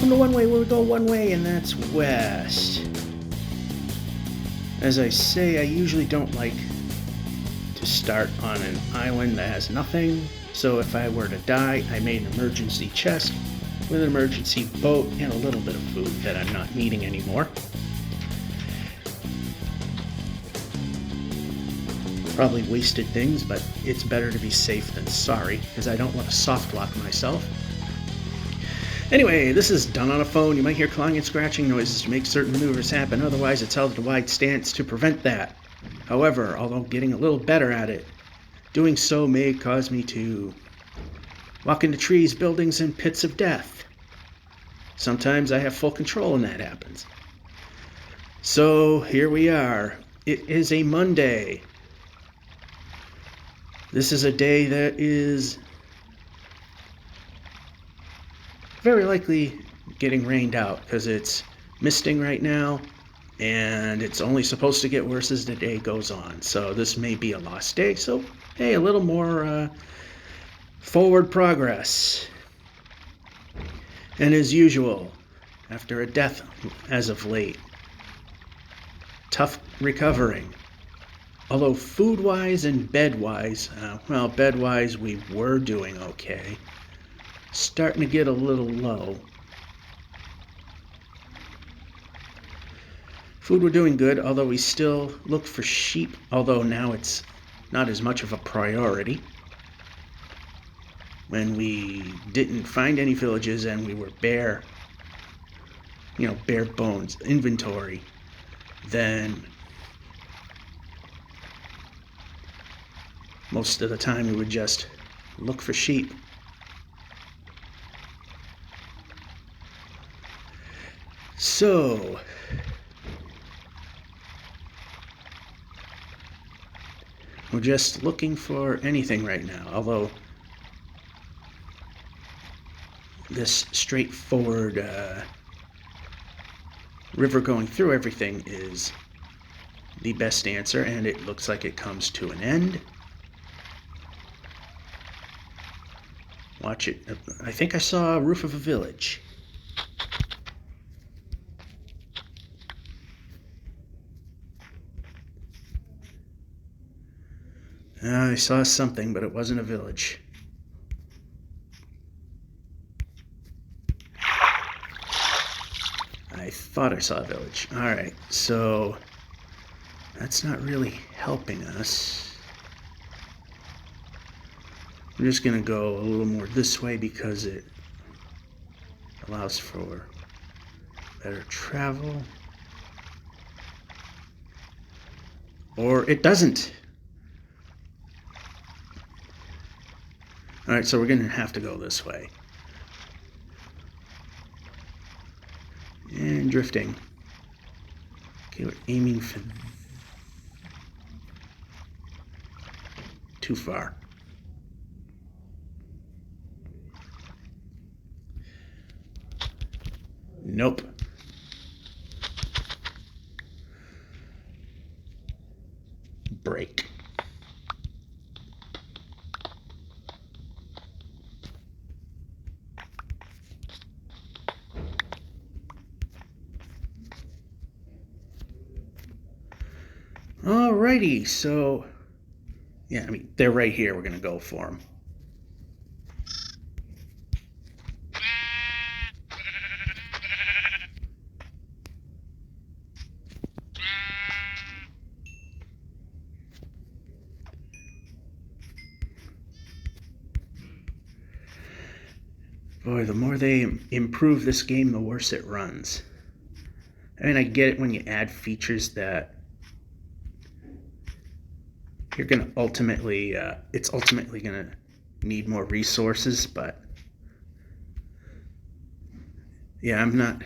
welcome to One Way, where we go one way, and that's west. As I say, I usually don't like to start on an island that has nothing, so if I were to die, I made an emergency chest with an emergency boat and a little bit of food that I'm not needing anymore. Probably wasted things, but it's better to be safe than sorry, because I don't want to soft lock myself. Anyway, this is done on a phone. You might hear clawing and scratching noises to make certain maneuvers happen, otherwise it's held at a wide stance to prevent that. However, although getting a little better at it, doing so may cause me to walk into trees, buildings, and pits of death. Sometimes I have full control when that happens. So here we are. It is a Monday. This is a day that is very likely getting rained out because it's misting right now and it's only supposed to get worse as the day goes on. So this may be a lost day. So, hey, a little more forward progress. And as usual, after a death as of late, tough recovering. Although food-wise and bed-wise, bed-wise we were doing okay. Starting to get a little low. Food we're doing good, although we still look for sheep, although now it's not as much of a priority. When we didn't find any villages and we were bare bones inventory, then most of the time we would just look for sheep. So, we're just looking for anything right now, although this straightforward river going through everything is the best answer, and it looks like it comes to an end. Watch it. I think I saw a roof of a village. I saw something, but it wasn't a village. I thought I saw a village. Alright, so that's not really helping us. I'm just going to go a little more this way because it allows for better travel. Or it doesn't. Alright, so we're going to have to go this way. And drifting. Okay, we're aiming for too far. Nope. Break. Alrighty, so yeah, they're right here. We're gonna go for them. Boy, the more they improve this game, the worse it runs. I get it when you add features that you're going to it's ultimately going to need more resources, but yeah, I'm not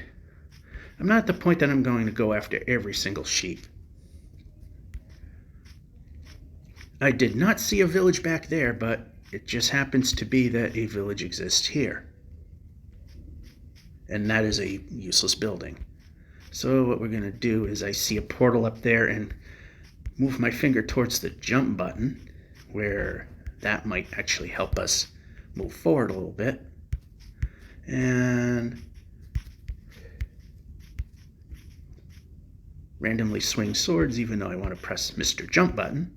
at the point that I'm going to go after every single sheep. I did not see a village back there, but it just happens to be that a village exists here. And that is a useless building. So what we're going to do is I see a portal up there and move my finger towards the jump button, where that might actually help us move forward a little bit. And randomly swing swords even though I want to press Mr. Jump button.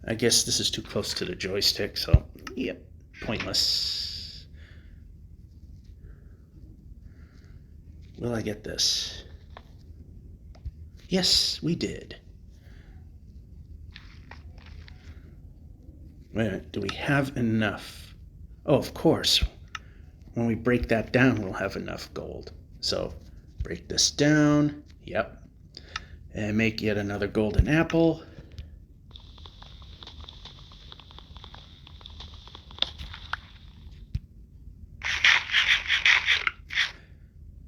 I guess this is too close to the joystick, so yep, pointless. Will I get this? Yes, we did. Wait a minute, do we have enough? Oh, of course. When we break that down, we'll have enough gold. So break this down, yep, and make yet another golden apple.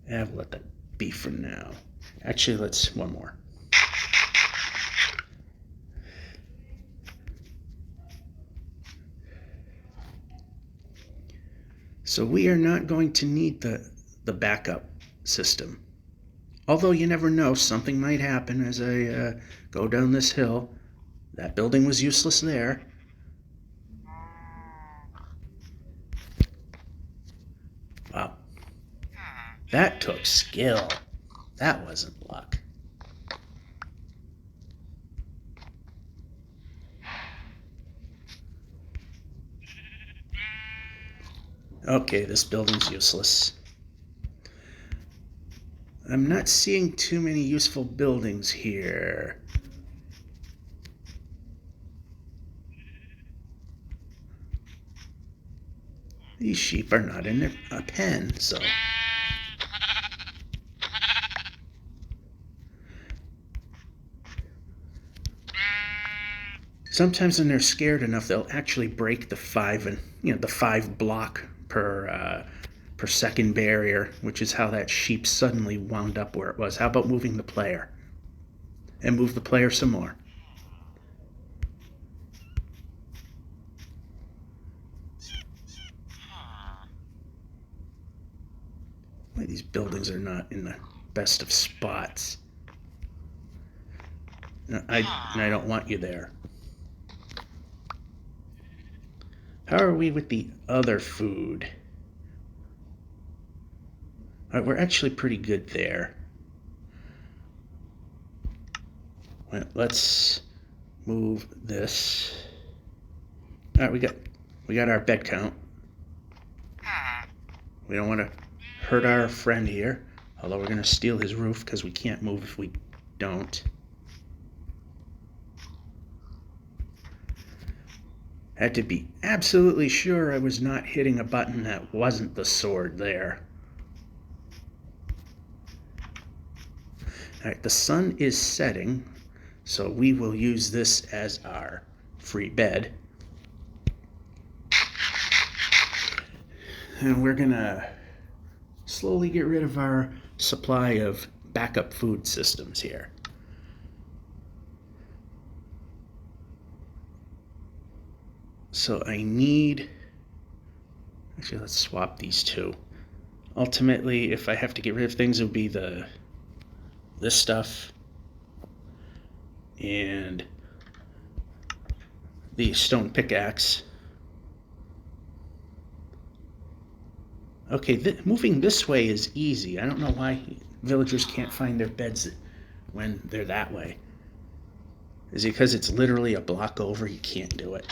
And we'll let that be for now. Actually, let's one more. So we are not going to need the backup system. Although you never know, something might happen as I go down this hill. That building was useless there. Wow. That took skill. That wasn't luck. Okay, this building's useless. I'm not seeing too many useful buildings here. These sheep are not in a pen, so... Sometimes when they're scared enough, they'll actually break the 5 block per second barrier, which is how that sheep suddenly wound up where it was. How about moving the player? And move the player some more. Why these buildings are not in the best of spots. And I don't want you there. How are we with the other food? All right, we're actually pretty good there. Well, let's move this. All right, we got our bed count. We don't want to hurt our friend here, although we're going to steal his roof because we can't move if we don't. I had to be absolutely sure I was not hitting a button that wasn't the sword there. All right, the sun is setting, so we will use this as our free bed. And we're gonna slowly get rid of our supply of backup food systems here. So I need, actually let's swap these two. Ultimately, if I have to get rid of things, it would be this stuff and the stone pickaxe. Okay, moving this way is easy. I don't know why villagers can't find their beds when they're that way. Is it because it's literally a block over? You can't do it.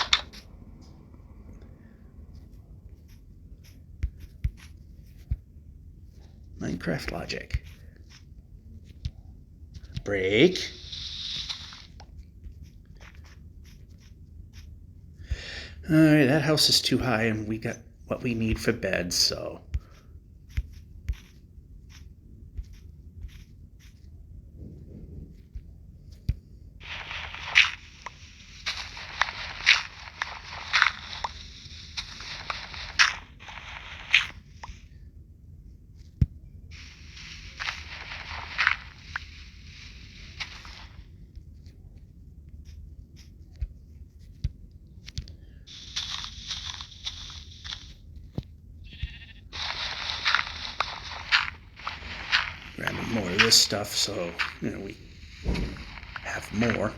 Minecraft logic. Break. Alright, that house is too high and we got what we need for beds, so... Grabbing more of this stuff so we have more.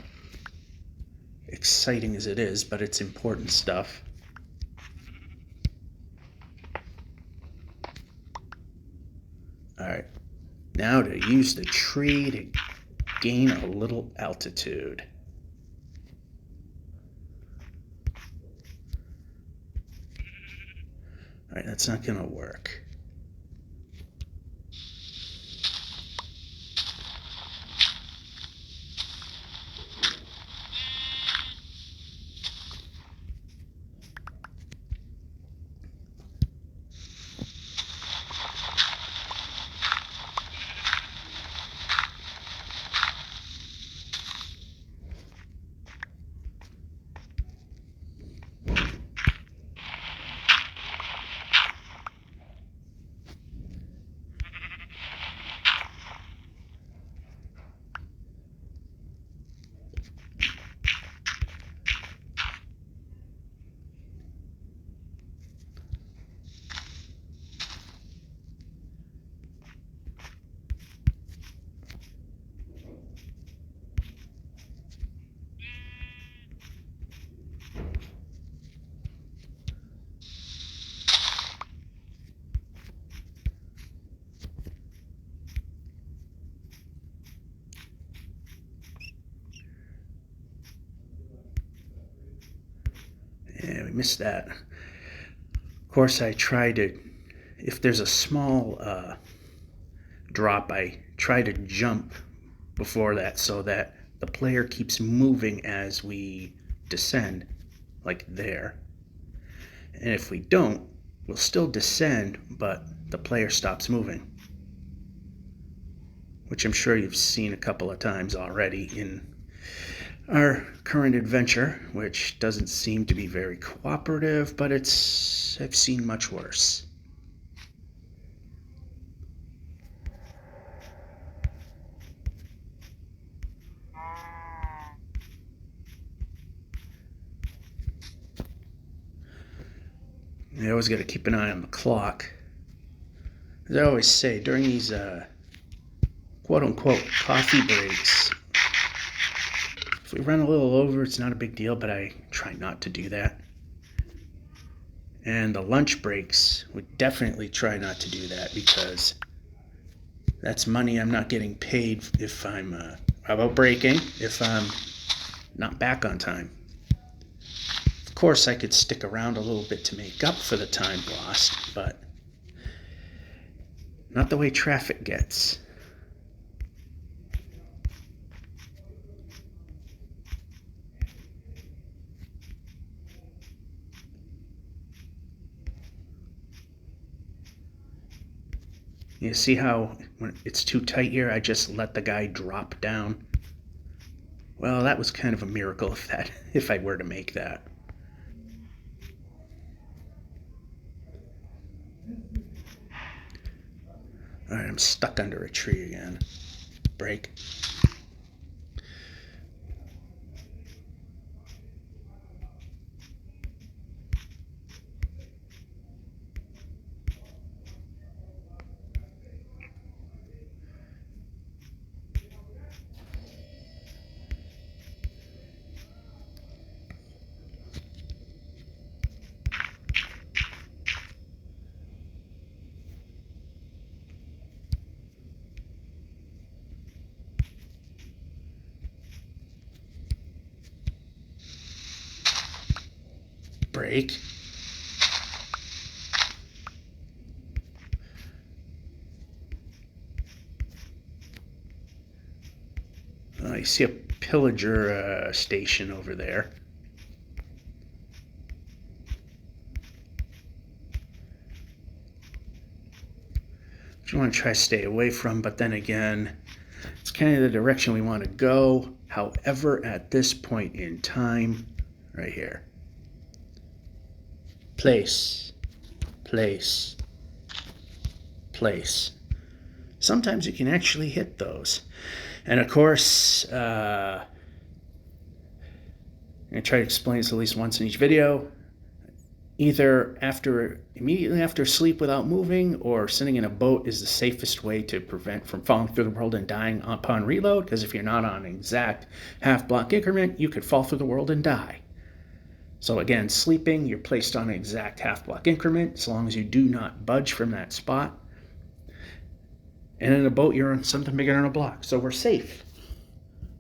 Exciting as it is, but it's important stuff. Alright, now to use the tree to gain a little altitude. Alright, that's not going to work. Yeah, we missed that. Of course, I try to, if there's a small drop, I try to jump before that so that the player keeps moving as we descend, like there. And if we don't, we'll still descend, but the player stops moving, which I'm sure you've seen a couple of times already in our current adventure, which doesn't seem to be very cooperative, but I've seen much worse. You always got to keep an eye on the clock. As I always say, during these quote-unquote coffee breaks, if we run a little over, it's not a big deal, but I try not to do that. And the lunch breaks, we definitely try not to do that because that's money I'm not getting paid if I'm about breaking, if I'm not back on time. Of course, I could stick around a little bit to make up for the time lost, but not the way traffic gets. You see how when it's too tight here, I just let the guy drop down? Well, that was kind of a miracle if I were to make that. Alright, I'm stuck under a tree again. Break. Break. I see a pillager station over there. Which you want to try to stay away from, but then again, it's kind of the direction we want to go. However, at this point in time, right here, place, place, place. Sometimes you can actually hit those. And of course, I'm going to try to explain this at least once in each video. Either immediately after sleep without moving, or sitting in a boat is the safest way to prevent from falling through the world and dying upon reload, because if you're not on an exact half-block increment, you could fall through the world and die. So again, sleeping, you're placed on an exact half-block increment, as long as you do not budge from that spot. And in a boat, you're on something bigger than a block. So we're safe.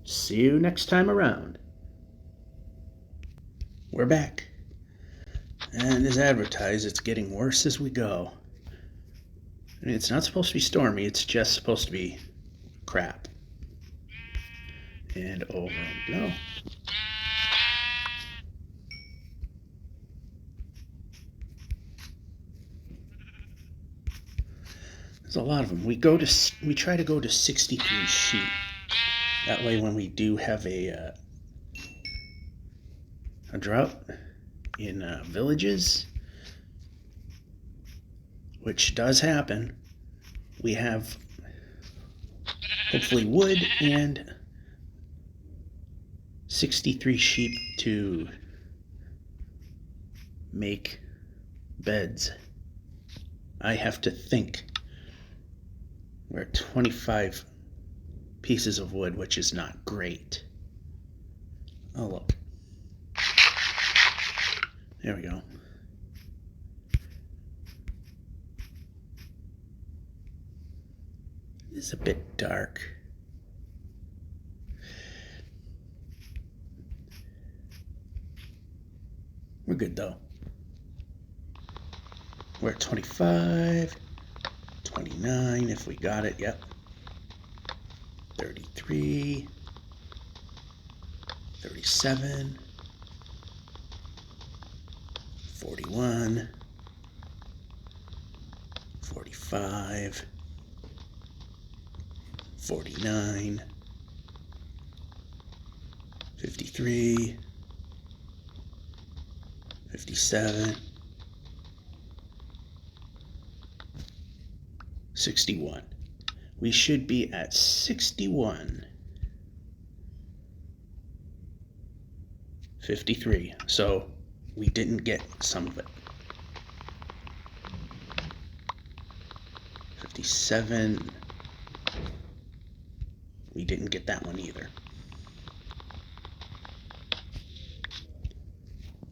See you next time around. We're back. And as advertised, it's getting worse as we go. I mean, it's not supposed to be stormy. It's just supposed to be crap. And over we go. There's a lot of them. We try to go to 63 sheep. That way, when we do have a drought in villages, which does happen, we have hopefully wood and 63 sheep to make beds. I have to think. We're at 25 pieces of wood, which is not great. Oh, look. There we go. It's a bit dark. We're good though. We're at 25, 29 if we got it, yep. 33, 37, 41, 45, 49, 53, 57, 61. We should be at 61. 53. So we didn't get some of it. 57. We didn't get that one either.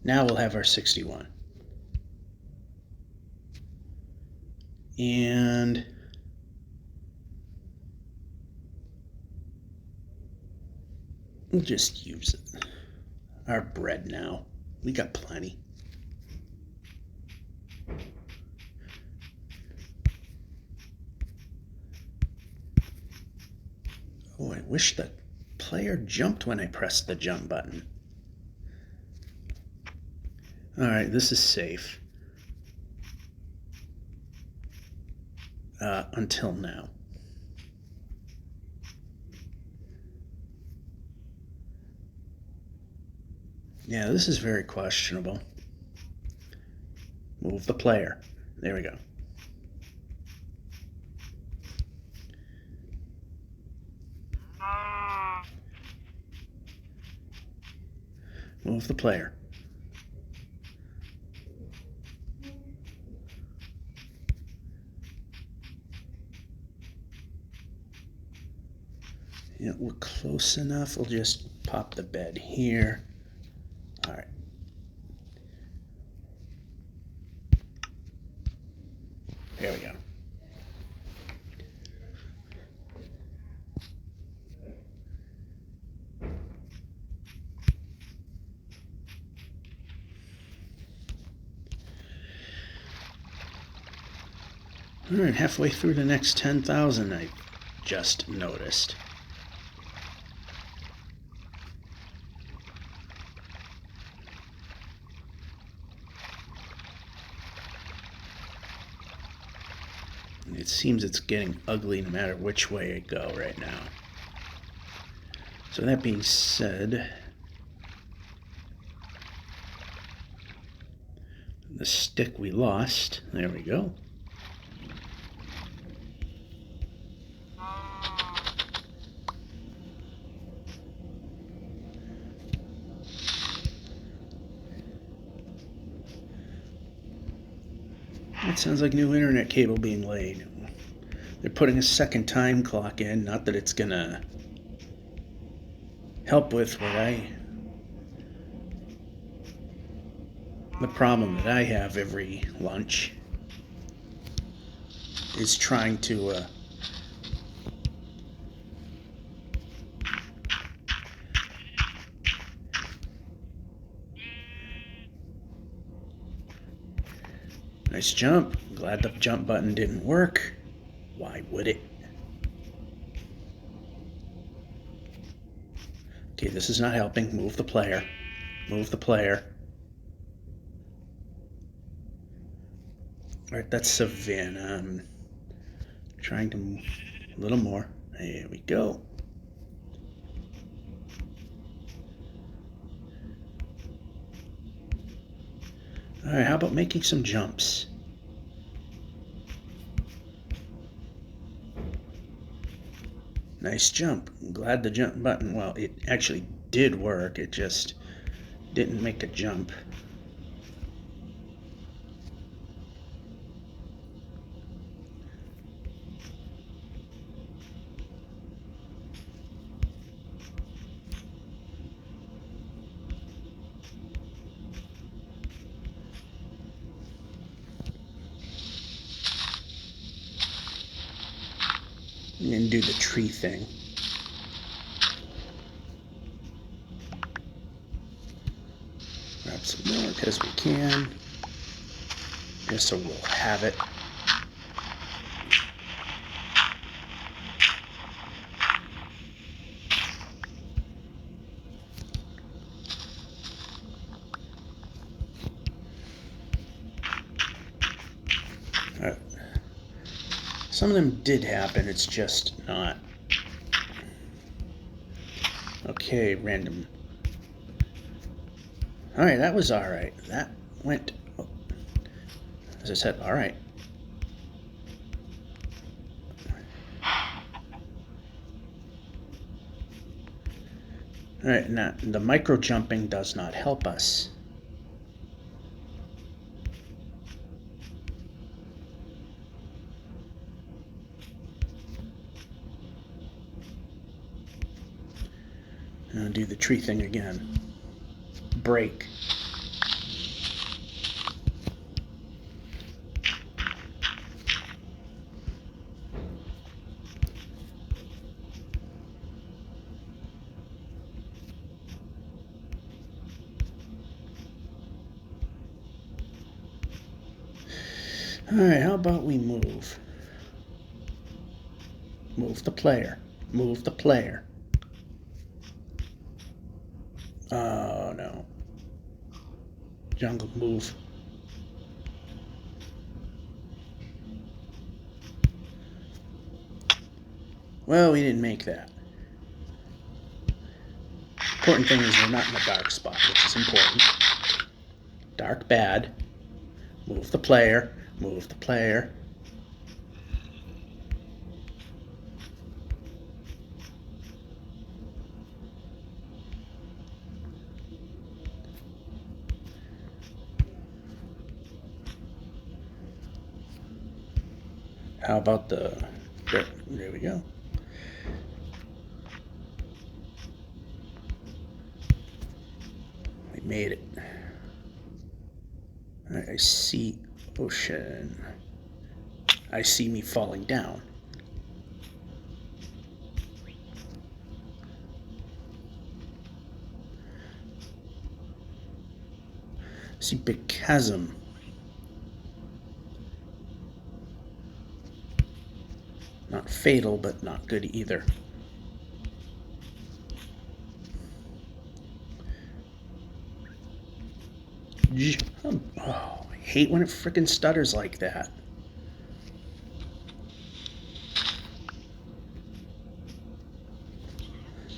Now we'll have our 61. And we'll just use it. Our bread now. We got plenty. Oh, I wish the player jumped when I pressed the jump button. Alright, this is safe. Until now. Yeah, this is very questionable. Move the player. There we go. Move the player. Yeah, we're close enough. We'll just pop the bed here. All right. There we go. All right, halfway through the next 10,000, I just noticed. It seems it's getting ugly no matter which way I go right now. So that being said, the stick we lost, there we go. That sounds like new internet cable being laid. They're putting a second time clock in, not that it's gonna help with the problem that I have every lunch is trying to Nice jump. Glad the jump button didn't work. Why would it? Okay, this is not helping. Move the player. Move the player. Alright, that's Savannah. I'm trying to move a little more. There we go. Alright, how about making some jumps? Nice jump. I'm glad the jump button, well, it actually did work. It just didn't make a jump. And do the tree thing. Grab some more because we can. Just so we'll have it. Alright. Some of them did happen, it's just not. Okay, random. Alright, that was alright. That went, oh, as I said, alright. Alright, now the micro jumping does not help us. I'll do the tree thing again. Break. Alright, how about we move? Move the player. Move the player. Oh no. Jungle, move. Well, we didn't make that. Important thing is we're not in a dark spot, which is important. Dark bad. Move the player. Move the player. How about the... There we go. We made it. I see ocean. I see me falling down. I see big chasm. Not fatal, but not good either. Oh, I hate when it frickin' stutters like that.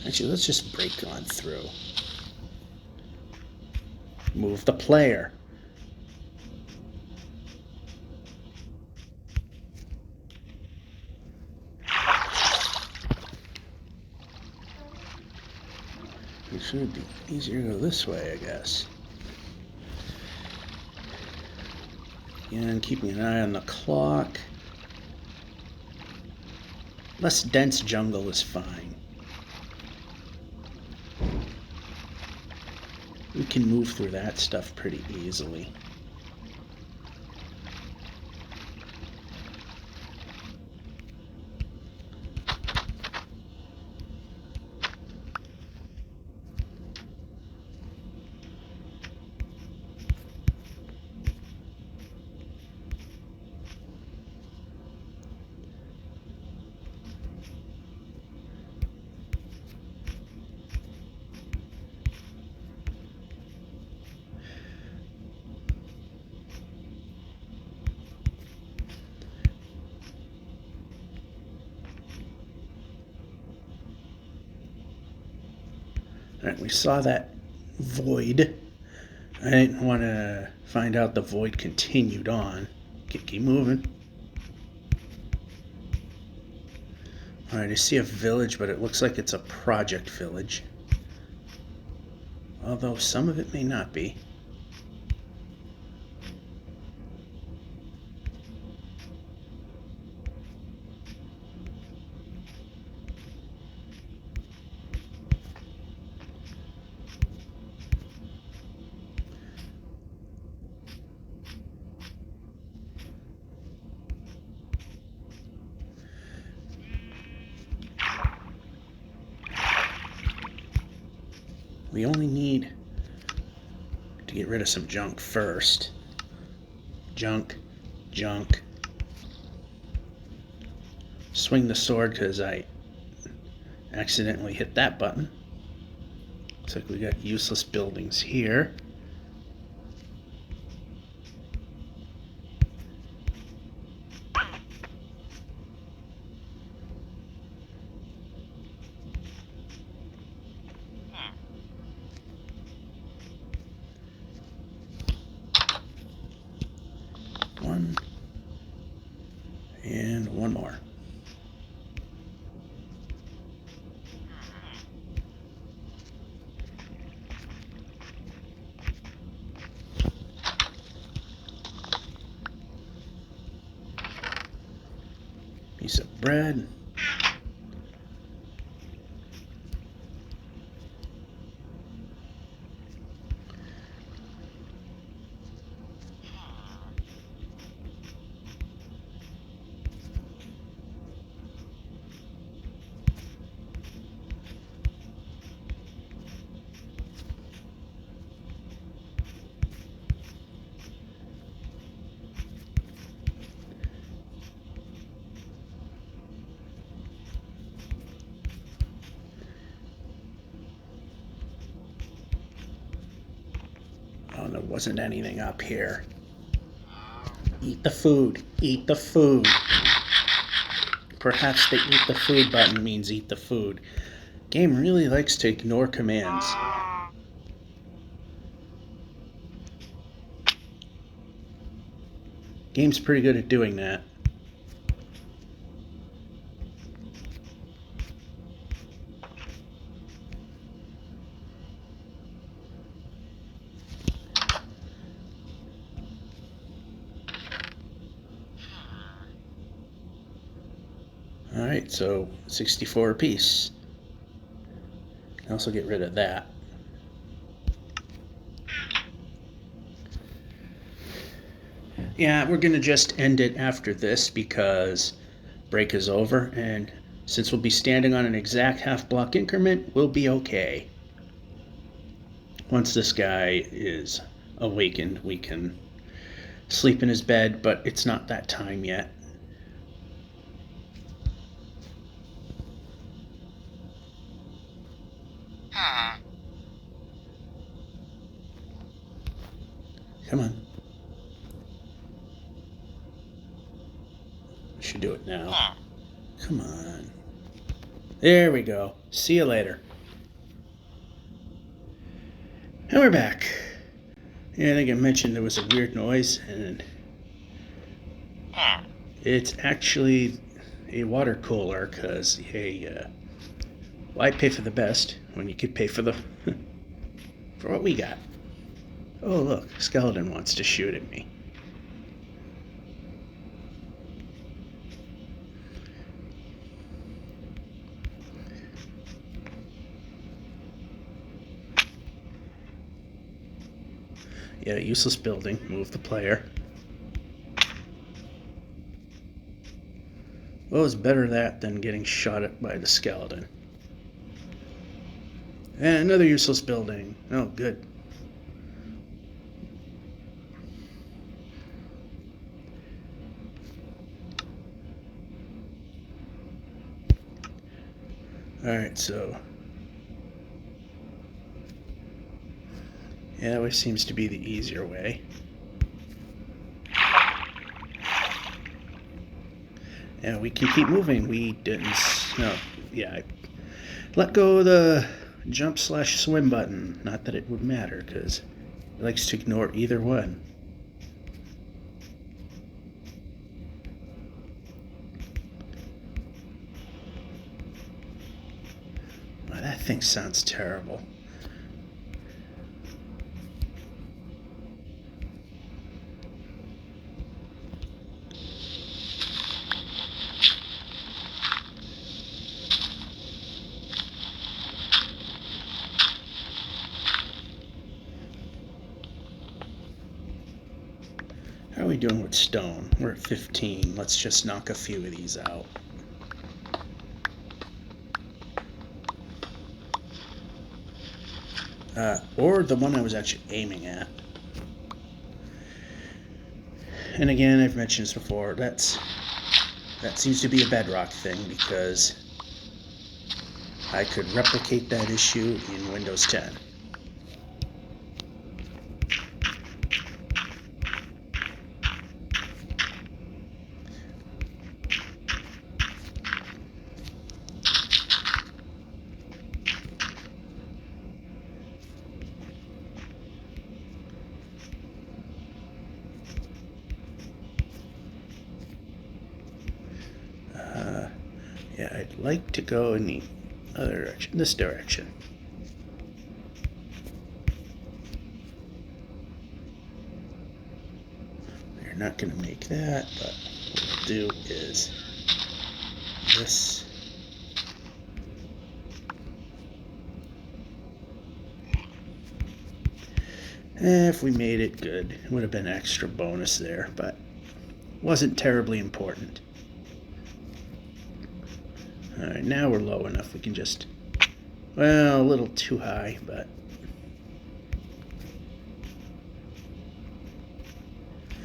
Actually, let's just break on through. Move the player. It should be easier to go this way, I guess. And keeping an eye on the clock. Less dense jungle is fine. We can move through that stuff pretty easily. Alright, we saw that void. I didn't want to find out the void continued on. Keep moving. Alright, I see a village, but it looks like it's a project village. Although some of it may not be. We only need to get rid of some junk first. Junk. Swing the sword because I accidentally hit that button. Looks like we got useless buildings here. One. And one more. Piece of bread. Oh, there wasn't anything up here. Eat the food. Eat the food. Perhaps the eat the food button means eat the food. Game really likes to ignore commands. Game's pretty good at doing that. Alright, so 64 apiece. Can also get rid of that. Yeah, we're going to just end it after this because break is over, and since we'll be standing on an exact half block increment, we'll be okay. Once this guy is awakened, we can sleep in his bed, but it's not that time yet. Come on. We should do it now. Come on. There we go. See you later. And we're back. Yeah, I think I mentioned there was a weird noise, and it's actually a water cooler, because, hey, why pay for the best when you could pay for the for what we got? Oh, look, skeleton wants to shoot at me. Yeah, useless building. Move the player. Well, it's better that than getting shot at by the skeleton. And another useless building. Oh, good. Alright, so yeah, that way seems to be the easier way. Yeah, we can keep moving. We didn't... No, yeah, I let go of the jump/swim button. Not that it would matter, because it likes to ignore either one. Wow, that thing sounds terrible. How are we doing with stone? We're at 15. Let's just knock a few of these out. Or the one I was actually aiming at. And again, I've mentioned this before, that seems to be a Bedrock thing, because I could replicate that issue in Windows 10. Yeah, I'd like to go in the other direction, this direction. We're not going to make that, but what we'll do is this. If we made it, good. It would have been an extra bonus there, but wasn't terribly important. Alright, now we're low enough. We can just, well, a little too high, but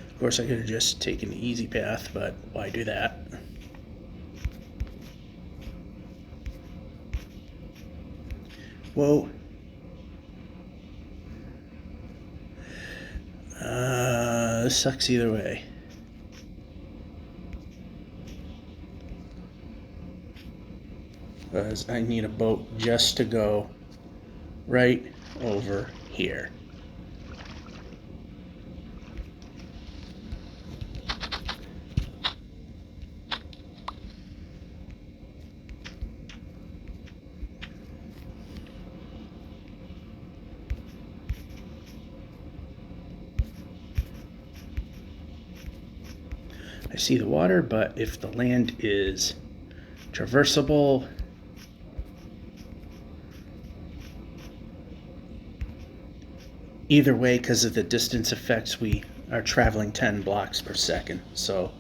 of course I could have just taken the easy path, but why do that? Whoa. This sucks either way. Because I need a boat just to go right over here. I see the water, but if the land is traversable, either way, because of the distance effects, we are traveling 10 blocks per second, so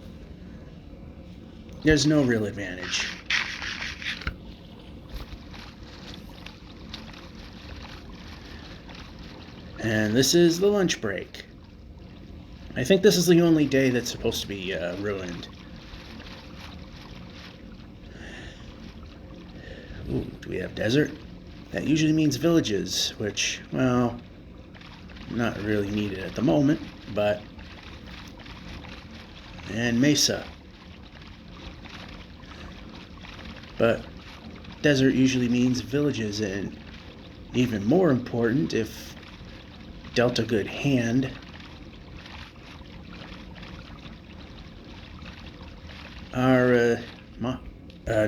there's no real advantage. And this is the lunch break. I think this is the only day that's supposed to be ruined. Ooh, do we have desert? That usually means villages, which, well, not really needed at the moment, but... and mesa. But desert usually means villages, and even more important, if dealt a good hand, are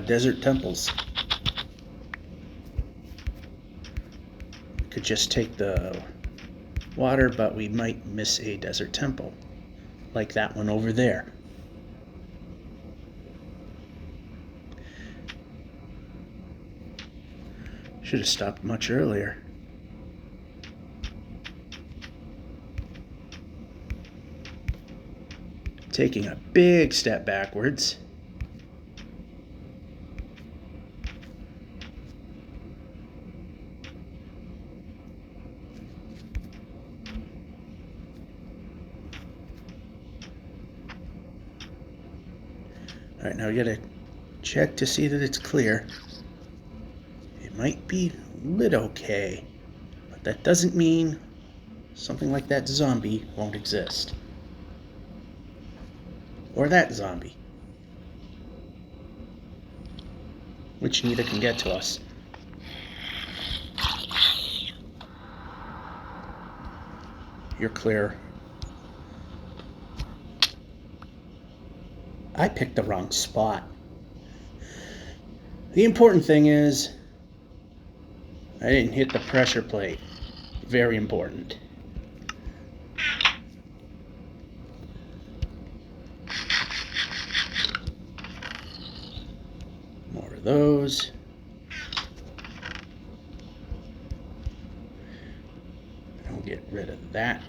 desert temples. We could just take the water, but we might miss a desert temple, like that one over there. Should have stopped much earlier. Taking a big step backwards. All right, now we gotta check to see that it's clear. It might be lit okay, but that doesn't mean something like that zombie won't exist. Or that zombie. Which neither can get to us. you're clear. I picked the wrong spot. The important thing is I didn't hit the pressure plate. Very important. More of those. I'll get rid of that.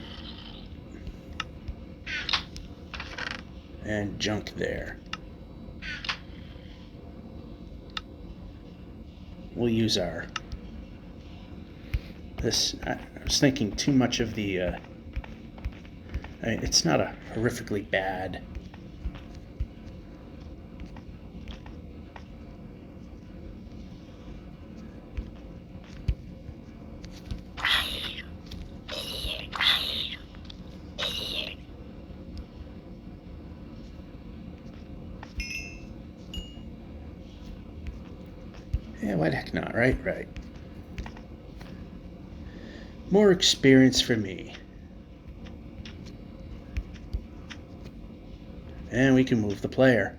And junk there. We'll use our... This, I was thinking too much of the... it's not a horrifically bad... Yeah, why the heck not, right? Right. More experience for me. And we can move the player.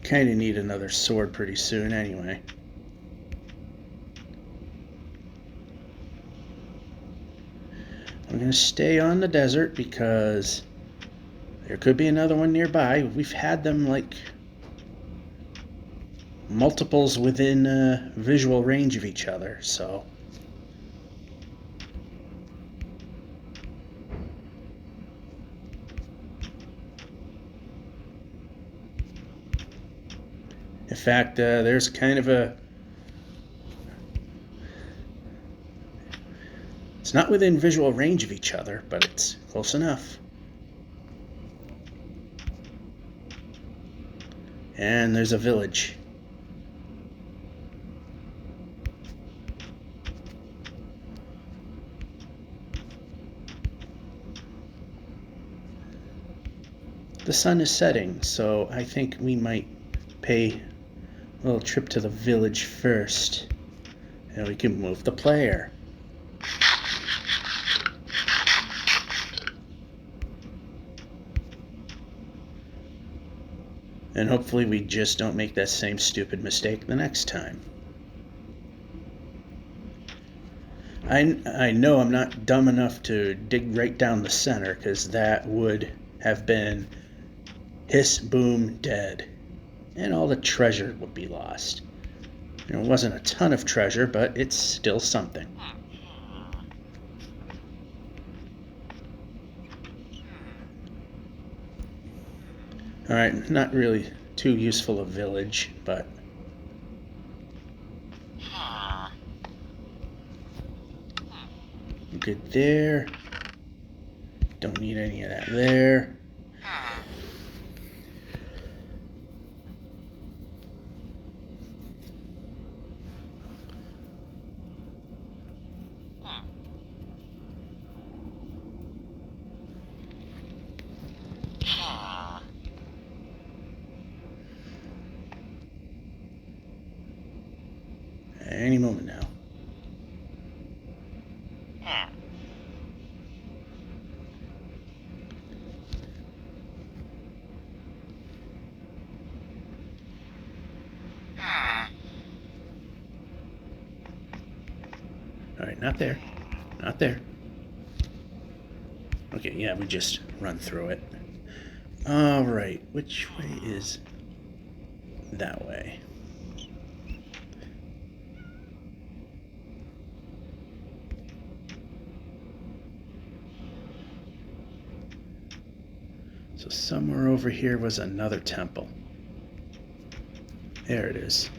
Kind of need another sword pretty soon anyway. I'm going to stay on the desert because there could be another one nearby. We've had them like multiples within visual range of each other, so... In fact, there's kind of a... It's not within visual range of each other, but it's close enough. And there's a village. The sun is setting, so I think we might pay a little trip to the village first, and we can move the player. And hopefully we just don't make that same stupid mistake the next time. I know I'm not dumb enough to dig right down the center, because that would have been hiss, boom, dead. And all the treasure would be lost. It wasn't a ton of treasure, but it's still something. Alright, not really too useful a village, but... Good there. Don't need any of that there. Any moment now. Alright, not there. Not there. Okay, yeah, we just run through it. Alright, which way is that way? So somewhere over here was another temple. There it is.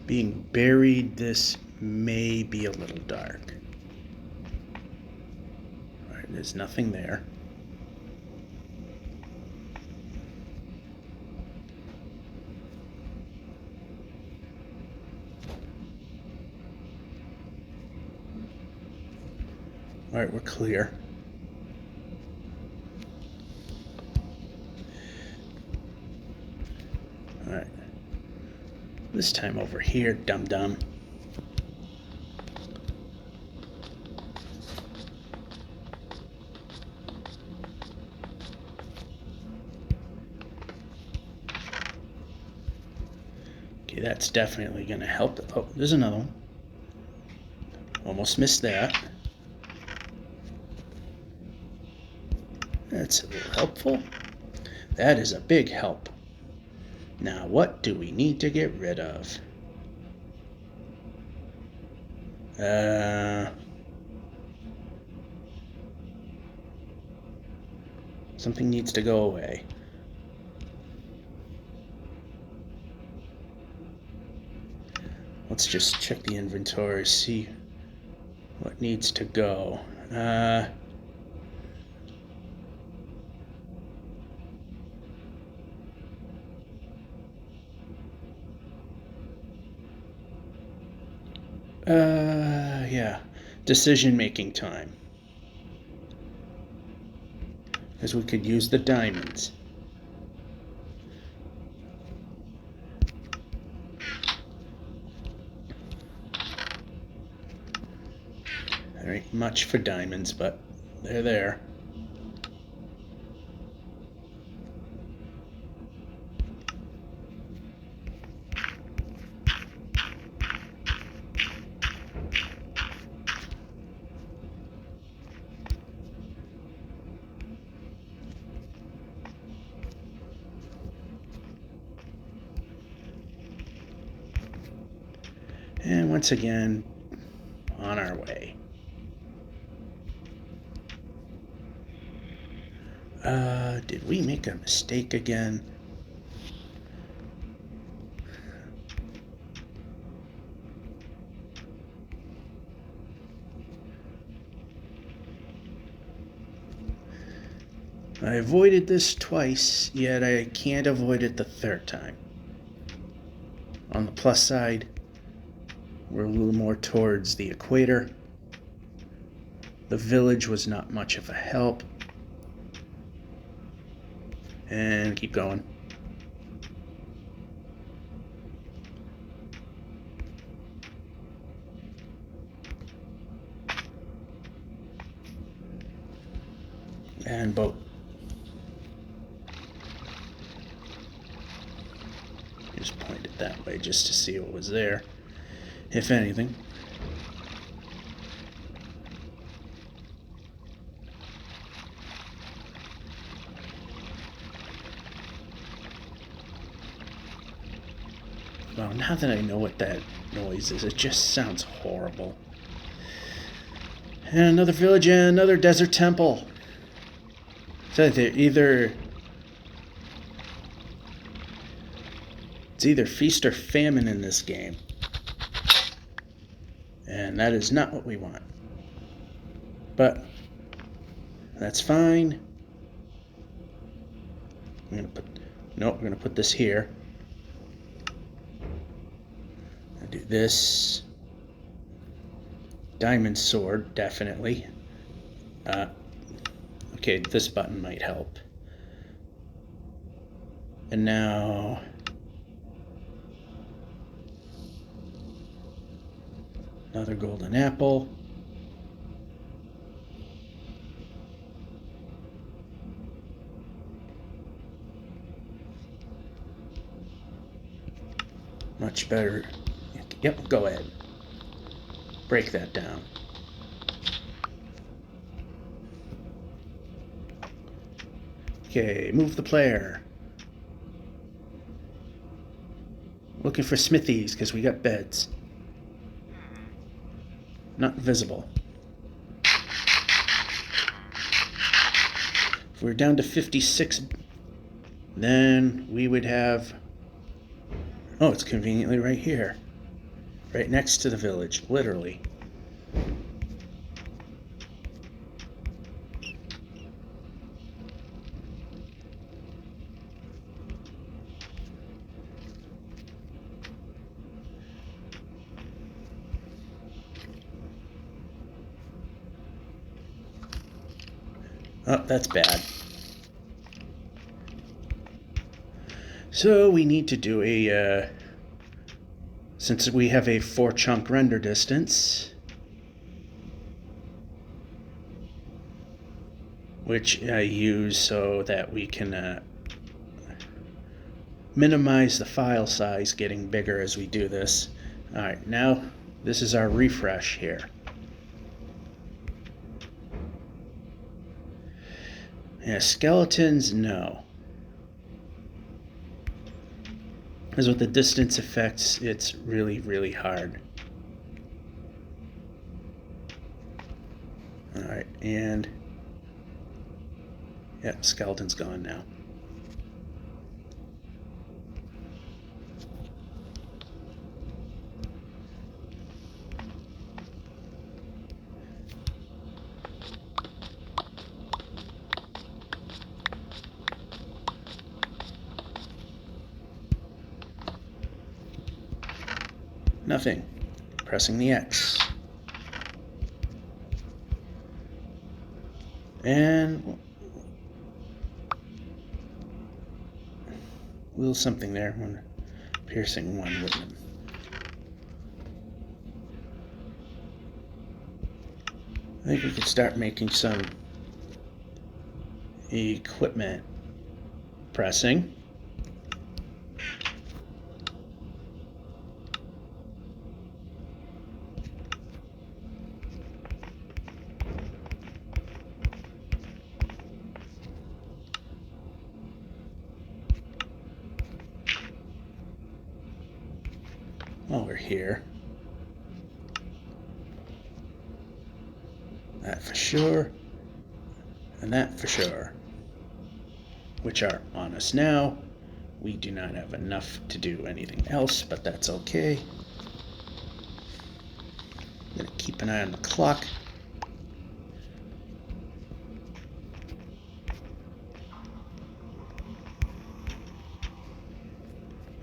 Being buried, this may be a little dark. All right, There's nothing there. All right, we're clear. All right. This time over here, dum-dum. Okay, that's definitely going to help. Oh, there's another one. Almost missed that. That's a little helpful. That is a big help. Now, what do we need to get rid of? Something needs to go away. Let's just check the inventory, see what needs to go. Yeah. Decision-making time. Because we could use the diamonds. There ain't much for diamonds, but they're there. And once again, on our way. Did we make a mistake again? I avoided this twice, yet I can't avoid it the third time. On the plus side, we're a little more towards the equator. The village was not much of a help. And keep going. And boat. Just point it that way just to see what was there, if anything. Well, now that I know what that noise is, it just sounds horrible. And another village and another desert temple. So they're either... It's either feast or famine in this game. And that is not what we want. But that's fine. We're gonna put this here. Do this. Diamond sword, definitely. Okay, this button might help. And now... another golden apple. Much better. Yep, go ahead. Break that down. Okay, move the player. Looking for smithies, because we got beds. Not visible. If we're down to 56, then we would have... Oh, it's conveniently right here. Right next to the village, literally. Oh, that's bad. So we need to do a, since we have a 4-chunk render distance, which I use so that we can minimize the file size getting bigger as we do this. Alright, now this is our refresh here. Yeah, skeletons, no. Because with the distance effects, it's really, really hard. Alright, and yep, skeleton's gone now. Nothing. Pressing the X. And little something there. One piercing one wouldn't. I think we could start making some equipment. Pressing. While we're here. That for sure. And that for sure. Which are on us now. We do not have enough to do anything else, but that's okay. I'm gonna keep an eye on the clock.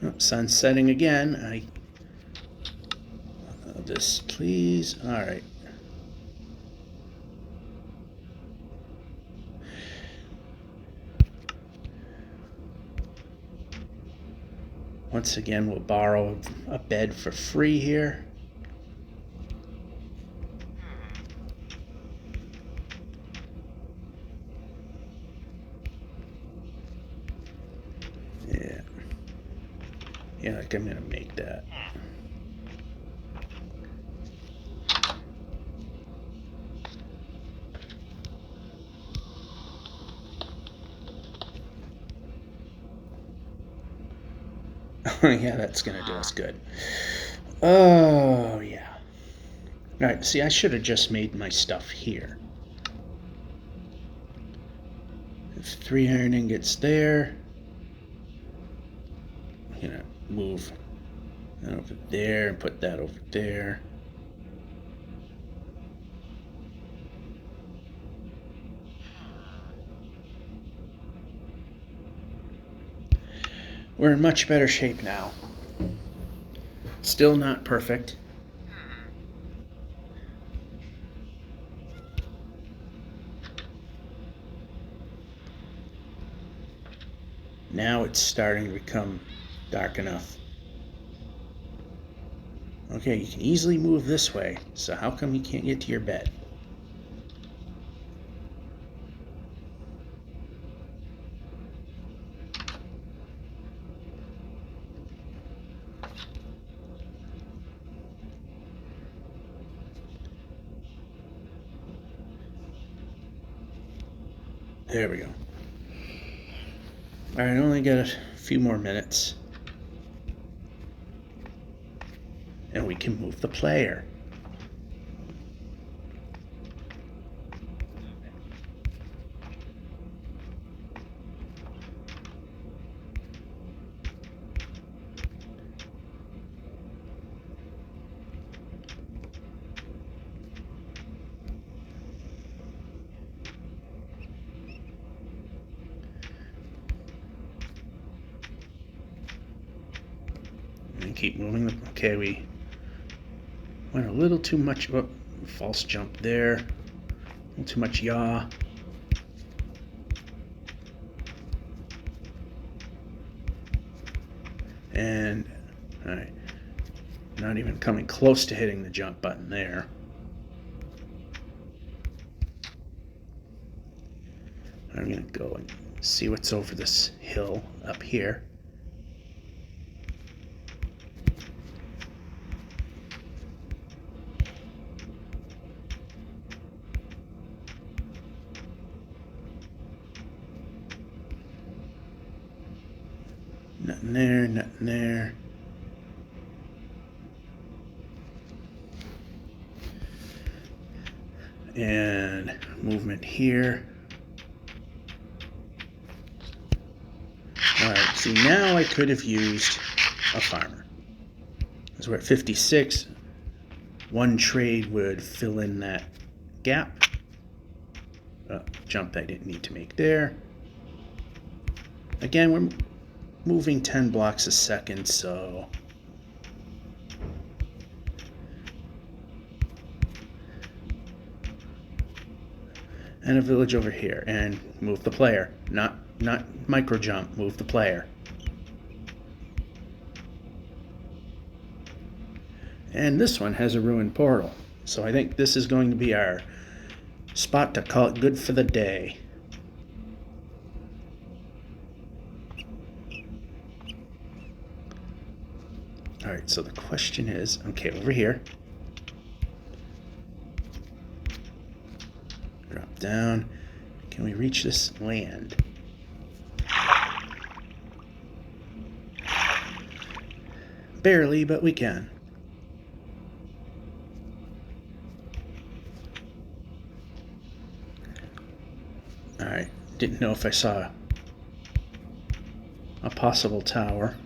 Oh, sun's setting again. This, please. All right. Once again, we'll borrow a bed for free here. Yeah. Yeah, like I'm gonna make that. Yeah, that's gonna do us good. Oh, yeah. Alright, see, I should have just made my stuff here. If 3 iron ingots there, I'm gonna move that over there and put that over there. We're in much better shape now. Still not perfect. Now it's starting to become dark enough. Okay, you can easily move this way, so how come you can't get to your bed? There we go. Alright, I only got a few more minutes. And we can move the player. And keep moving them. Okay, we went a little too much. Oh, false jump there. A little too much yaw. And, alright, not even coming close to hitting the jump button there. I'm going to go and see what's over this hill up here. Nothing there, nothing there. And movement here. Alright, see, now I could have used a farmer. Because we're at 56. One trade would fill in that gap. Jump I didn't need to make there. Again, we're moving 10 blocks a second, so... And a village over here, and move the player. Not micro jump, move the player. And this one has a ruined portal, so I think this is going to be our spot to call it good for the day. Alright, so the question is, okay, over here. Drop down. Can we reach this land? Barely, but we can. Alright, didn't know if I saw a possible tower.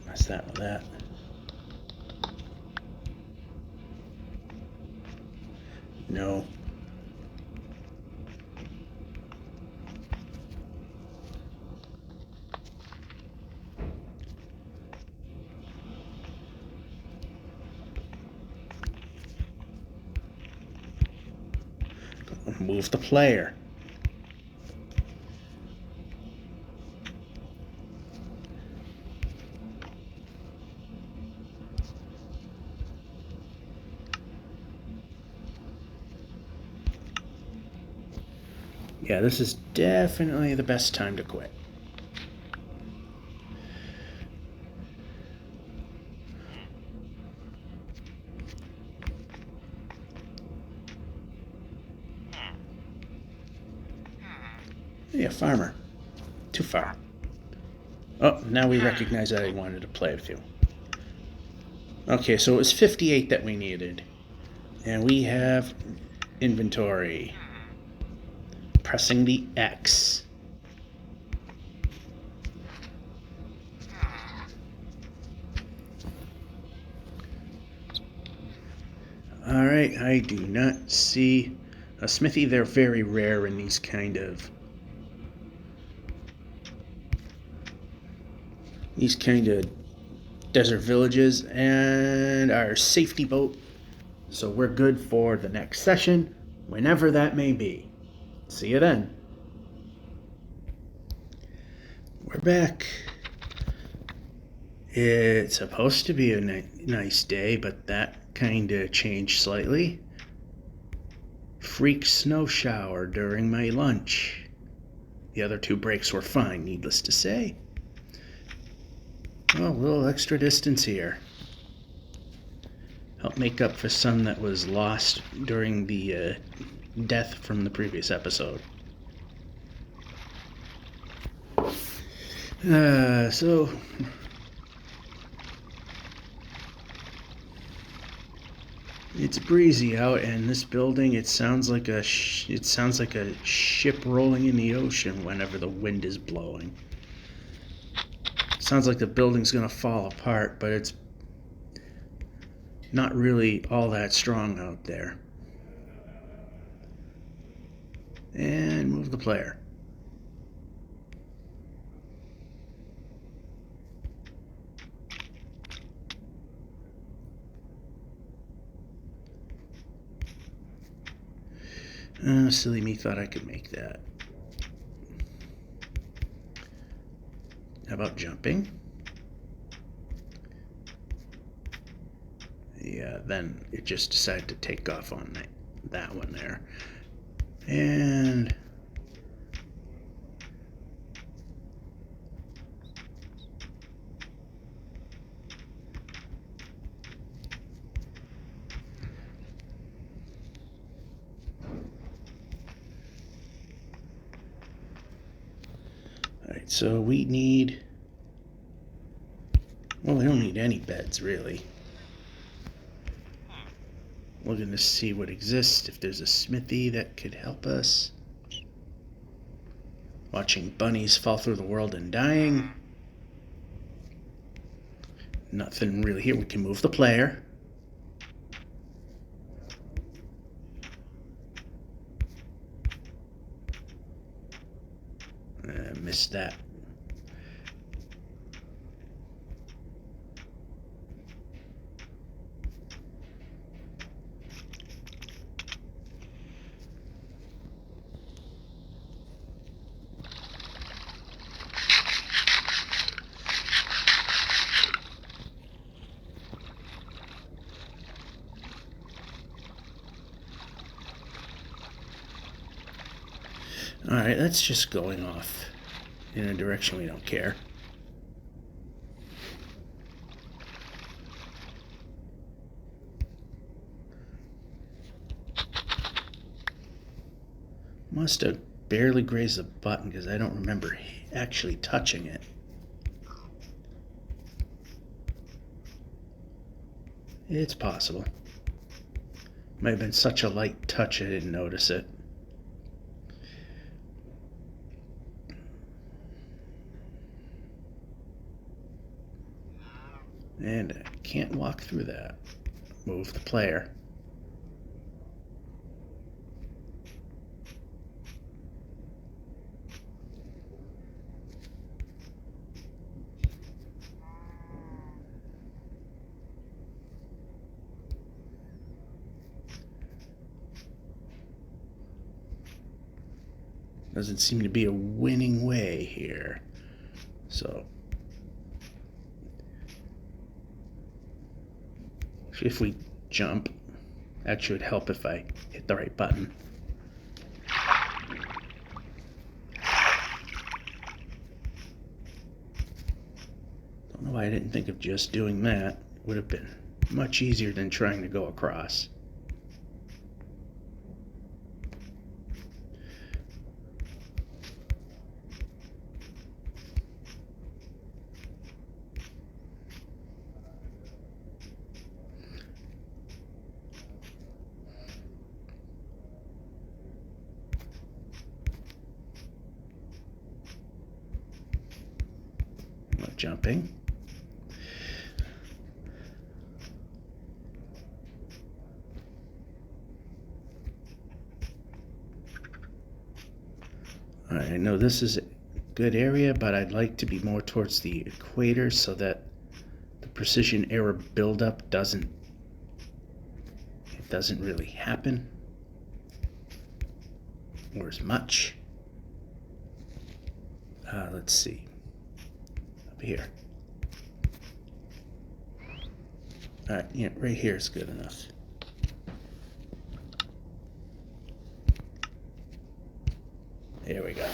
What's that with that? No. Move the player. Yeah, this is definitely the best time to quit. Yeah, farmer. Too far. Oh, now we recognize that I wanted to play with you. Okay, so it was 58 that we needed. And we have inventory. Pressing the X. Alright, I do not see a smithy. They're very rare in these kind of desert villages. And our safety boat. So we're good for the next session, whenever that may be. See you then. We're back. It's supposed to be a nice day, but that kind of changed slightly. Freak snow shower during my lunch. The other two breaks were fine, needless to say. Oh, a little extra distance here. Help make up for some that was lost during the death from the previous episode. So it's breezy out, and this building, it sounds like a ship rolling in the ocean whenever the wind is blowing. Sounds like the building's gonna fall apart, but it's not really all that strong out there. And move the player. Silly me thought I could make that. How about jumping? Yeah, then it just decided to take off on that one there. And all right, so we need, well, we don't need any beds really. We're going to see what exists, if there's a smithy that could help us. Watching bunnies fall through the world and dying. Nothing really here. We can move the player. Missed that. Alright, that's just going off in a direction we don't care. Must have barely grazed the button because I don't remember actually touching it. It's possible. Might have been such a light touch I didn't notice it. And I can't walk through that. Move the player. Doesn't seem to be a winning way here. So if we jump, actually would help if I hit the right button. Don't know why I didn't think of just doing that. Would have been much easier than trying to go across. Jumping. I know this is a good area, but I'd like to be more towards the equator so that the precision error buildup doesn't really happen or as much. Let's see. Here. Alright, yeah, right here is good enough. There we go.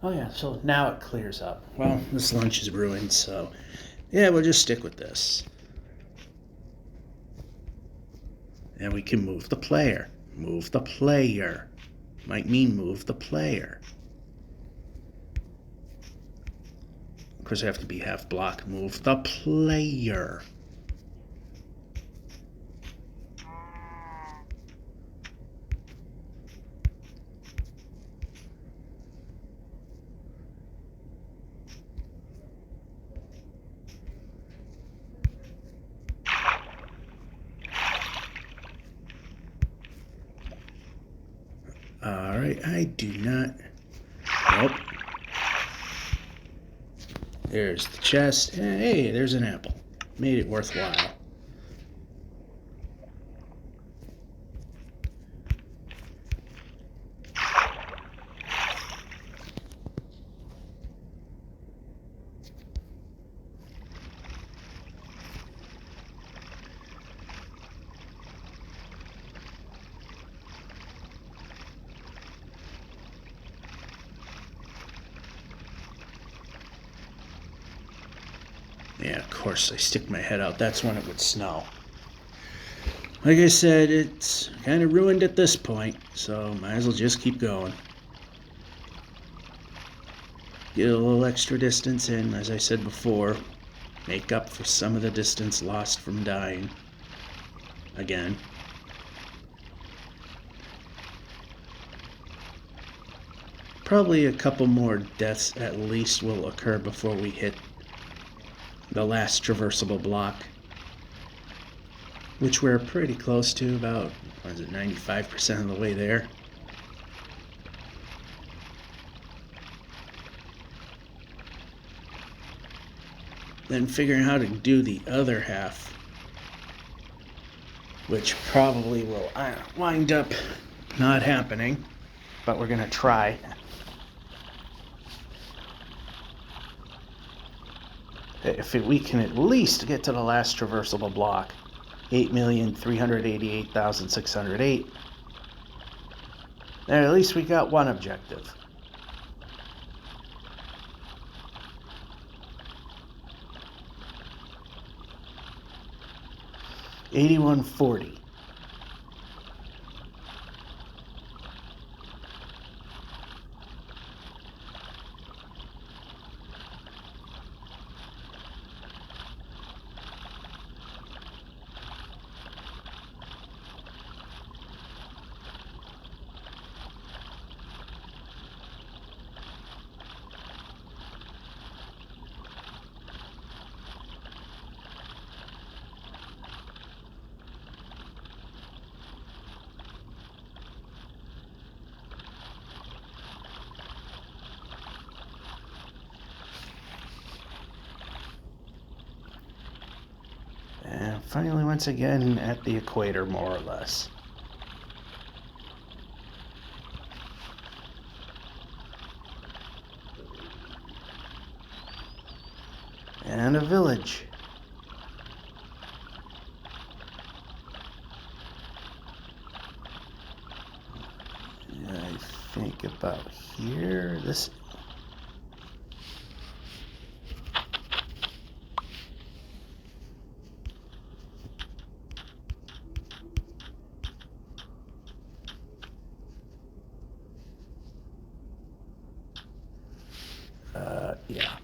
Oh yeah, so now it clears up. Well, this lunch is ruined, so yeah, we'll just stick with this. And we can move the player. Move the player. Might mean move the player. Of course, I have to be half block. Move the player. Alright, I do not... Nope. There's the chest. Hey, there's an apple. Made it worthwhile. Yeah, of course, I stick my head out. That's when it would snow. Like I said, it's kind of ruined at this point, so might as well just keep going. Get a little extra distance in, as I said before. Make up for some of the distance lost from dying. Again. Probably a couple more deaths at least will occur before we hit the last traversable block, which we're pretty close to, about, 95% of the way there. Then figuring how to do the other half, which probably will wind up not happening, but we're gonna try. If we can at least get to the last traversable block, 8,388,608, then at least we got one objective. $81.40. And finally, once again, at the equator, more or less. And a village. I think about here, this... yeah.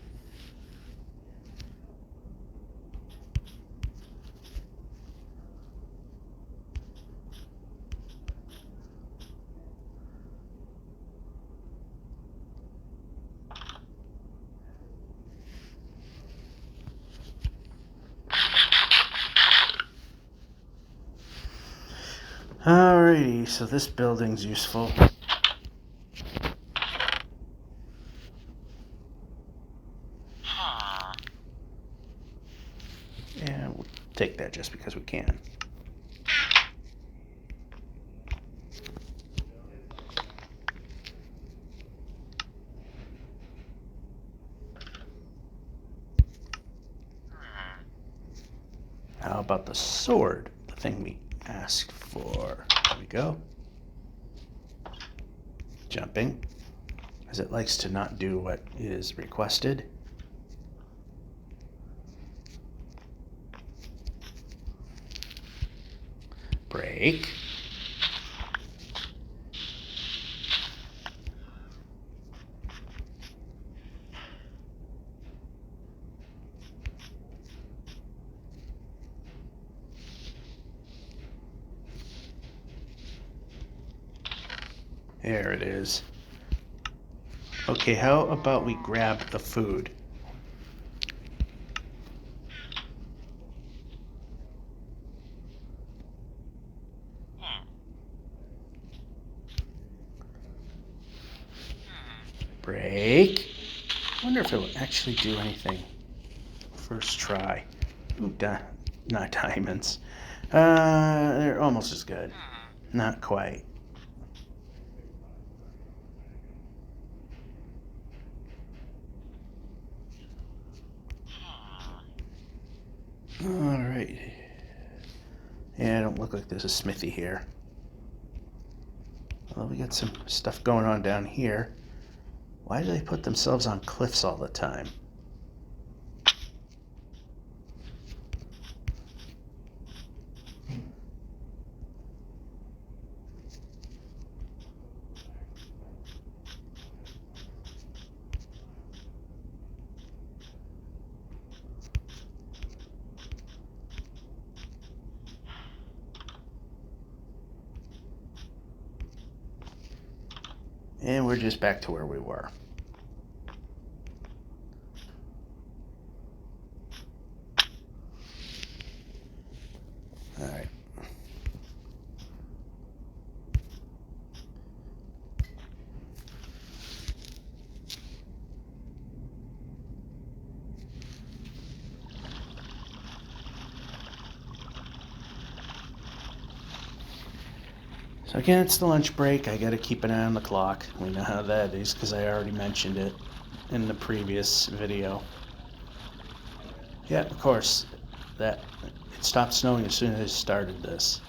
Alrighty, so this building's useful. And we'll take that just because we can. How about the sword? The thing we asked for. There we go. Jumping, as it likes to not do what is requested. Break. There it is. Okay, how about we grab the food? Break. Wonder if it'll actually do anything. First try. Ooh, not diamonds. They're almost as good. Not quite. Alright. Yeah, I don't look like there's a smithy here. Well, we got some stuff going on down here. Why do they put themselves on cliffs all the time? And we're just back to where we were. All right. So again, it's the lunch break. I gotta keep an eye on the clock. We know how that is because I already mentioned it in the previous video. Yeah, of course, it stopped snowing as soon as I started this.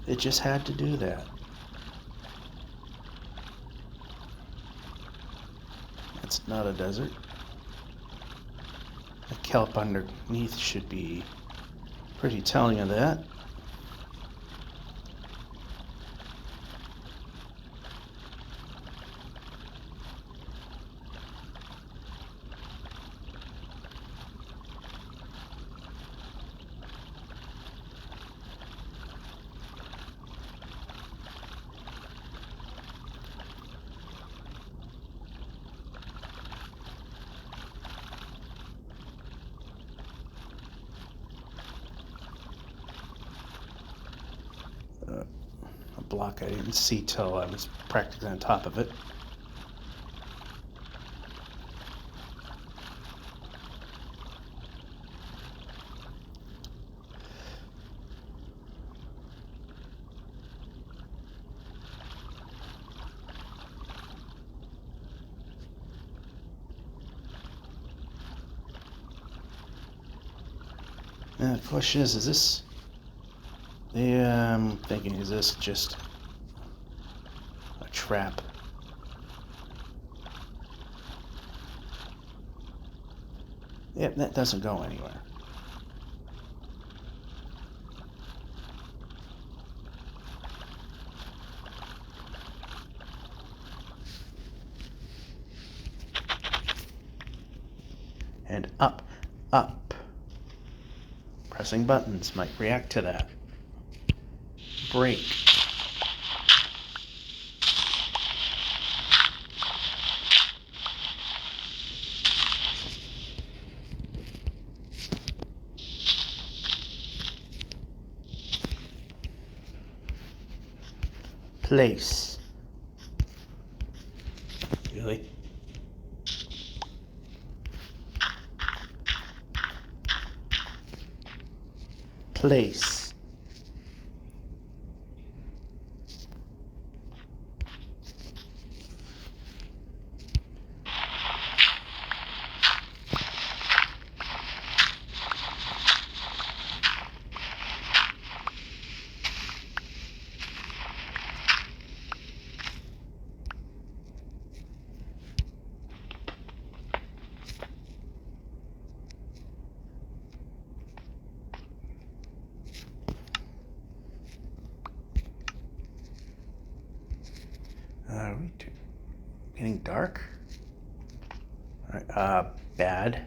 It just had to do that. It's not a desert. The kelp underneath should be pretty telling of that. A block I didn't see till I was practically on top of it. And the question is this... Yeah, I'm thinking, is this just a trap? Yep, that doesn't go anywhere. And up, up. Pressing buttons might react to that. Break. Place. Really? Place. Are we getting dark? All right, bad.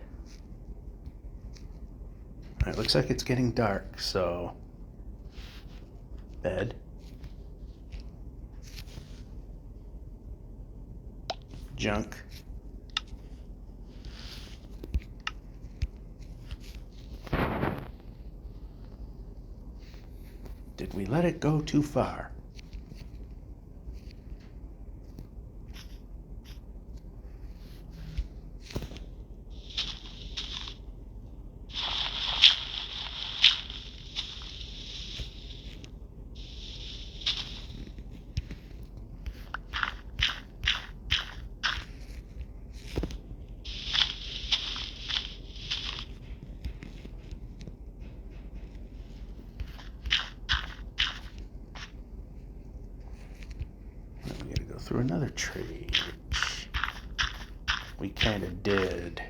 All right, looks like it's getting dark, so bed. Junk. Did we let it go too far? through another tree. We kind of did.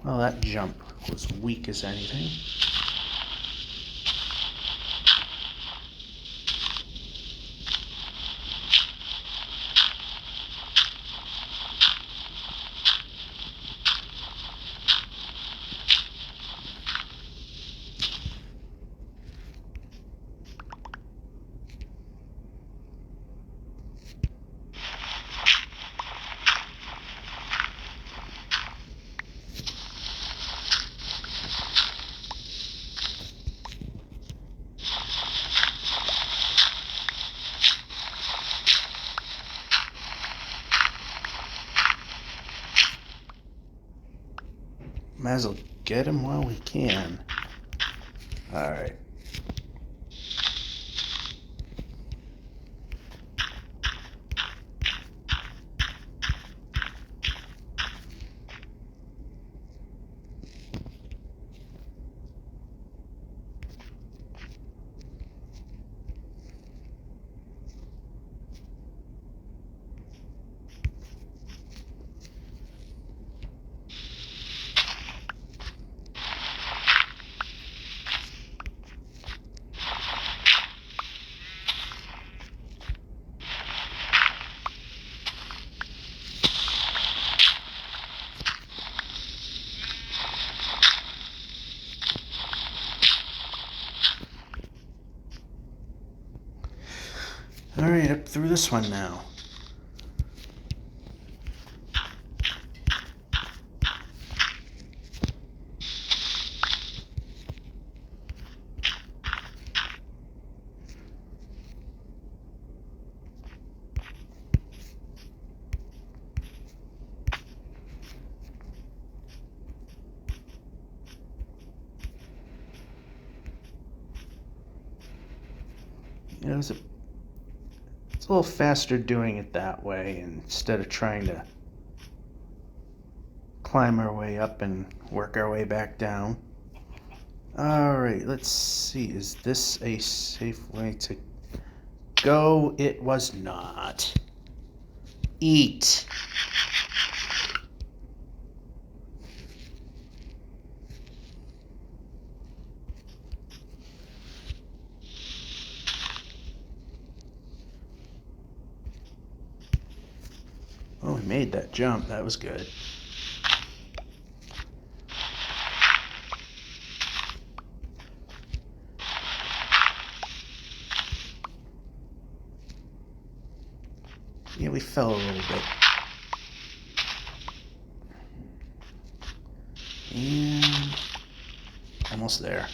Well, that jump was weak as anything. Might as well get him while we can. All right. All right, up through this one now. It's a little faster doing it that way instead of trying to climb our way up and work our way back down. All right, let's see. Is this a safe way to go? It was not. Eat. Oh, we made that jump. That was good. Yeah, we fell a little bit. And almost there.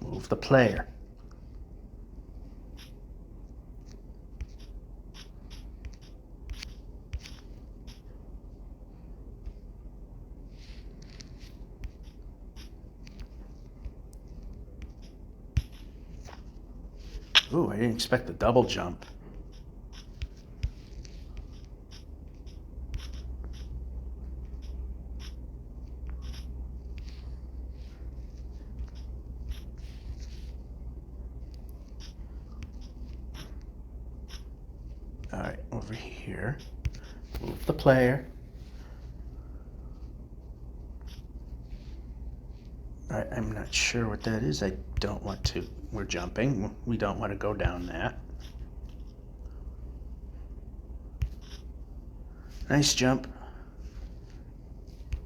Move the player. Ooh, I didn't expect the double jump. All right, over here. Move the player. All right, I'm not sure what that is. I don't want to. We're jumping. We don't want to go down that. Nice jump.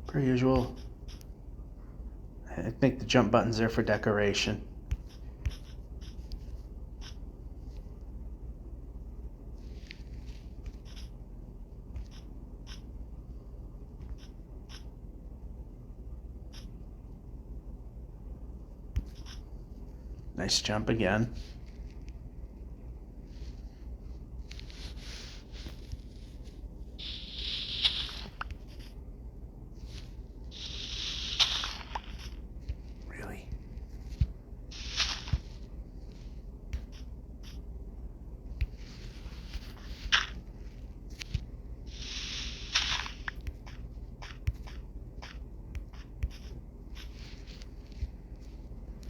Per usual. I think the jump button's there for decoration. Nice jump again. Really?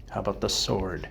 How about the sword?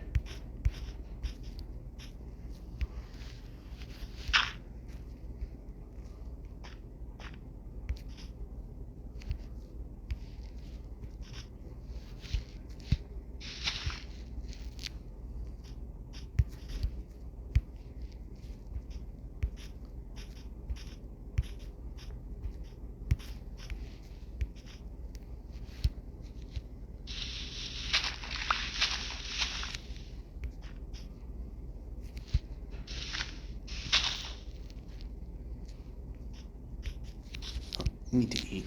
Need to eat.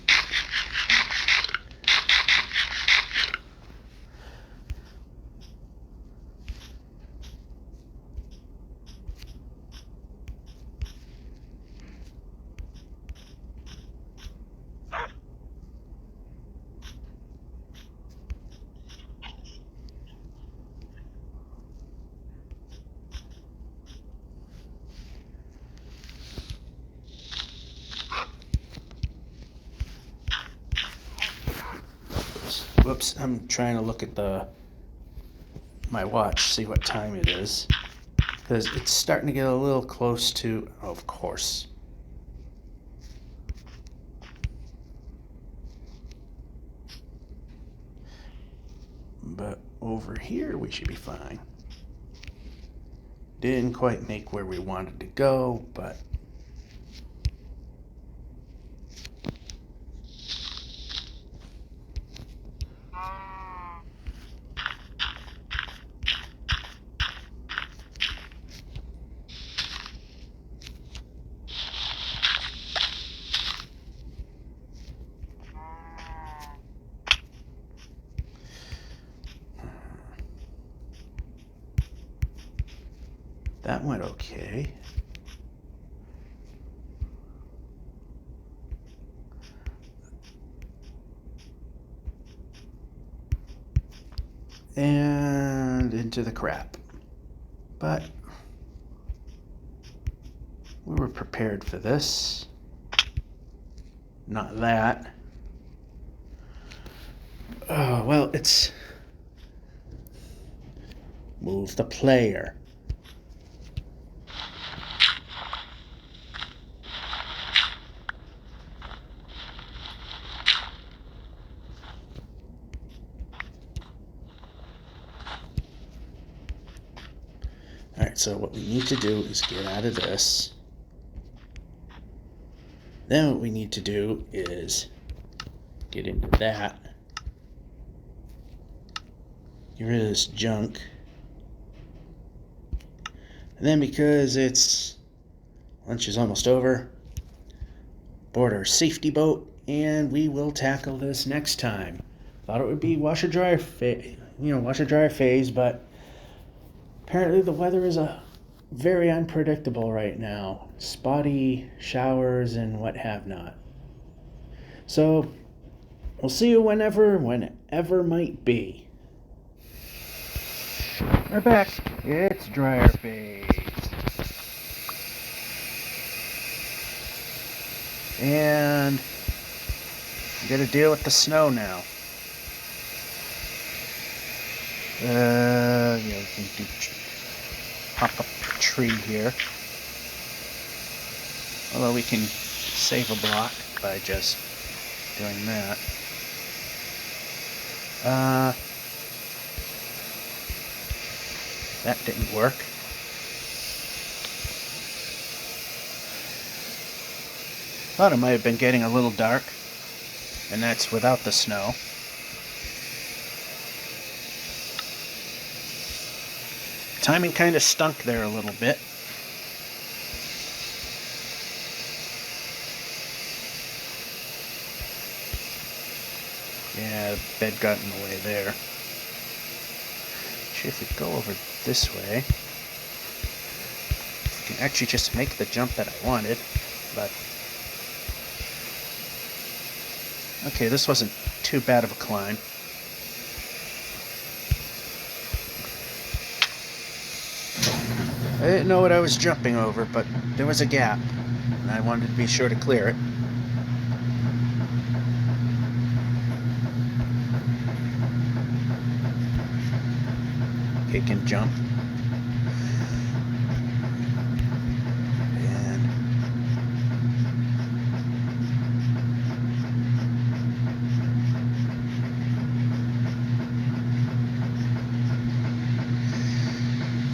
Whoops, I'm trying to look at my watch, see what time it is. Because it's starting to get a little close to, of course. But over here we should be fine. Didn't quite make where we wanted to go, but that went okay. And into the crap. But we were prepared for this. Not that. Oh, well, it's... Move the player. Alright, so what we need to do is get out of this. Then what we need to do is get into that. Get rid of this junk. And then because lunch is almost over, board our safety boat, and we will tackle this next time. Thought it would be washer dryer phase, but apparently the weather is very unpredictable right now. Spotty showers and what have not. So we'll see you whenever might be. We're back. It's dryer phase. And we gotta deal with the snow now. We can pop up a tree here. Although we can save a block by just doing that. That didn't work. Thought it might have been getting a little dark, and that's without the snow. Timing kind of stunk there a little bit. Yeah, the bed got in the way there. Actually, if we go over this way, we can actually just make the jump that I wanted, but okay, this wasn't too bad of a climb. I didn't know what I was jumping over, but there was a gap, and I wanted to be sure to clear it. It can jump.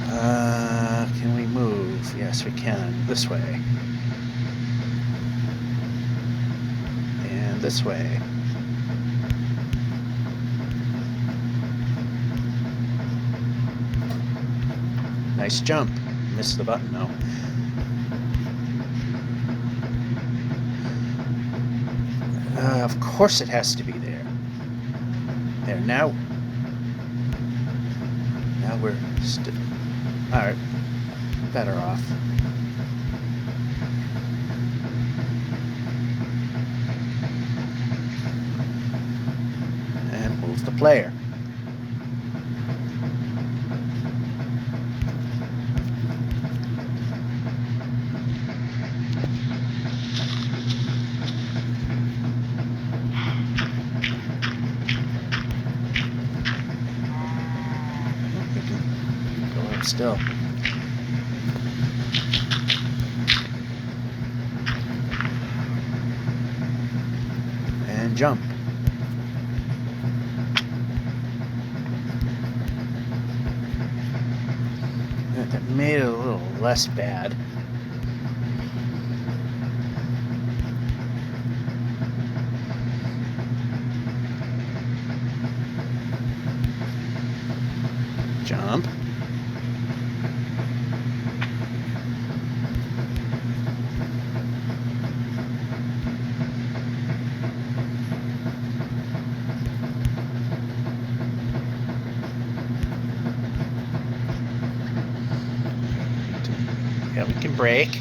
And can we move? Yes, we can. This way. And this way. Nice jump. Missed the button though. Of course it has to be there. There, now we're alright. Better off. And move the player. Still. And jump. That made it a little less bad. Jump. Yeah, we can brake.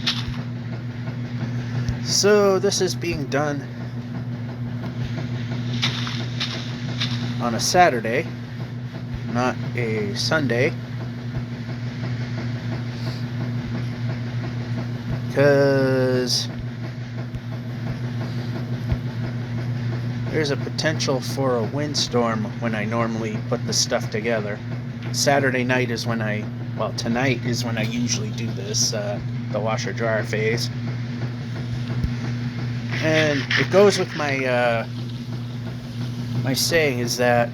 So this is being done on a Saturday, not a Sunday, because there's a potential for a windstorm when I normally put the stuff together. Saturday night is when tonight is when I usually do this, the washer dryer phase. And it goes with my my saying is that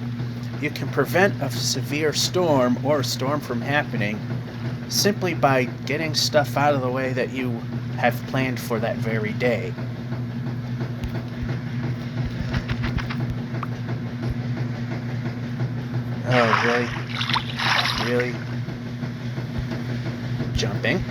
you can prevent a severe storm or a storm from happening simply by getting stuff out of the way that you have planned for that very day. Oh, really? Really? Jumping.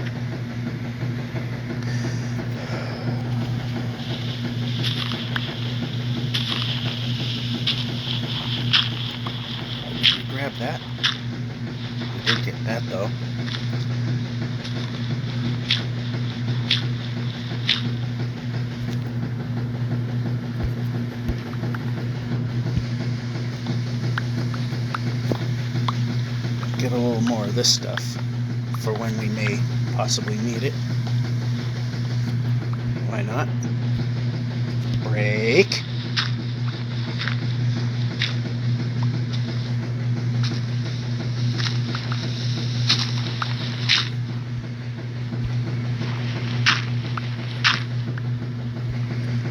Grab that. I did get that though. Get a little more of this stuff for when we may possibly need it. Why not? Brake.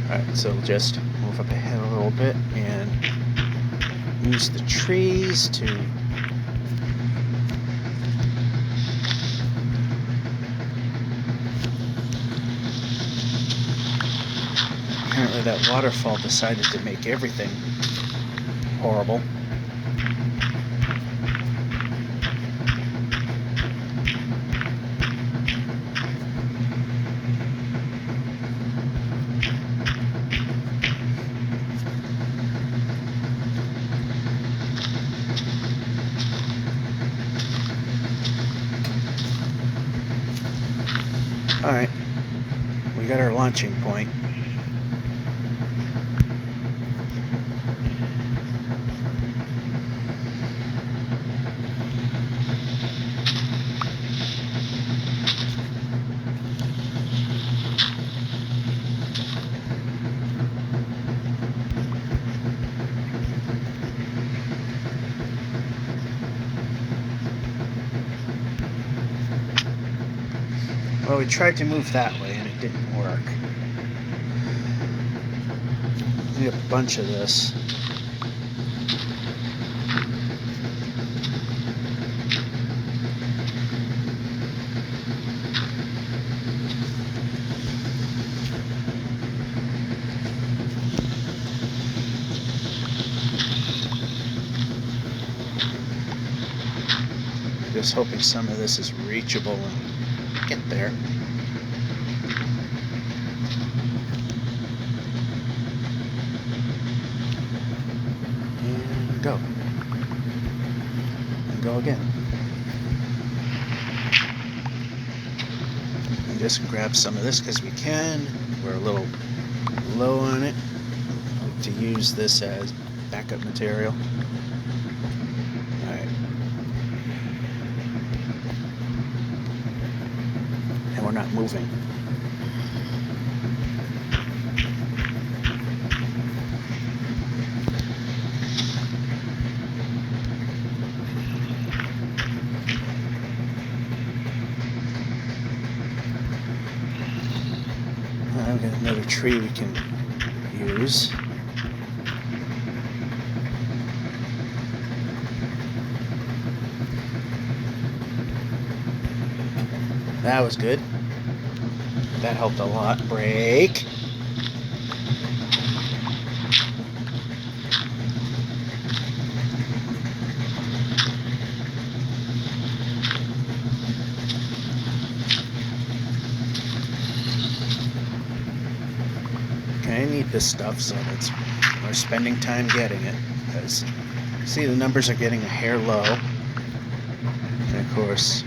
Alright, so we'll just move up ahead a little bit and use the trees to apparently that waterfall decided to make everything horrible. Alright, we got our launching point. Well, we tried to move that way and it didn't work. Need a bunch of this. Just hoping some of this is reachable and get there. And go. And go again. And just grab some of this because we can. We're a little low on it. I like to use this as backup material. Alright. And we're not moving. I've got another tree we can use. That was good. That helped a lot. Break. Okay, I need this stuff, so we're spending time getting it. Because, see, the numbers are getting a hair low. And of course,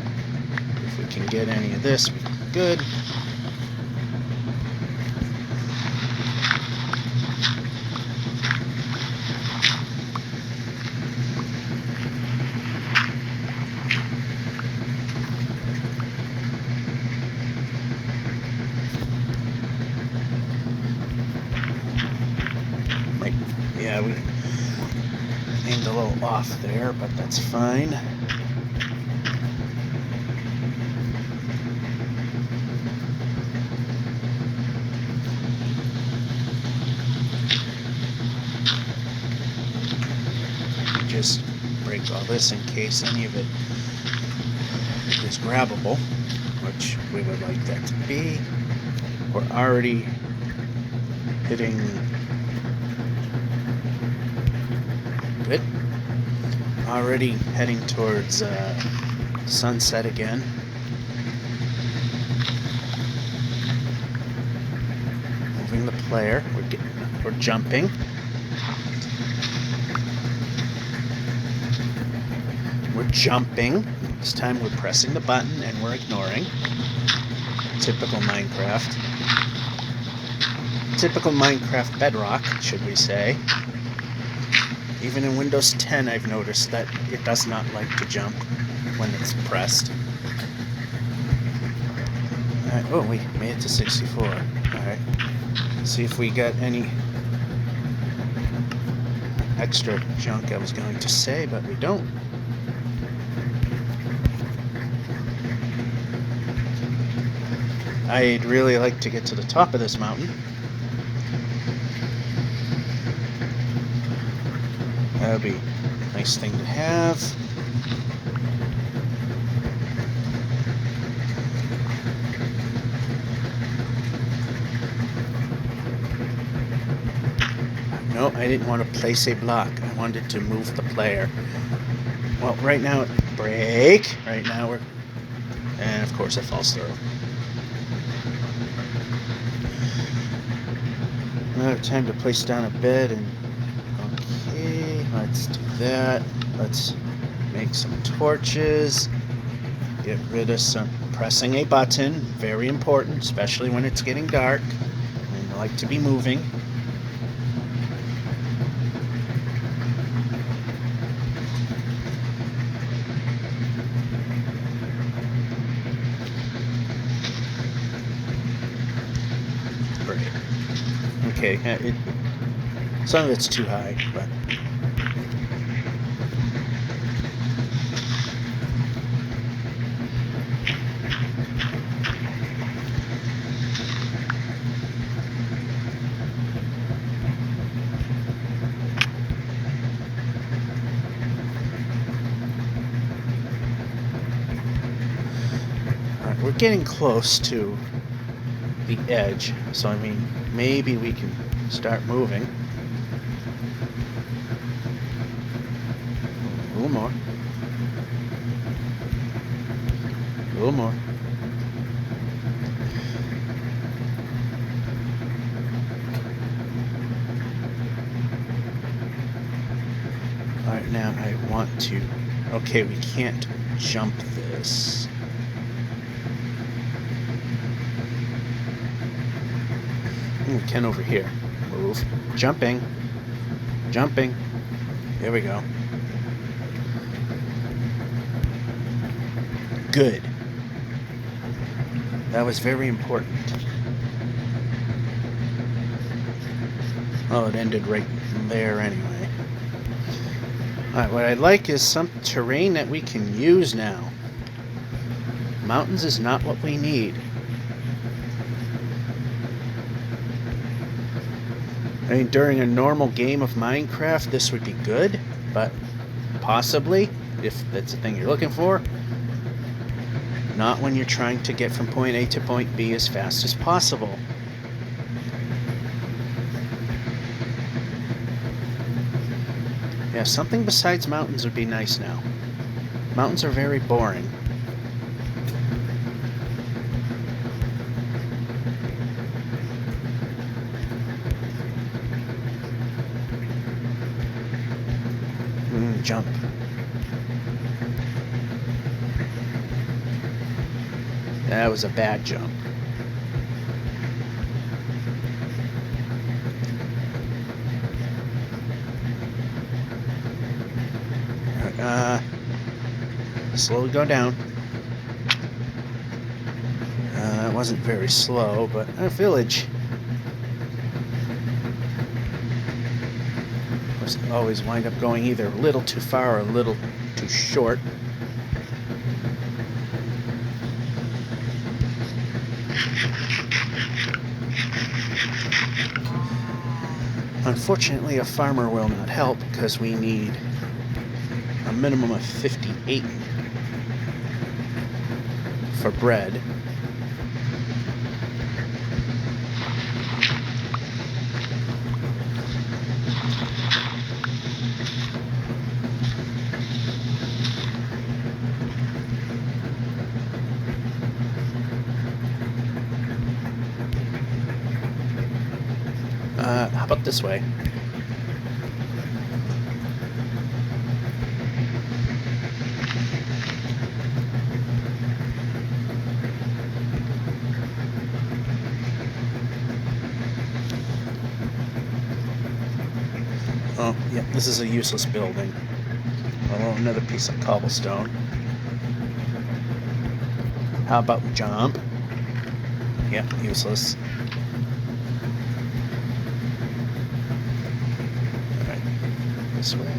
if we can get any of this, we're good. Yeah, we aimed a little off there, but that's fine. Just break all this in case any of it is grabbable, which we would like that to be. We're already hitting good. Already heading towards sunset again. Moving the player. We're jumping. We're jumping. This time we're pressing the button and we're ignoring. Typical Minecraft. Typical Minecraft Bedrock, should we say. Even in Windows 10, I've noticed that it does not like to jump when it's pressed. Alright, oh, we made it to 64. Alright, see if we got any extra junk I was going to say, but we don't. I'd really like to get to the top of this mountain. That would be a nice thing to have. No, I didn't want to place a block. I wanted to move the player. Well, right now, break. Right now we're... And of course it falls through. Another time to place down a bed and... Okay, let's do that. Let's make some torches. Get rid of some... Pressing a button, very important, especially when it's getting dark. And I like to be moving. Okay, some of it's too high, but getting close to the edge, so I mean, maybe we can start moving. A little more. A little more. Alright, now I want to... Okay, we can't jump this. We can over here. Move. Jumping. Jumping. There we go. Good. That was very important. Oh, it ended right there anyway. Alright, what I'd like is some terrain that we can use now. Mountains is not what we need. I mean, during a normal game of Minecraft, this would be good, but possibly, if that's the thing you're looking for, not when you're trying to get from point A to point B as fast as possible. Yeah, something besides mountains would be nice now. Mountains are very boring. Jump. That was a bad jump. Slowly go down. It wasn't very slow, but a village. Always wind up going either a little too far or a little too short. Unfortunately, a farmer will not help because we need a minimum of 58 for bread. How about this way? Oh, yeah, this is a useless building. Oh, another piece of cobblestone. How about jump? Yep, useless. Alright, this way.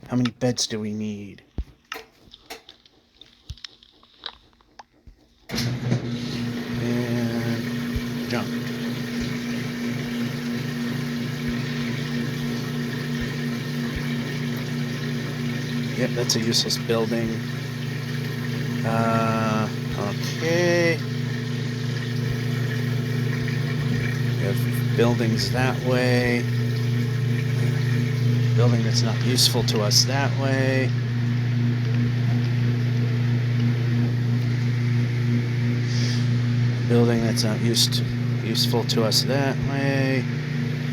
How many beds do we need? And jump. Yep, that's a useless building. Okay. We have buildings that way. Building that's not useful to us that way. Building that's not useful to us that way.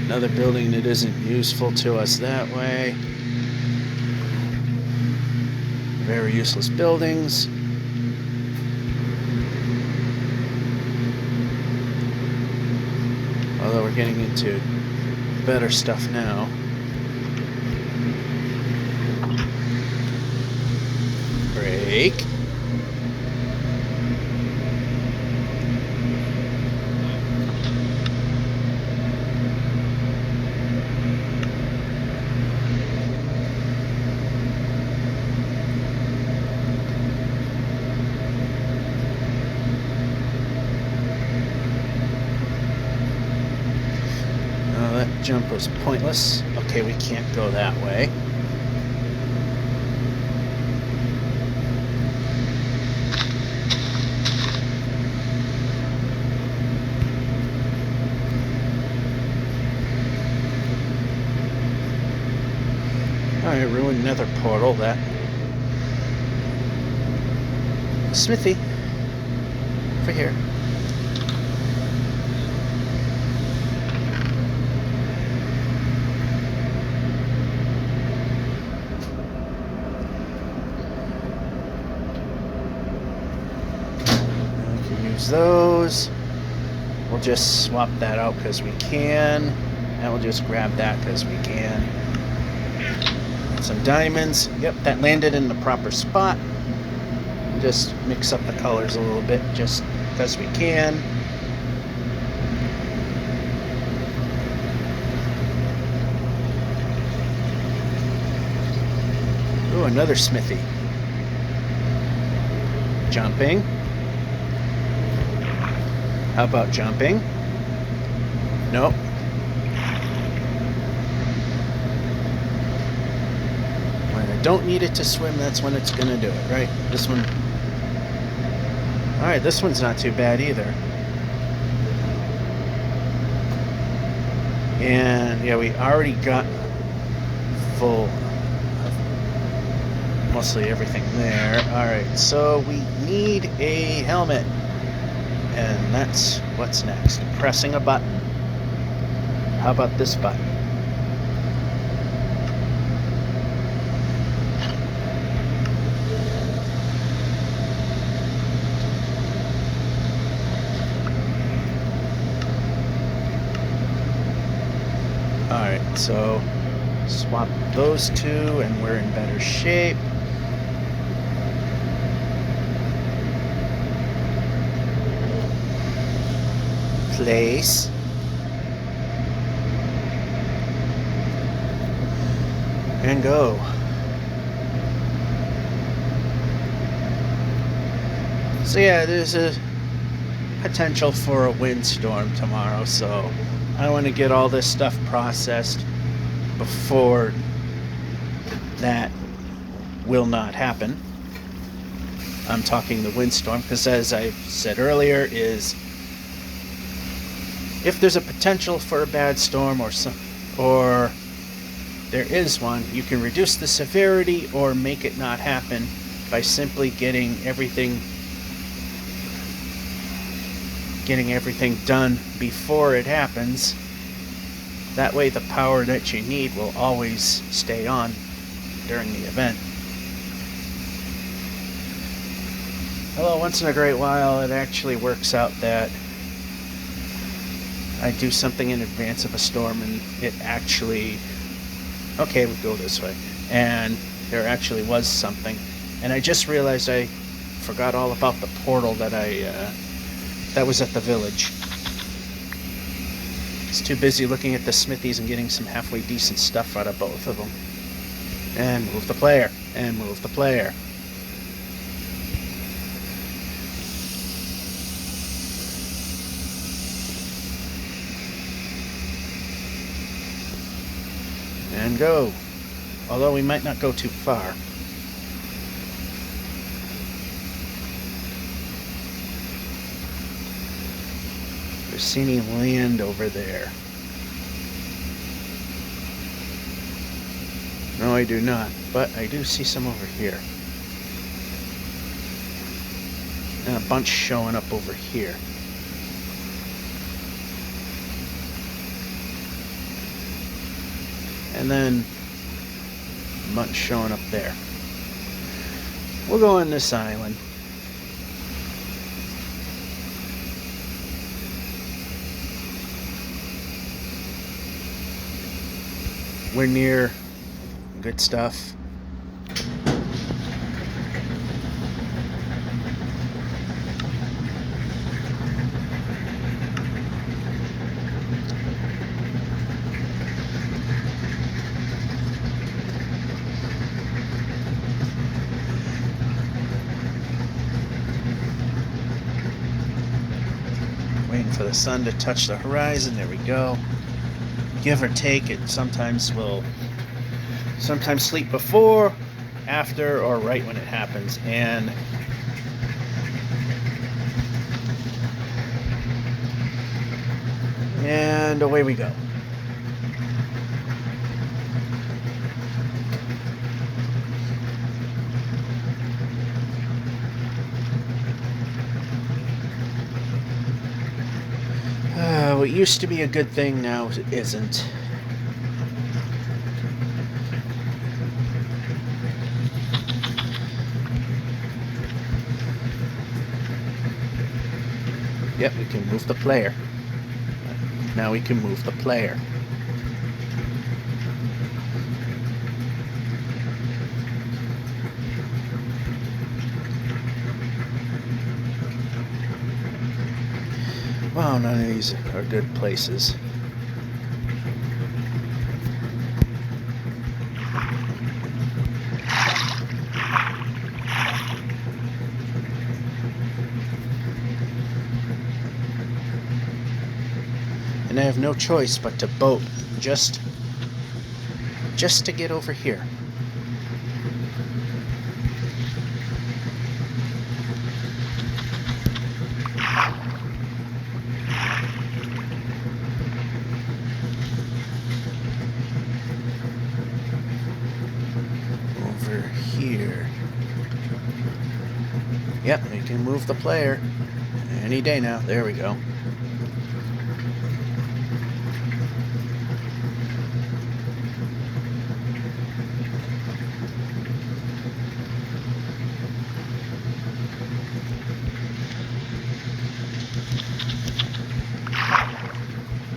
Another building that isn't useful to us that way. Very useless buildings. Although we're getting into better stuff now. Break. That jump was pointless. Okay, we can't go that way. I ruined another portal. That Smithy, over here. We can use those. We'll just swap that out because we can, and we'll just grab that because we can. Some diamonds. Yep, that landed in the proper spot. Just mix up the colors a little bit just because we can. Ooh, another smithy. Jumping. How about jumping? Nope. When I don't need it to swim, that's when it's gonna do it, right? This one. Alright, this one's not too bad either. And yeah, we already got full of mostly everything there. Alright, so we need a helmet. And that's what's next. Pressing a button. How about this button? Alright, so swap those two and we're in better shape. Place. And go. So yeah, there's a potential for a windstorm tomorrow, so I want to get all this stuff processed before that will not happen. I'm talking the windstorm because, as I said earlier, is if there's a potential for a bad storm or there is one, you can reduce the severity or make it not happen by simply getting everything done before it happens. That way the power that you need will always stay on during the event. Although once in a great while it actually works out that I do something in advance of a storm and it actually, okay, we go this way, and there actually was something, and I just realized I forgot all about the portal that that was at the village. I was too busy looking at the smithies and getting some halfway decent stuff out of both of them. And move the player, and move the player. And go. Although we might not go too far. There's see any land over there? No, I do not. But I do see some over here. And a bunch showing up over here. And then a bunch showing up there. We'll go on this island. We're near good stuff. Waiting for the sun to touch the horizon. There we go. Give or take, it sometimes will sleep before, after, or right when it happens. And away we go. What used to be a good thing now isn't. Yep, we can move the player. Now we can move the player. Wow, none of these are good places. And I have no choice but to boat just to get over here. Over here. Yep, we can move the player any day now. There we go.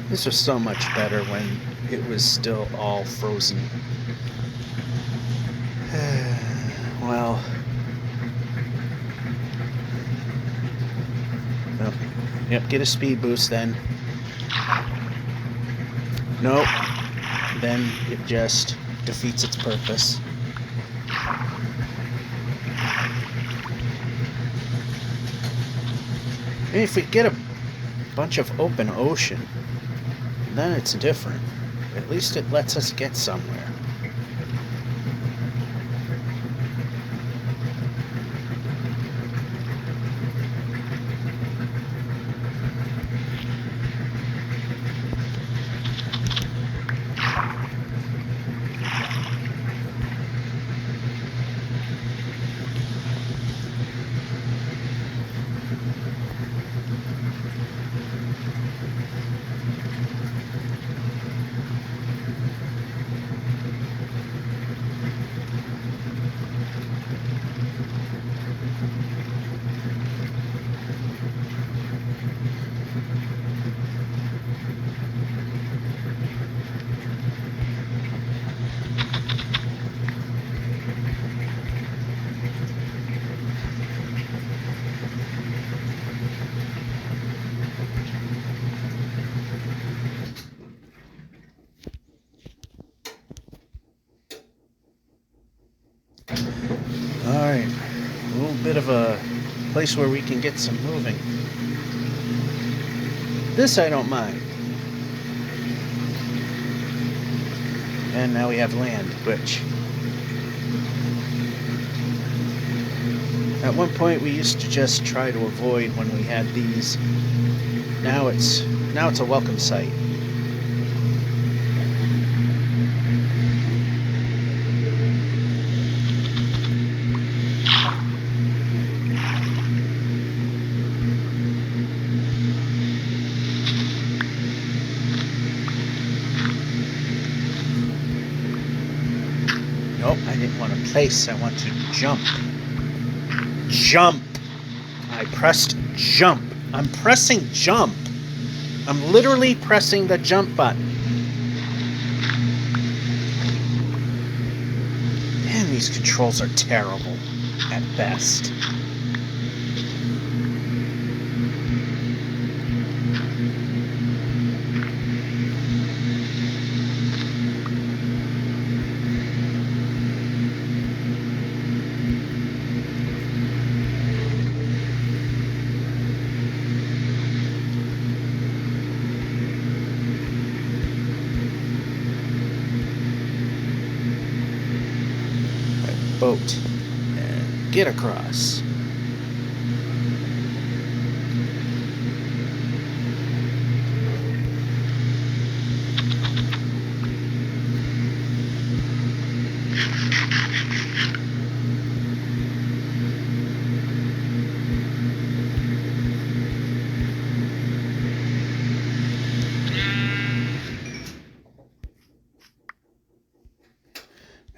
This was so much better when it was still all frozen. Well, oh, yep, get a speed boost then. Nope, then it just defeats its purpose. And if we get a bunch of open ocean, then it's different. At least it lets us get somewhere. Alright, a little bit of a place where we can get some moving. This I don't mind. And now we have land, which at one point we used to just try to avoid when we had these. Now it's a welcome sight. Nope, I didn't want to place, I want to jump. Jump! I pressed jump. I'm pressing jump. I'm literally pressing the jump button. Man, these controls are terrible at best. Boat and get across.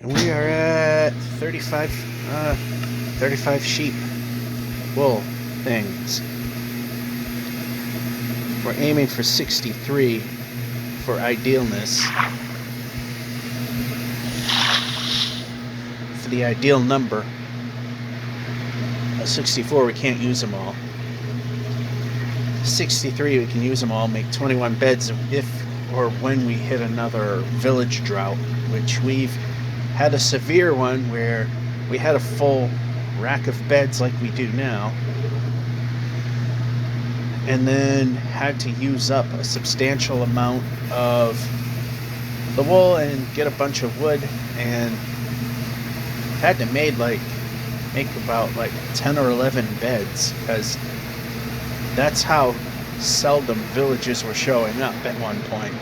And we are at 35 sheep wool things. We're aiming for 63 for idealness. For the ideal number. At 64 we can't use them all. 63 we can use them all, make 21 beds if or when we hit another village drought, which we've had a severe one where we had a full rack of beds like we do now, and then had to use up a substantial amount of the wool and get a bunch of wood, and had to make about 10 or 11 beds, because that's how seldom villages were showing up at one point.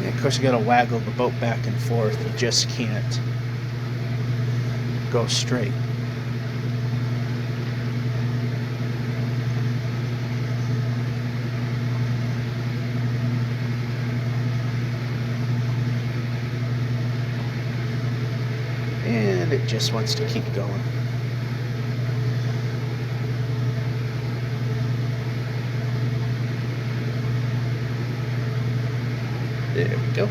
Of course, you gotta waggle the boat back and forth. You just can't go straight. And it just wants to keep going. There we go.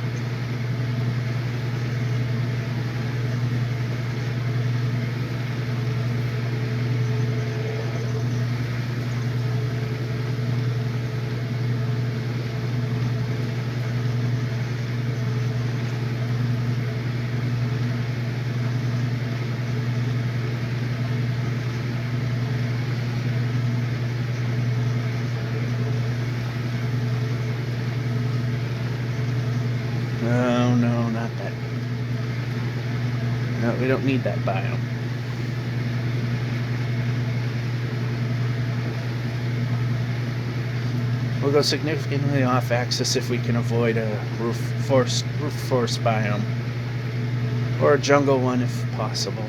No, not that. No, we don't need that biome. We'll go significantly off axis if we can avoid a roof forest biome. Or a jungle one if possible.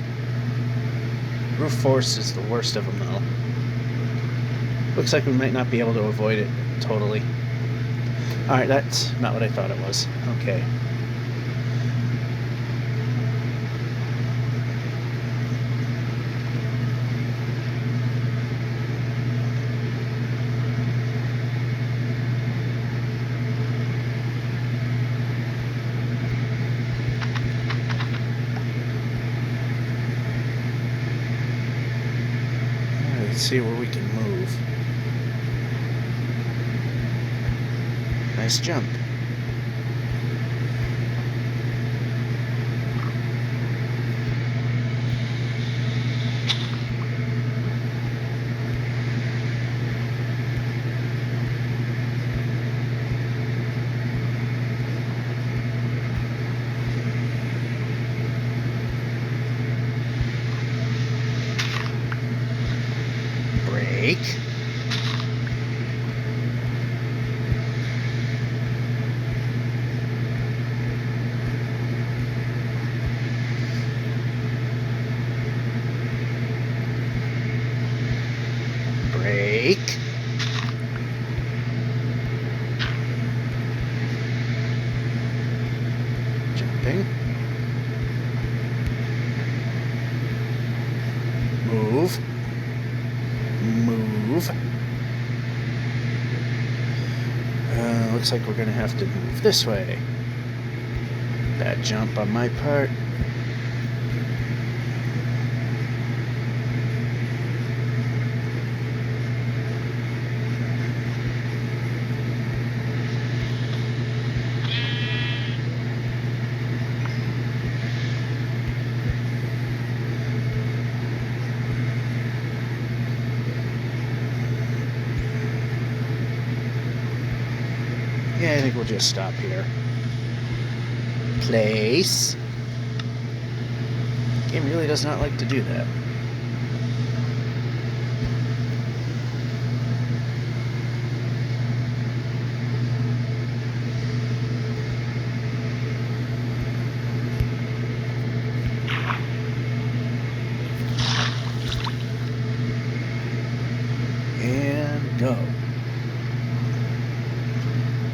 Roof forest is the worst of them though. Looks like we might not be able to avoid it totally. Alright, that's not what I thought it was. Okay. Let's see where we can move. Nice jump. Break. Break. Jumping. Move. Move. Looks like we're gonna have to move this way. Bad jump on my part. Yeah, I think we'll just stop here. Place. Game really does not like to do that. go?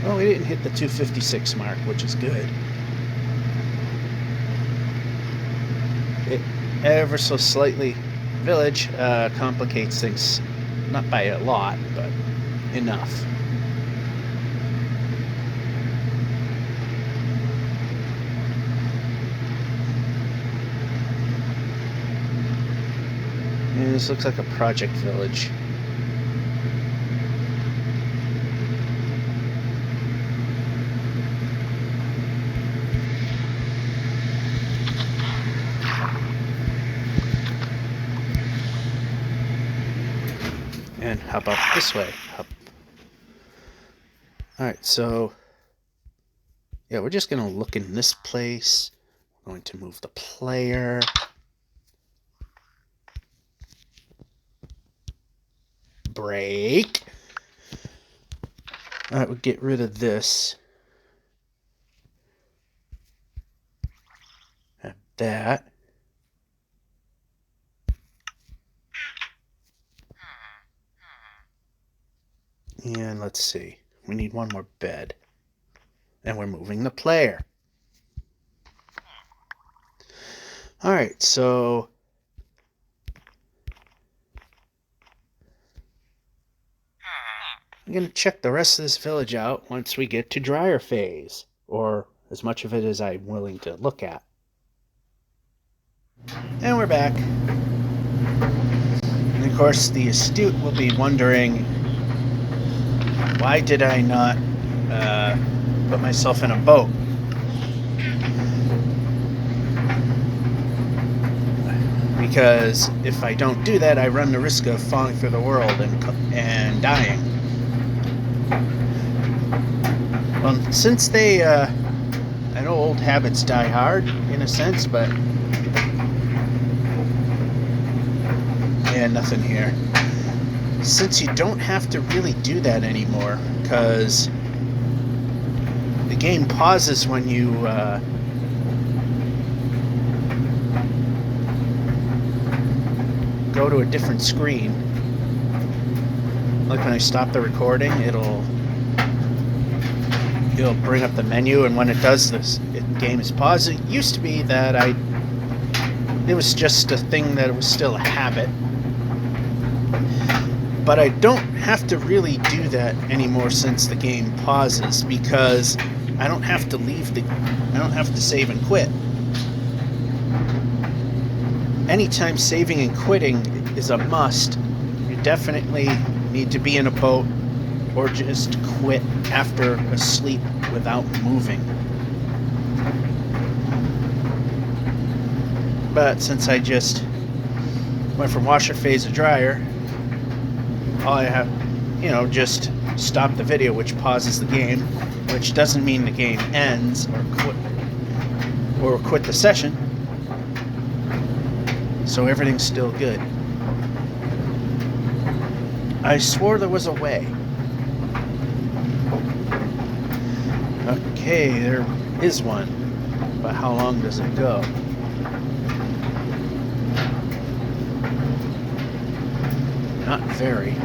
Well, we didn't hit the 256 mark, which is good. It ever so slightly, village complicates things, not by a lot, but enough. And this looks like a project village. And how about this way? Up. Alright, so yeah, we're just gonna look in this place. We're going to move the player. Break. Alright, we'll get rid of this. Have that. And let's see. We need one more bed. And we're moving the player. Alright, so I'm going to check the rest of this village out once we get to drier phase, or as much of it as I'm willing to look at. And we're back. And of course, the astute will be wondering, why did I not put myself in a boat? Because if I don't do that, I run the risk of falling through the world and dying. Well, since they, I know old habits die hard, in a sense, but yeah, nothing here. Since you don't have to really do that anymore, because the game pauses when you go to a different screen. Like when I stop the recording, it'll bring up the menu, and when it does this, the game is paused. It used to be that it was just a thing that it was still a habit. But I don't have to really do that anymore since the game pauses, because I don't have to I don't have to save and quit. Anytime saving and quitting is a must, you definitely need to be in a boat or just quit after a sleep without moving. But since I just went from washer phase to dryer, all I have, just stop the video, which pauses the game, which doesn't mean the game ends or quit the session. So everything's still good. I swore there was a way. Okay, there is one. But how long does it go? Not very.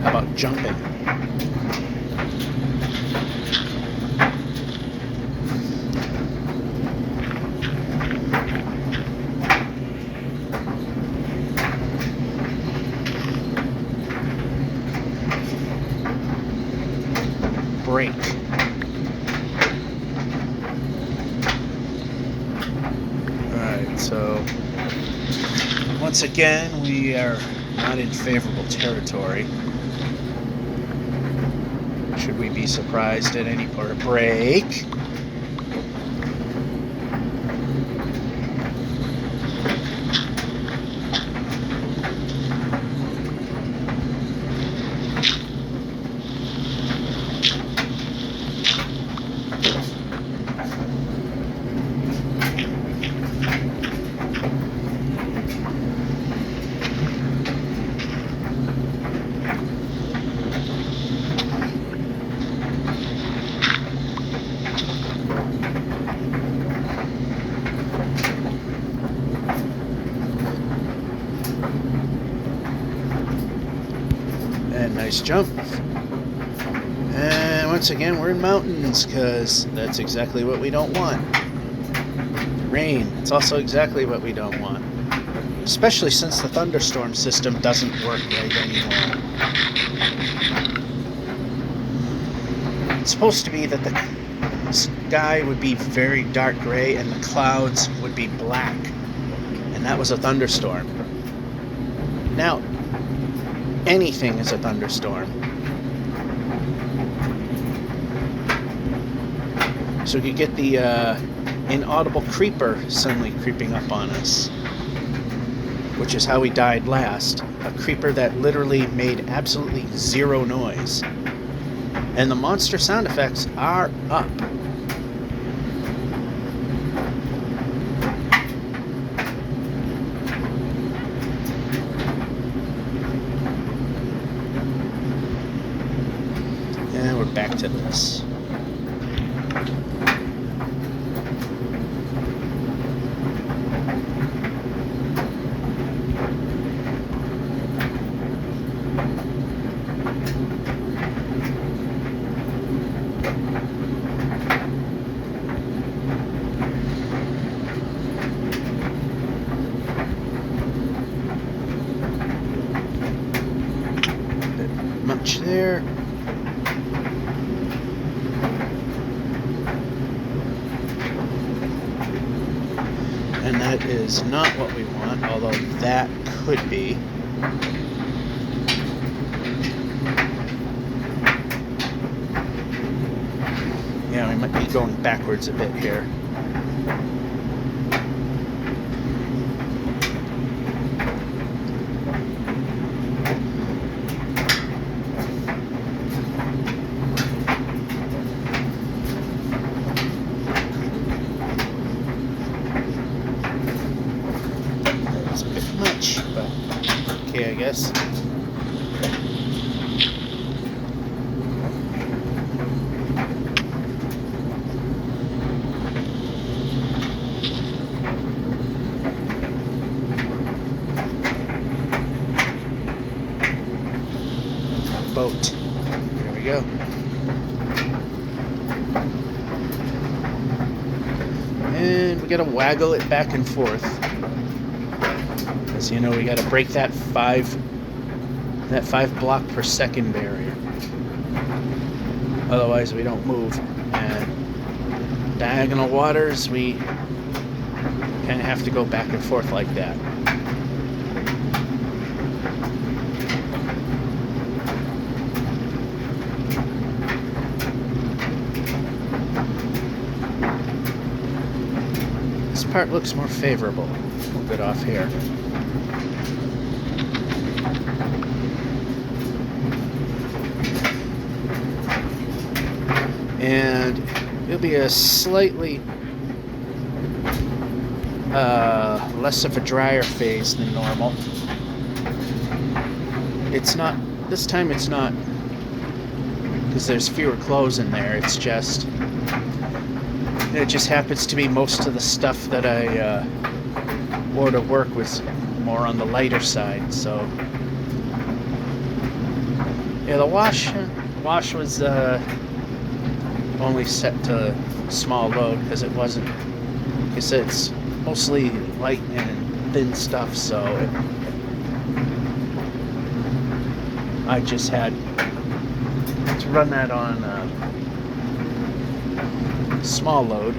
How about jumping? Break. Alright, so once again we are not in favorable territory. Should we be surprised at any part? Break. Nice jump. And once again, we're in mountains, because that's exactly what we don't want. Rain, it's also exactly what we don't want. Especially since the thunderstorm system doesn't work right anymore. It's supposed to be that the sky would be very dark gray and the clouds would be black. And that was a thunderstorm. Now, anything is a thunderstorm. So you get the inaudible creeper suddenly creeping up on us, which is how we died last. A creeper that literally made absolutely zero noise. And the monster sound effects are up. And we're back to this. Much there. And that is not what we want, although that could be. Yeah, we might be going backwards a bit here. But okay, I guess. Boat. There we go. And we gotta waggle it back and forth. You know, we got to break that 5 block per second barrier. Otherwise, we don't move. And diagonal waters, we kind of have to go back and forth like that. This part looks more favorable. We'll get off here. And it'll be a slightly less of a drier phase than normal. It's not, this time it's not, because there's fewer clothes in there, it's just, it just happens to be most of the stuff that I wore to work was more on the lighter side, so. Yeah, the wash was only set to small load because it wasn't, like I said, it's mostly light and thin stuff, so I just had to run that on small load.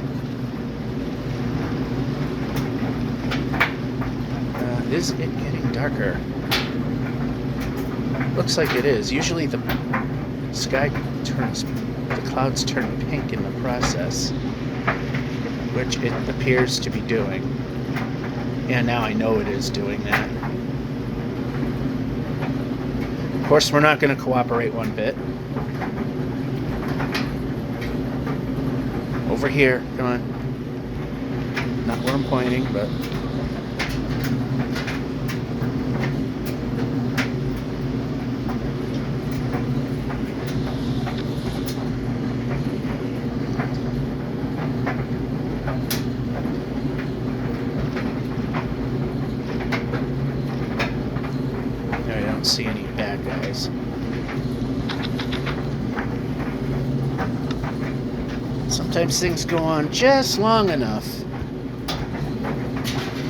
Is it getting darker? Looks like it is. Usually the sky turns, the clouds turn pink in the process, which it appears to be doing. And now I know it is doing that. Of course, we're not going to cooperate one bit. Over here, come on. Not where I'm pointing, but... see any bad guys. Sometimes things go on just long enough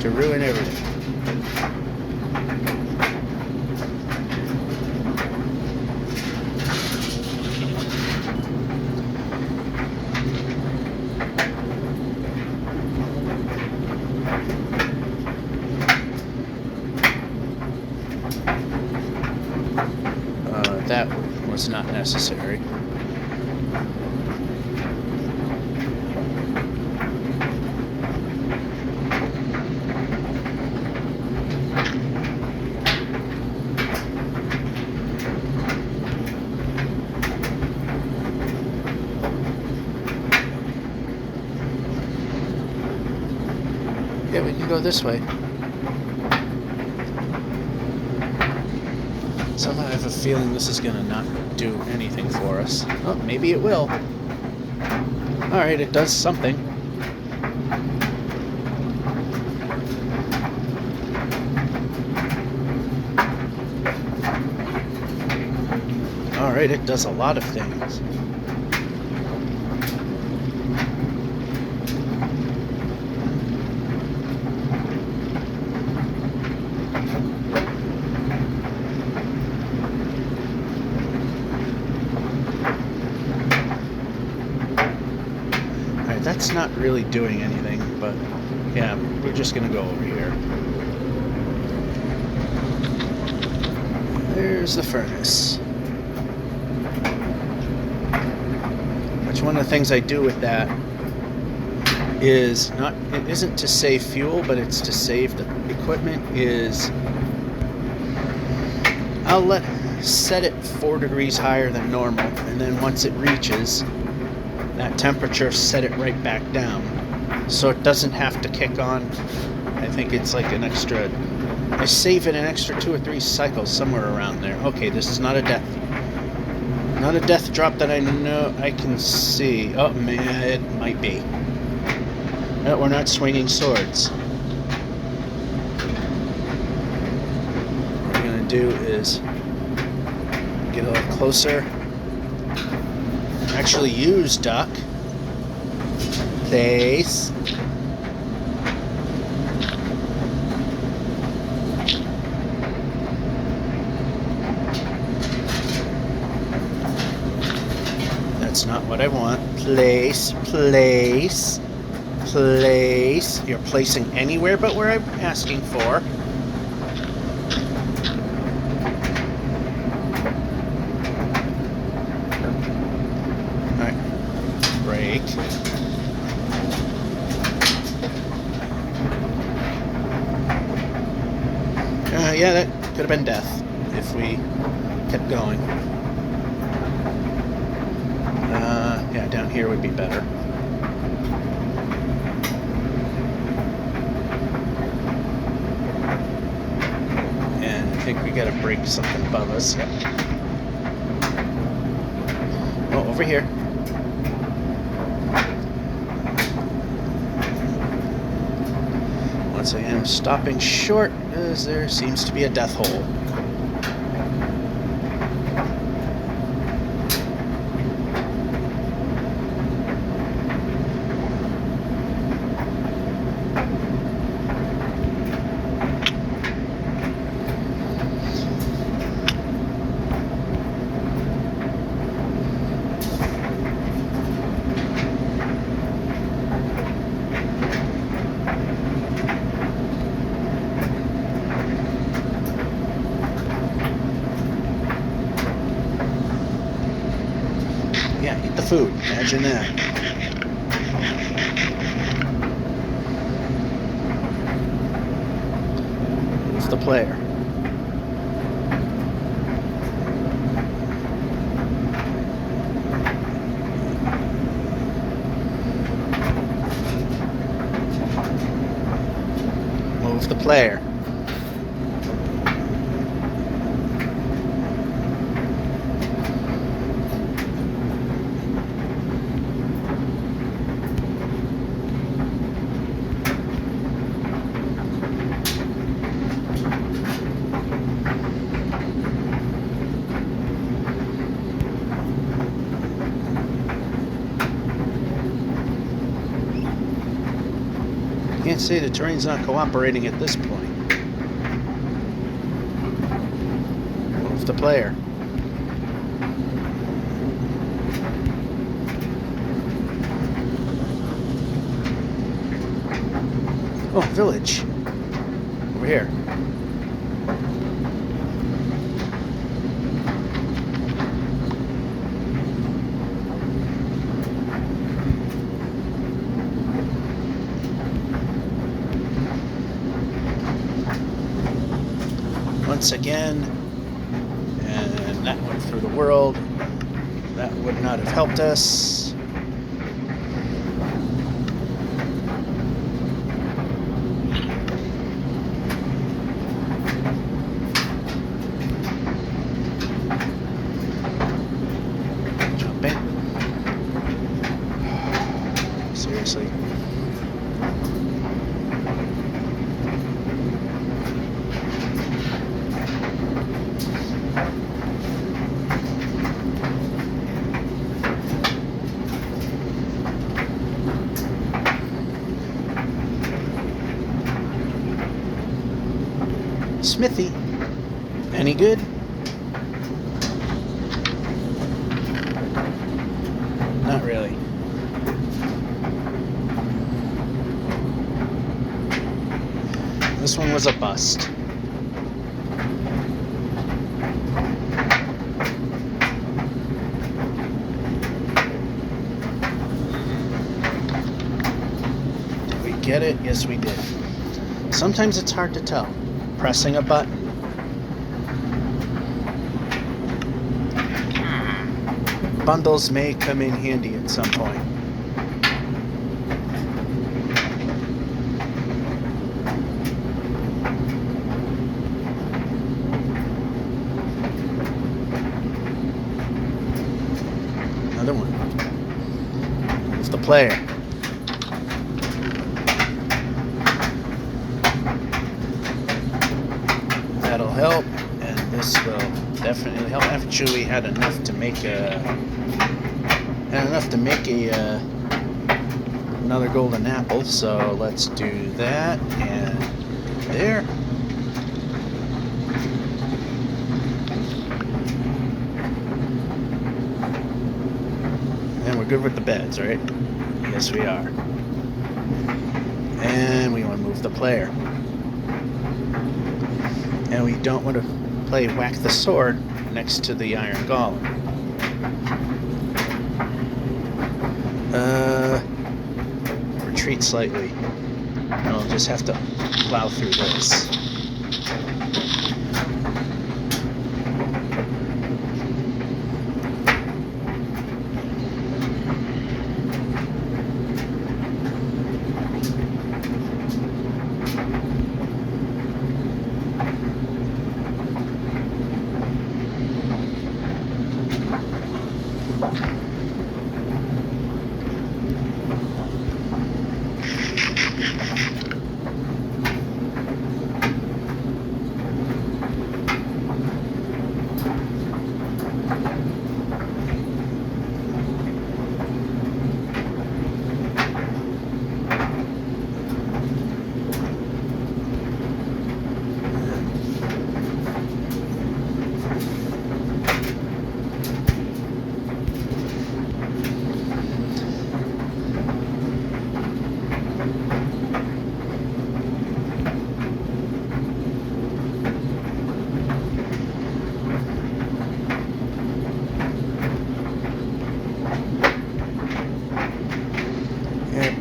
to ruin everything. That was not necessary. Yeah, we can go this way. Somehow I have a feeling this is gonna not do anything for us. Oh, maybe it will. Alright, it does something. Alright, it does a lot of things. That's not really doing anything, but yeah, we're just gonna go over here. There's the furnace. Which one of the things I do with that is not, it isn't to save fuel, but it's to save the equipment, is I'll set it 4 degrees higher than normal, and then once it reaches that temperature, set it right back down, so it doesn't have to kick on. I think it's like an extra, I save it an extra 2 or 3 cycles, somewhere around there. Okay, this is not a death drop that I know I can see. Oh man, it might be. No, we're not swinging swords. What we're gonna do is get a little closer. Actually use duck. Place. That's not what I want. Place, place, place. You're placing anywhere but where I'm asking for. Yeah, that could have been death if we kept going. Yeah, down here would be better. And I think we gotta break something above us. Yep. Oh, over here. Once I am stopping short, as there seems to be a death hole. Yeah, eat the food. Imagine that. Who's the player? Move the player. Can't say the terrain's not cooperating at this point. Move the player. Oh, village. Over here. Once again, and that went through the world. That would not have helped us. Jumping. Seriously. Smithy, any good? Not really. This one was a bust. Did we get it? Yes, we did. Sometimes it's hard to tell. Pressing a button. Bundles may come in handy at some point. Another one. It's the player. That'll help, and this will definitely help. Actually, had enough to make another golden apple. So let's do that, and there. And we're good with the beds, right? Yes, we are. And we want to move the player. And we don't want to play Whack the Sword next to the Iron Golem. Retreat slightly. I'll just have to plow through this.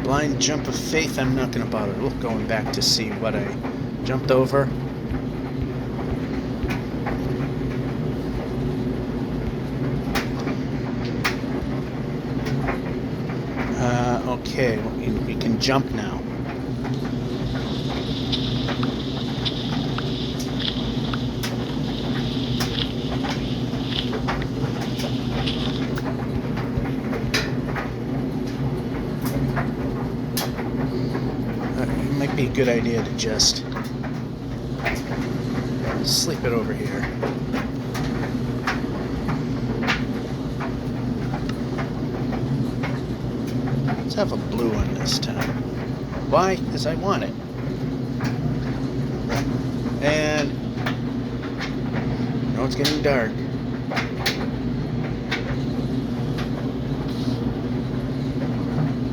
Blind jump of faith, I'm not going to bother going back to see what I jumped over. Okay, we can jump now. Might be a good idea to just sleep it over here. Let's have a blue one this time. Why? Because I want it. And now it's getting dark.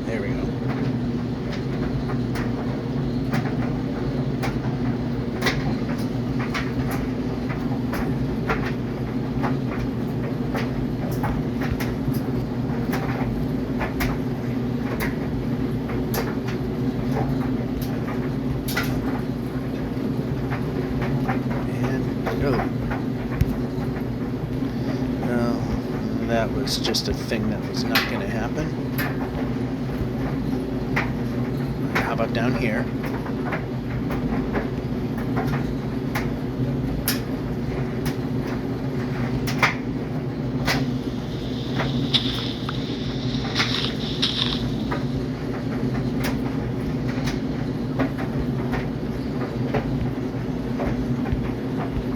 There we go. That was just a thing that was not going to happen. How about down here?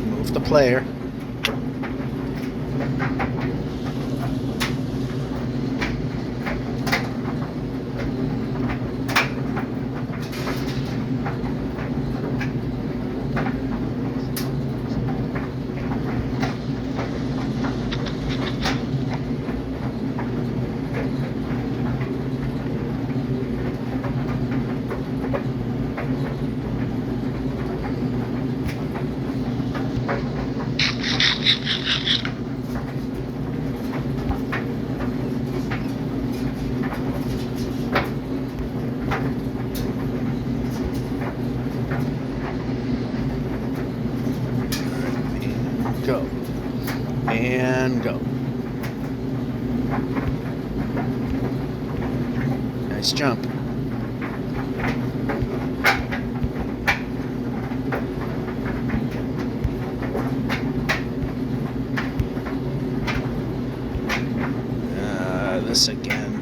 Move the player. Go. And go. Nice jump. This again.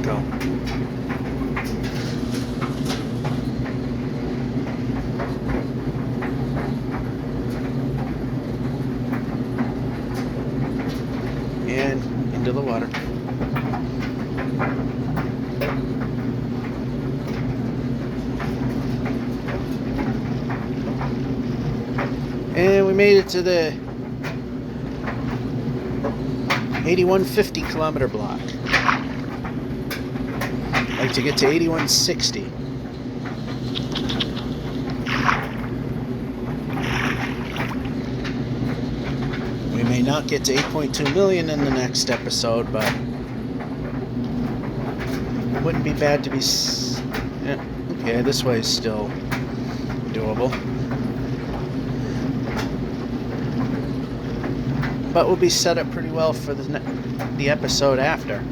Go. And into the water. And we made it to the 8150 kilometer block. I'd like to get to 8160. We may not get to 8.2 million in the next episode, but it wouldn't be bad to be... Yeah, okay, this way is still doable. But we'll be set up pretty well for the episode after.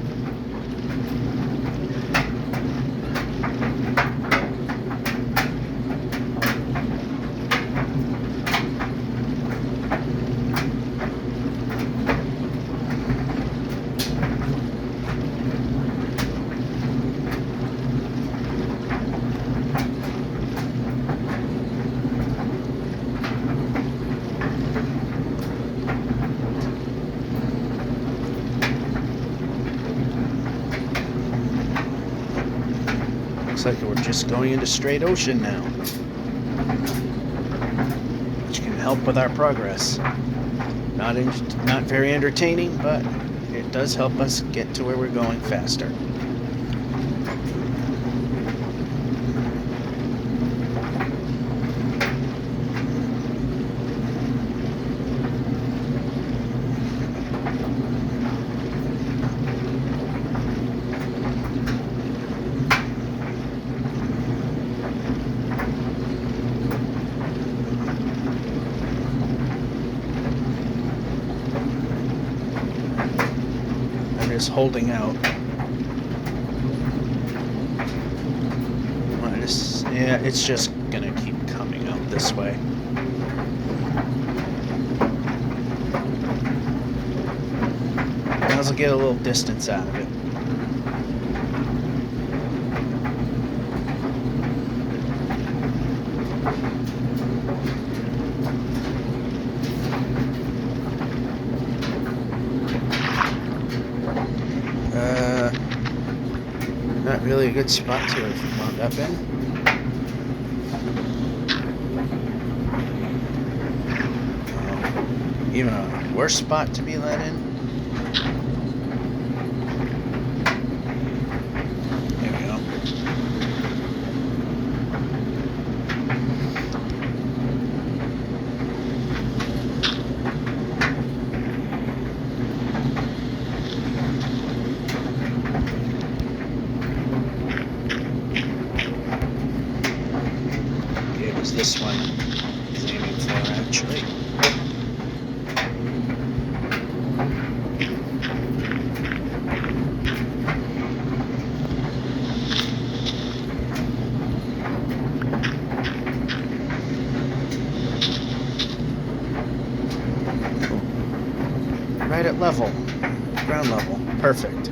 Looks like we're just going into straight ocean now, which can help with our progress. Not very entertaining, but it does help us get to where we're going faster. Holding out. Yeah, it's just gonna keep coming out this way. Might as well get a little distance out of it. Not really a good spot to have wound up in. Even a worse spot to be let in. There we go. It was this one I was aiming for, actually. Right at level, ground level, perfect.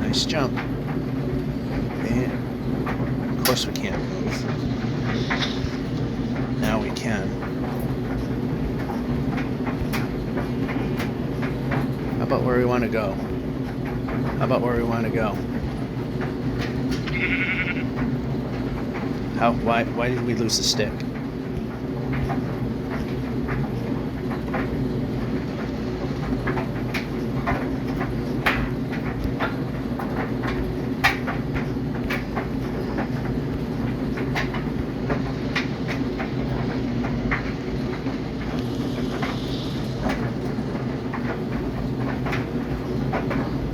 Nice jump. And of course we can't move. Now we can. How about where we want to go? How about where we want to go? Why did we lose the stick?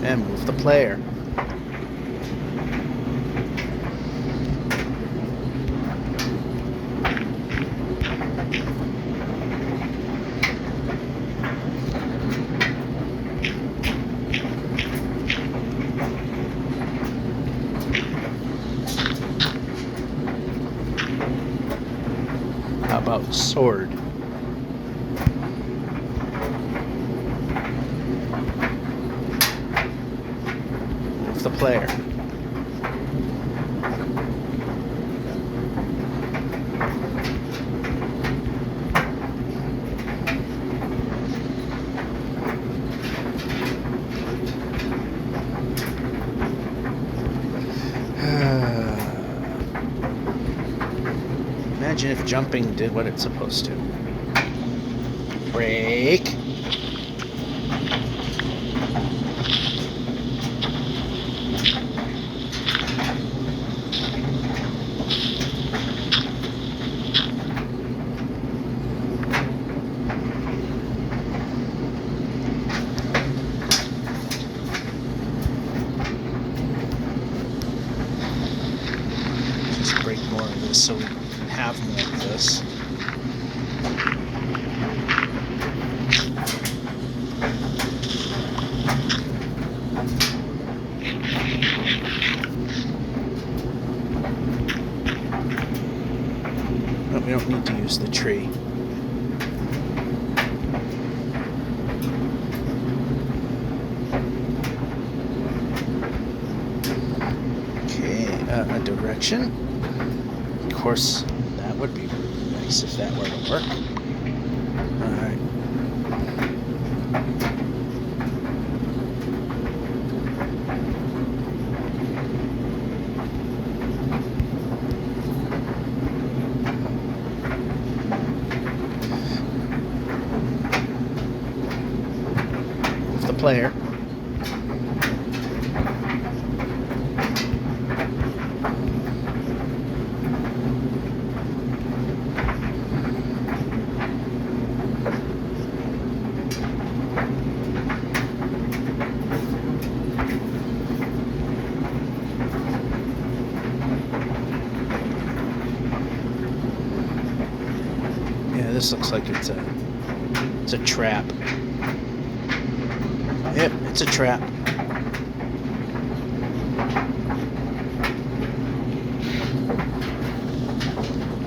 And move the player. How about sword? Move the player. Imagine if jumping did what it's supposed to. Break. Just break more of this so we can have more of this. But we don't need to use the tree. Okay, a direction. Of course, that would be nice if that were to work. Alright. Move the player. Yeah, this looks like it's a trap. Yep, it's a trap.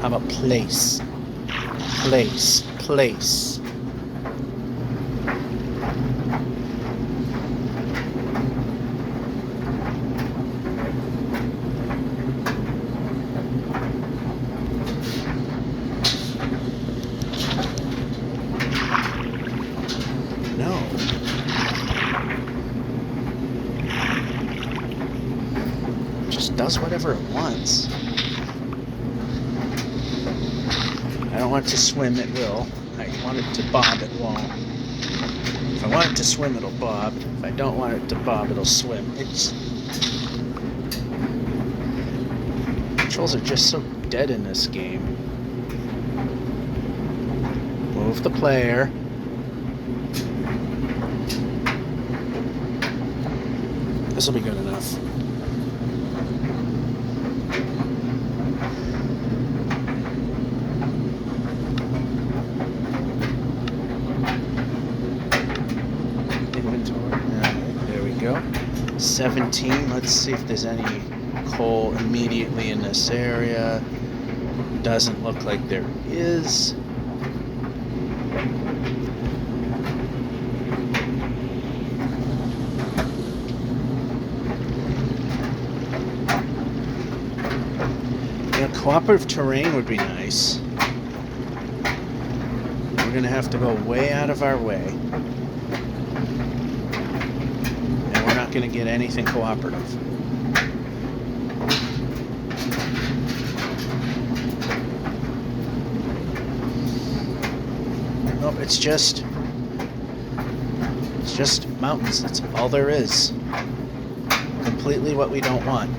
How about place? Place, place. just does whatever it wants. I don't want it to swim, it will. I want it to bob, it won't. If I want it to swim, it'll bob. If I don't want it to bob, it'll swim. Controls are just so dead in this game. Move the player. This will be good enough. Inventory. There we go. 17. Let's see if there's any coal immediately in this area. Doesn't look like there is. Cooperative terrain would be nice. We're gonna have to go way out of our way. And we're not gonna get anything cooperative. Nope, it's just mountains. That's all there is. Completely what we don't want.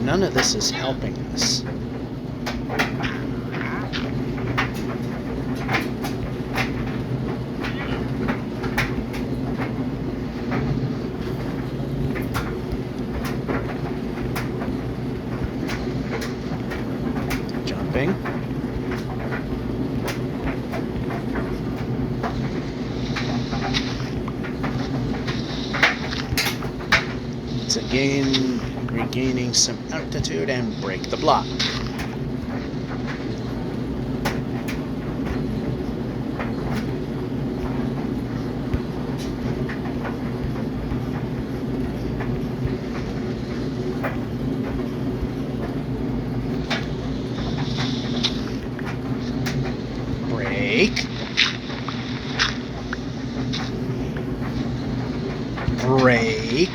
None of this is helping us. Jumping. It's again regaining some altitude and break the block. Break. Break.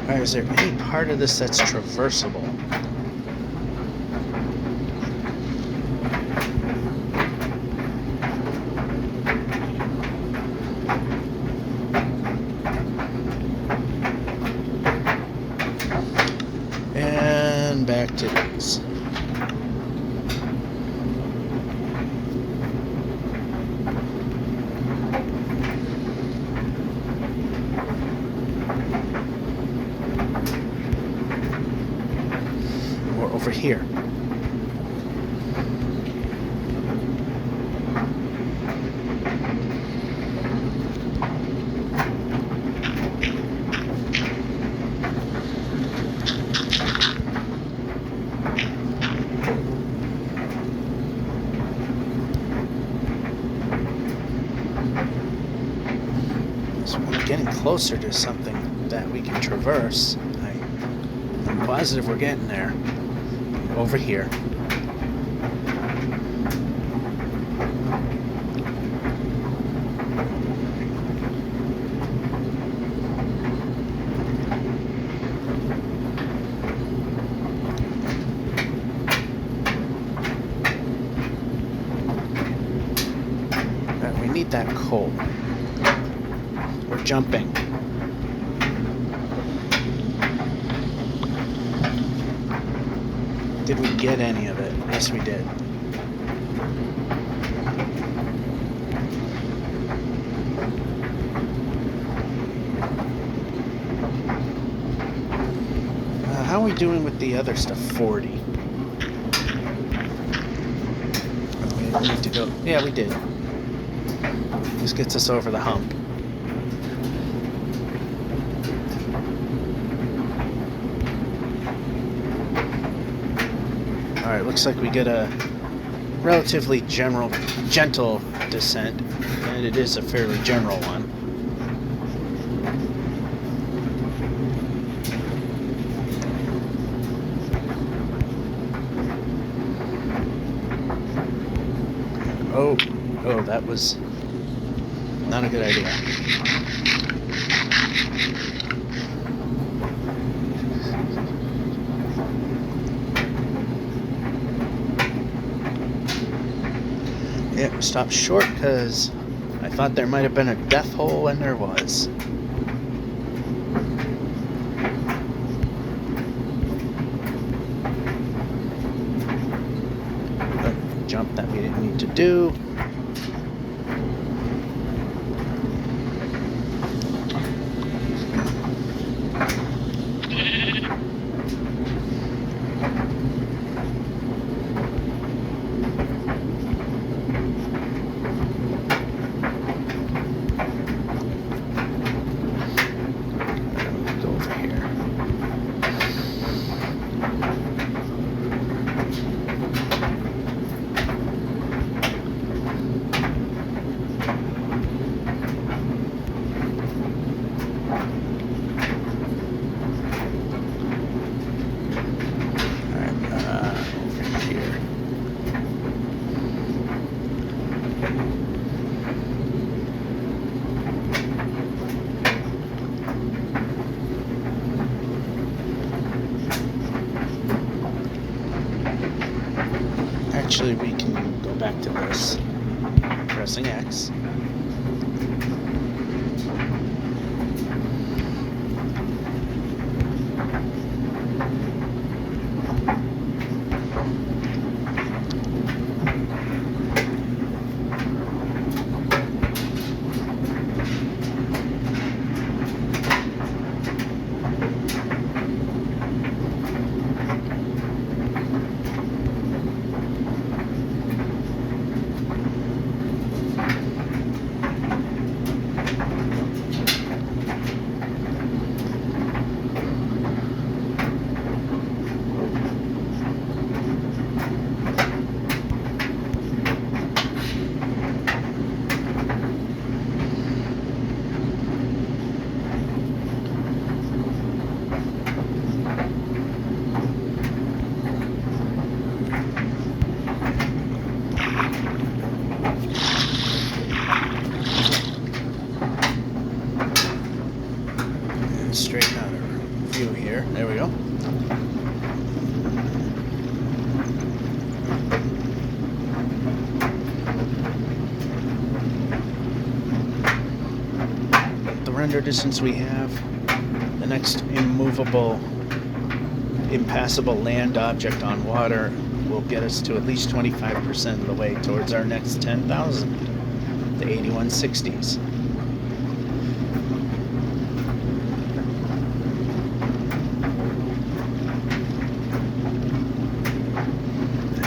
Alright, is there any part of this that's traversable? And back to these. Over here. So we're getting closer to something that we can traverse. I'm positive we're getting there. Over here. need that coal. We're jumping. Did we get any of it? Yes, we did. How are we doing with the other stuff? 40. Okay, we need to go. Yeah, we did. This gets us over the hump. Alright, looks like we get a relatively gentle descent, and it is a fairly general one. Oh, that was not a good idea. Yeah, we stopped short because I thought there might have been a death hole, and there was. A jump that we didn't need to do. Actually, we can go back to this. Pressing X. Straighten out our view here. There we go. The render distance we have, the next immovable, impassable land object on water will get us to at least 25% of the way towards our next 10,000, the 8160s.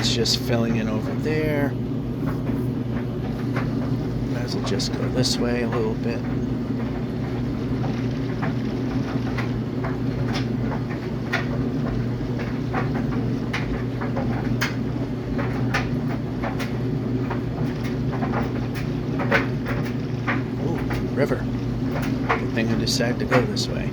Just filling in over there. Might as well just go this way a little bit. Ooh, river. Good thing I decided to go this way.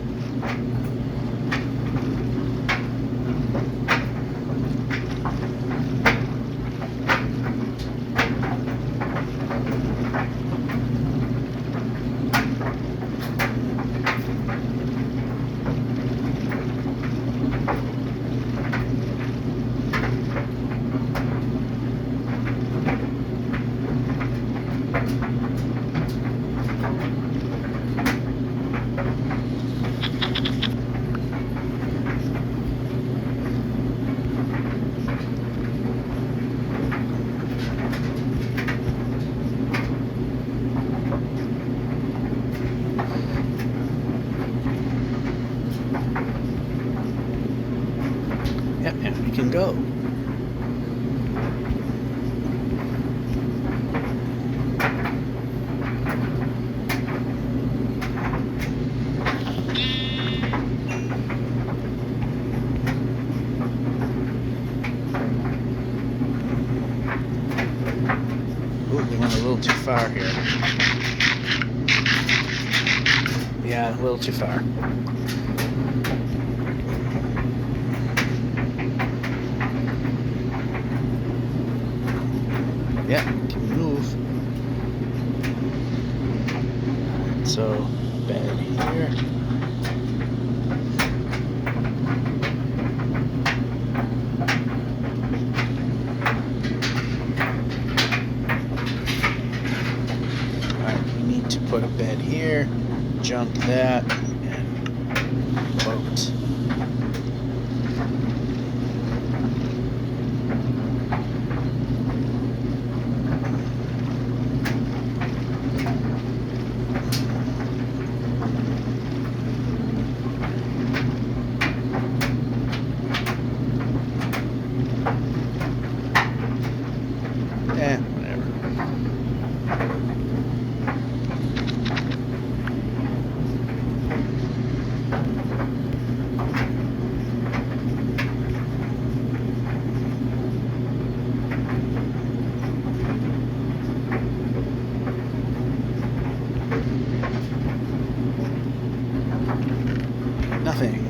Yep, and we can go. Ooh, we went a little too far here. Yeah, a little too far. Yeah, can move. So, bed here. Alright, we need to put a bed here, junk that, and boat. Whatever. Nothing.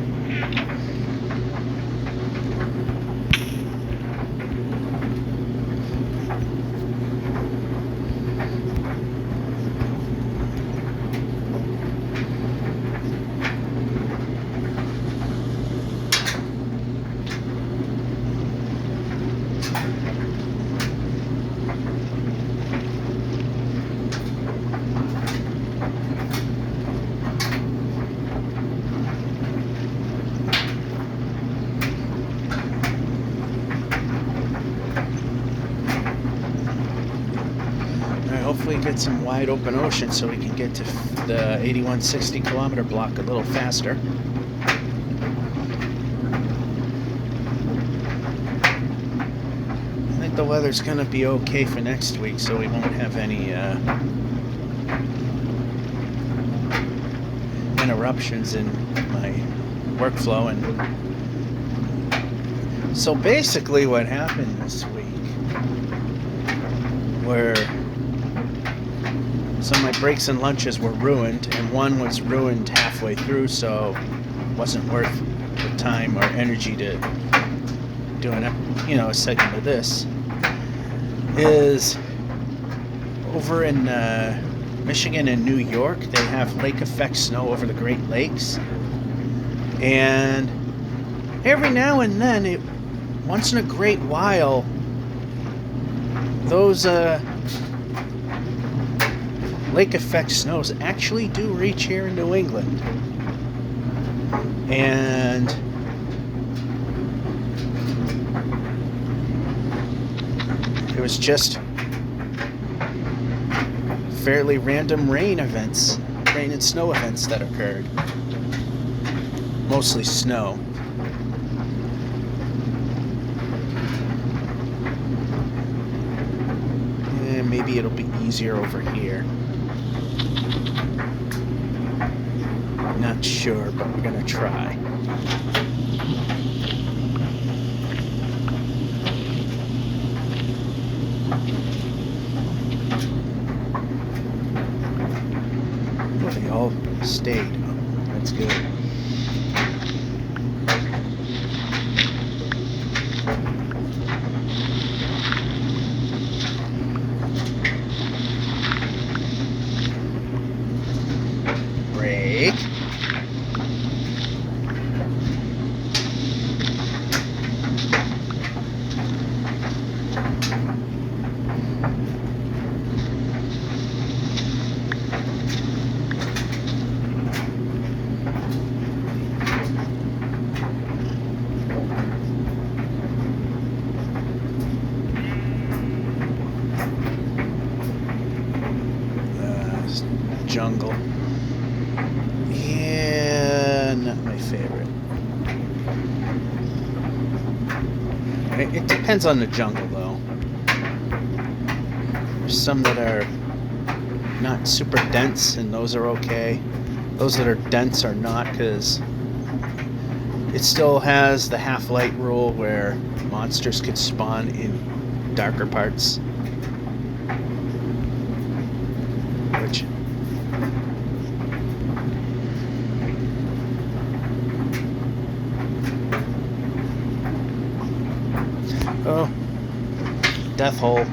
Hopefully get some wide open ocean so we can get to the 8160 kilometer block a little faster. I think the weather's going to be okay for next week, so we won't have any interruptions in my workflow. And so basically what happened this week were some of my breaks and lunches were ruined, and one was ruined halfway through, so it wasn't worth the time or energy to do a segment of this. Is over in Michigan and New York, they have lake effect snow over the Great Lakes, and every now and then, once in a great while, those lake effect snows actually do reach here in New England. And it was just fairly random rain and snow events that occurred. Mostly snow. And maybe it'll be easier over here. Not sure, but we're gonna try. Oh, they all stayed. Oh, that's good. Break. jungle. Yeah, not my favorite. It depends on the jungle, though. There's some that are not super dense, and those are okay. Those that are dense are not, because it still has the half-light rule where monsters could spawn in darker parts. Which... Oh. Death hole.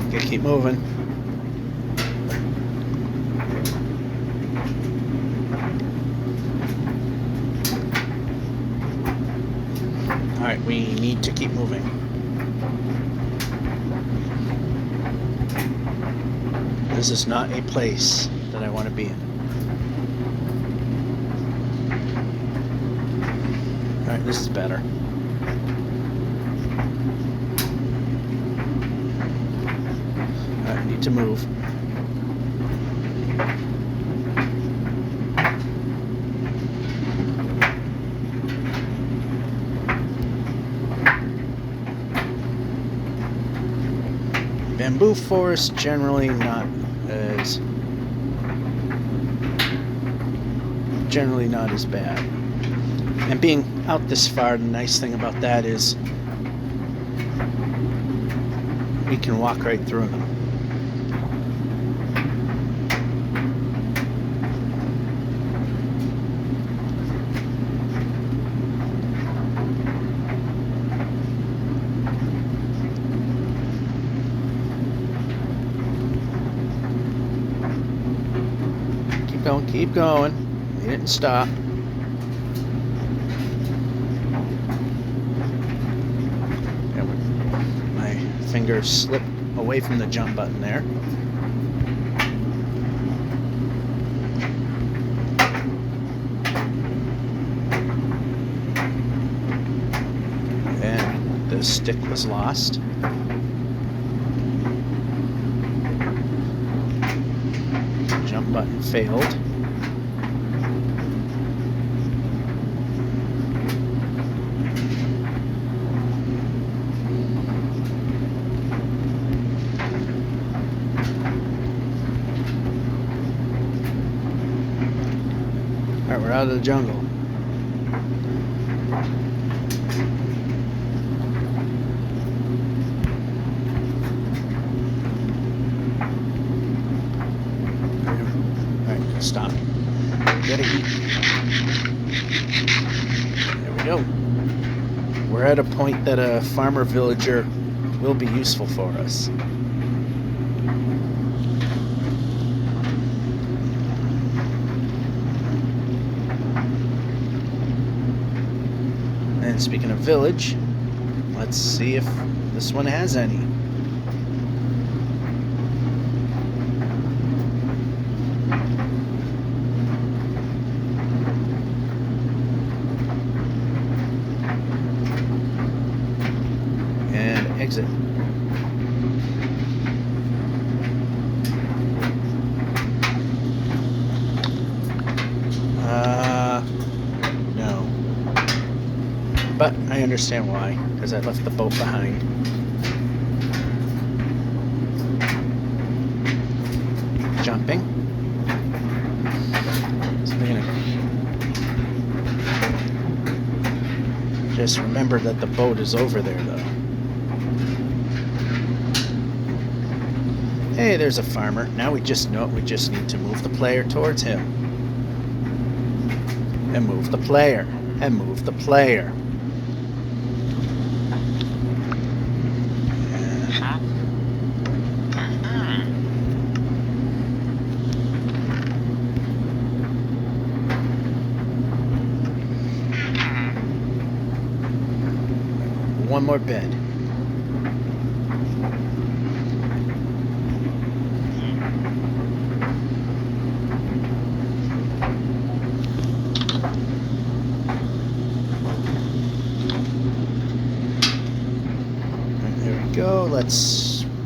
Okay, keep moving. Alright, we need to keep moving. This is not a place that I want to be in. Alright, this is better. Alright, I need to move. Bamboo forest generally not as bad. And being out this far, the nice thing about that is we can walk right through them. Keep going. He didn't stop. And my fingers slip away from the jump button there. And the stick was lost. Jump button failed. Alright, we're out of the jungle. Alright, stop. Gotta eat. There we go. We're at a point that a farmer villager will be useful for us. And speaking of village, let's see if this one has any. And exit. No. But I understand why, because I left the boat behind. Jumping. So we're gonna just remember that the boat is over there, though. Hey, there's a farmer. Now we just know we just need to move the player towards him. And move the player. And move the player. One more bed. go. Let's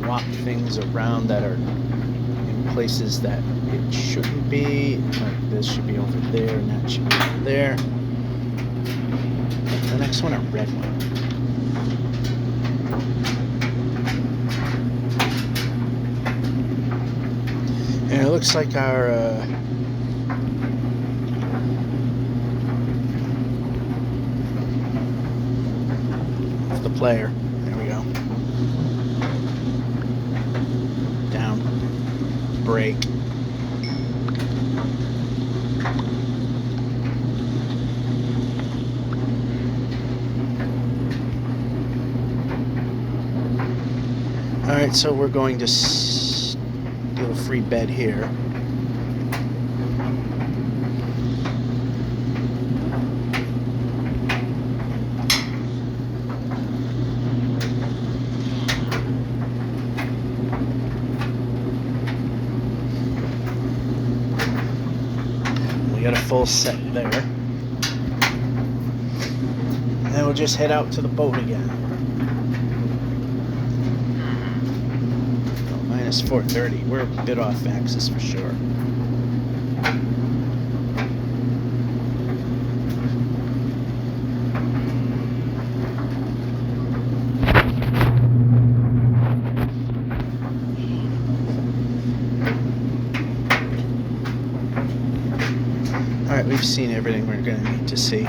swap things around that are in places that it shouldn't be. Like this should be over there, and that should be over there. The next one, a red one. And it looks like our the player. There we go. Down. Brake. Alright, so we're going to do a free bed here. We got a full set there. And then we'll just head out to the boat again. Minus 430. We're a bit off axis for sure. Alright, we've seen everything we're going to need to see.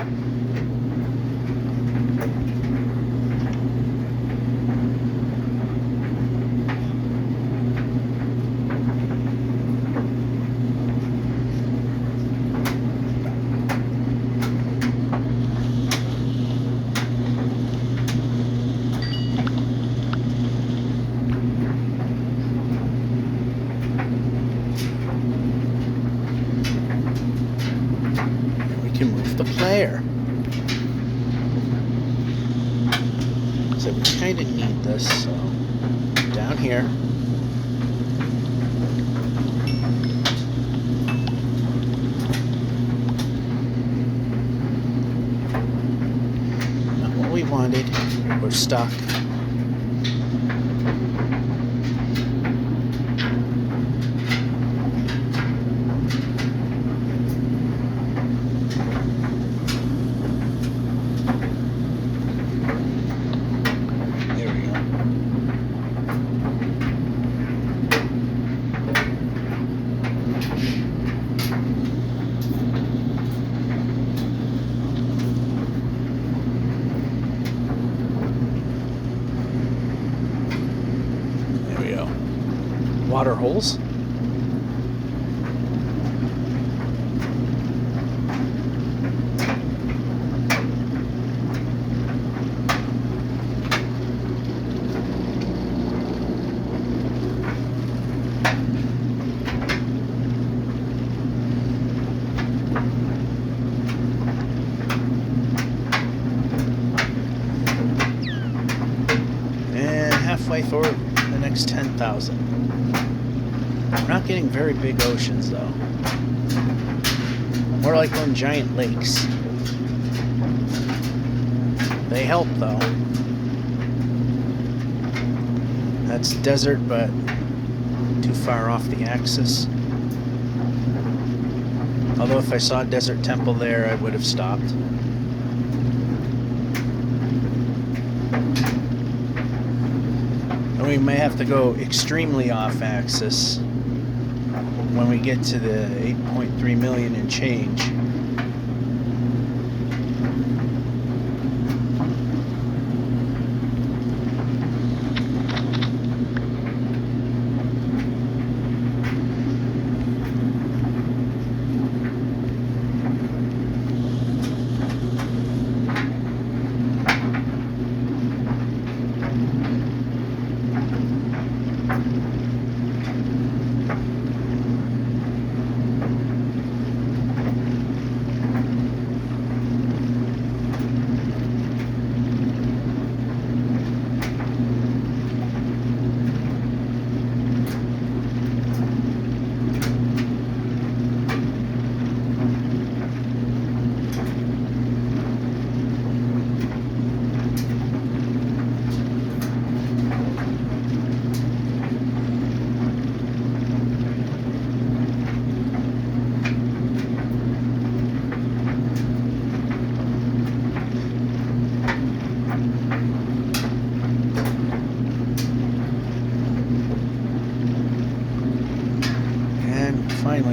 Can move the player. So we kind of need this, so down here. Not what we wanted. We're stuck. Water holes. And halfway through the next 10,000. We're not getting very big oceans, though. More like one giant lakes. They help, though. That's desert, but too far off the axis. Although if I saw a desert temple there, I would have stopped. And we may have to go extremely off axis when we get to the 8.3 million and change.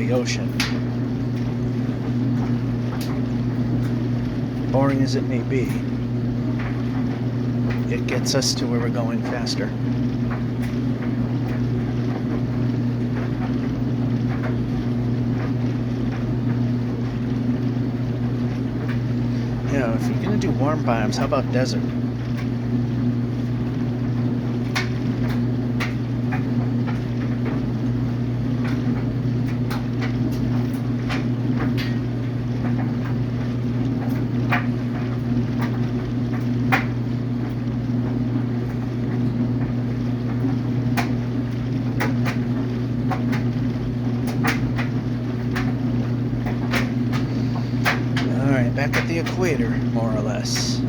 the ocean. Boring as it may be, it gets us to where we're going faster. You know, if you're gonna do warm biomes, how about desert? Back at the equator, more or less.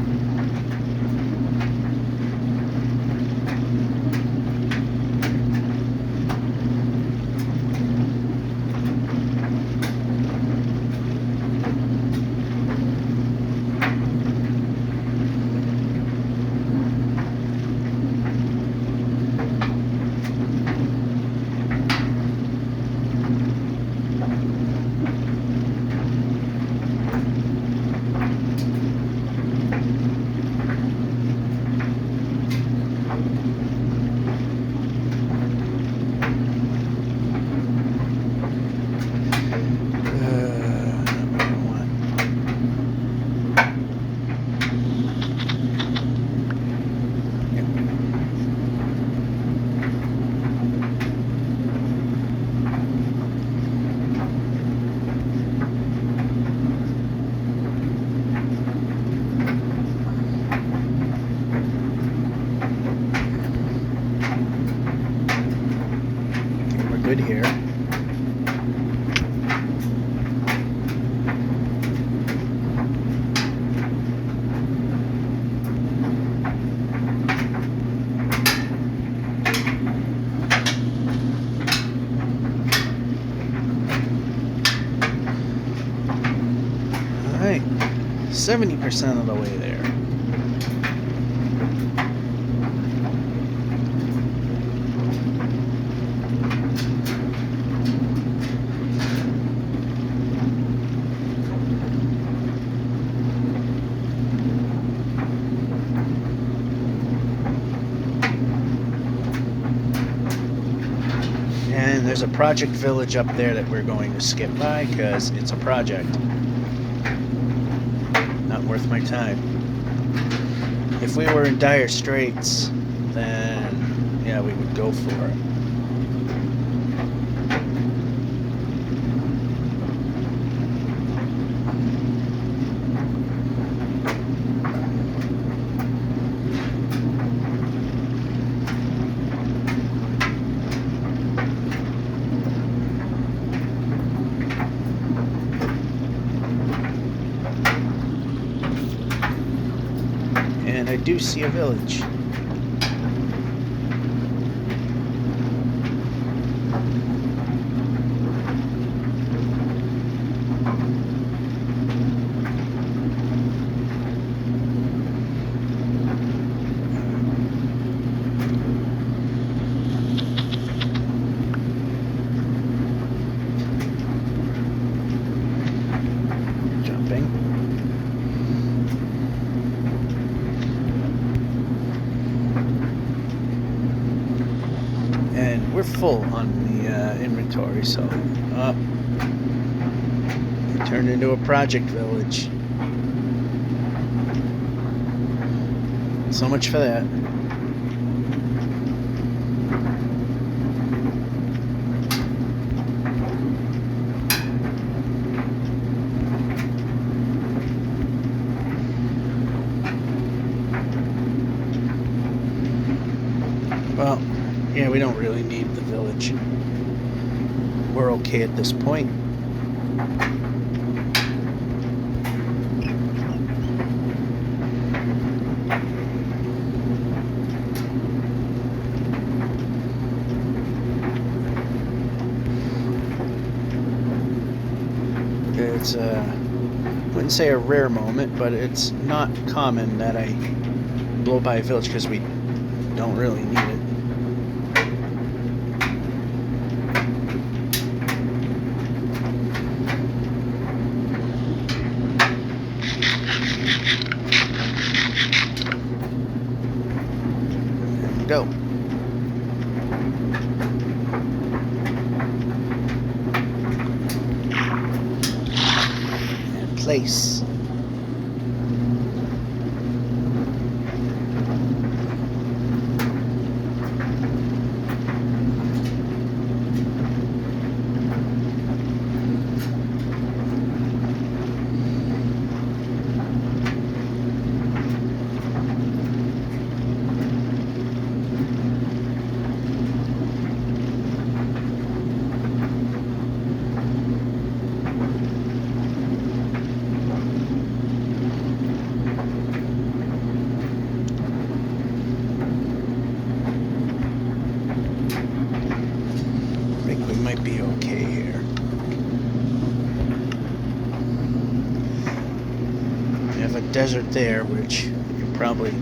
Good here. All right, 70% of the way there. And there's a project village up there that we're going to skip by because it's a project. Not worth my time. If we were in dire straits, then yeah, we would go for it. And I do see a village. And we're full on the inventory, so it turned into a project village. So much for that. Well, yeah, we don't really need the village. We're okay at this point. It's I wouldn't say a rare moment, but it's not common that I blow by a village because we don't really need it. Go. And place. Might be okay here. We have a desert there, which you probably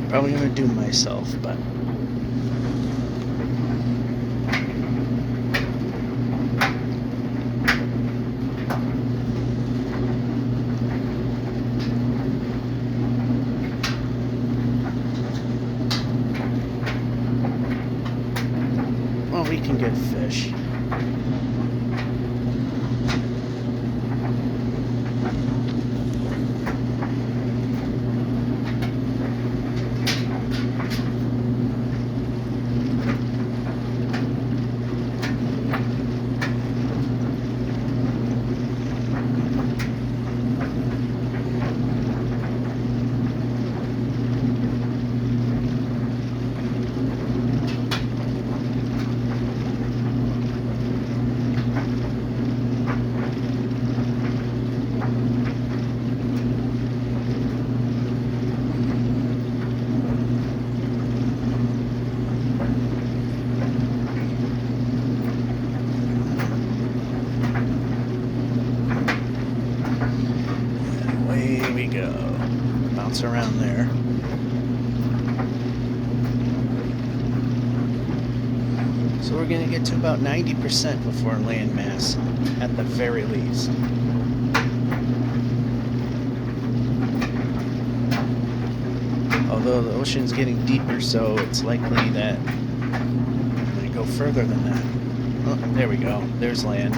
probably gonna do myself, but well, we can get fish. Around there. So we're going to get to about 90% before landmass, at the very least. Although the ocean's getting deeper, so it's likely that I'm going to go further than that. Oh, there we go. There's land.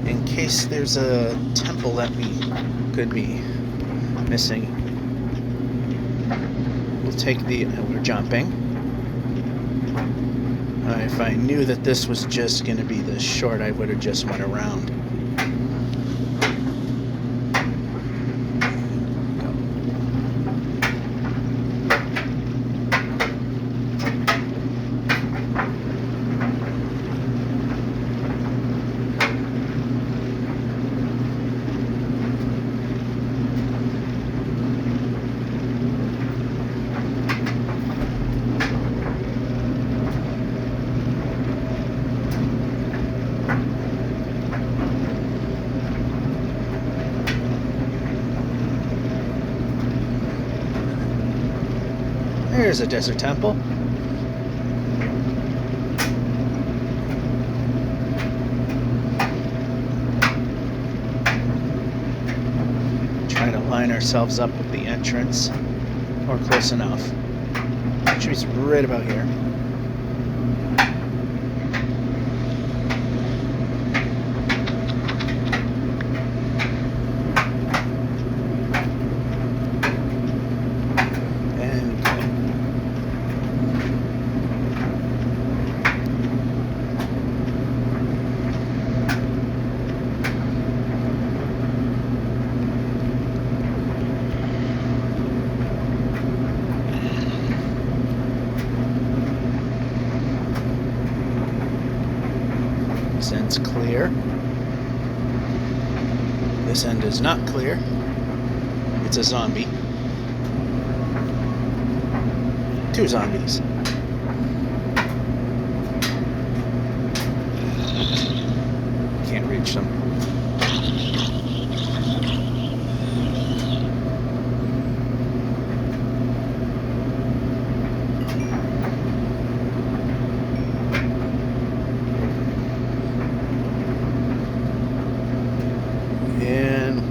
In case there's a temple that we could be missing, we'll take the... we're jumping. If I knew that this was just going to be this short, I would have just went around. There's a desert temple. Try to line ourselves up with the entrance, or close enough. Entry's right about here. This end's clear. This end is not clear. It's a zombie. 2 zombies. Can't reach them. And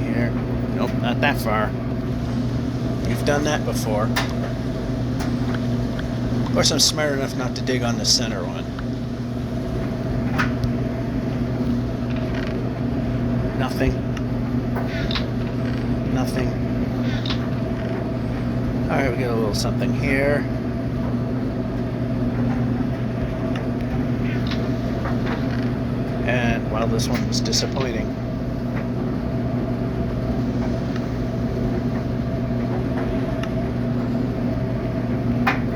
here. Nope, not that far. We've done that before. Of course, I'm smart enough not to dig on the center one. Nothing. Nothing. Alright, we got a little something here. And, well, this one was disappointing.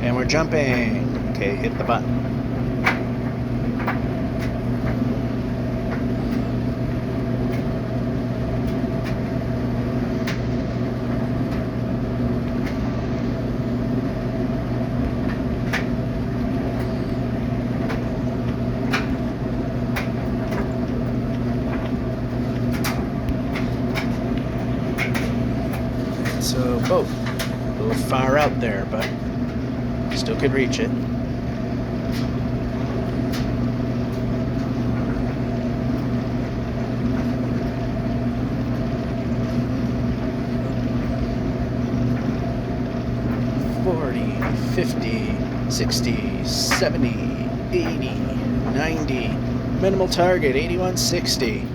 And we're jumping. Okay, hit the button. So, boat. A little far out there, but still could reach it. $40, $50, $60, $70, $80, $90. Minimal target, $81.60.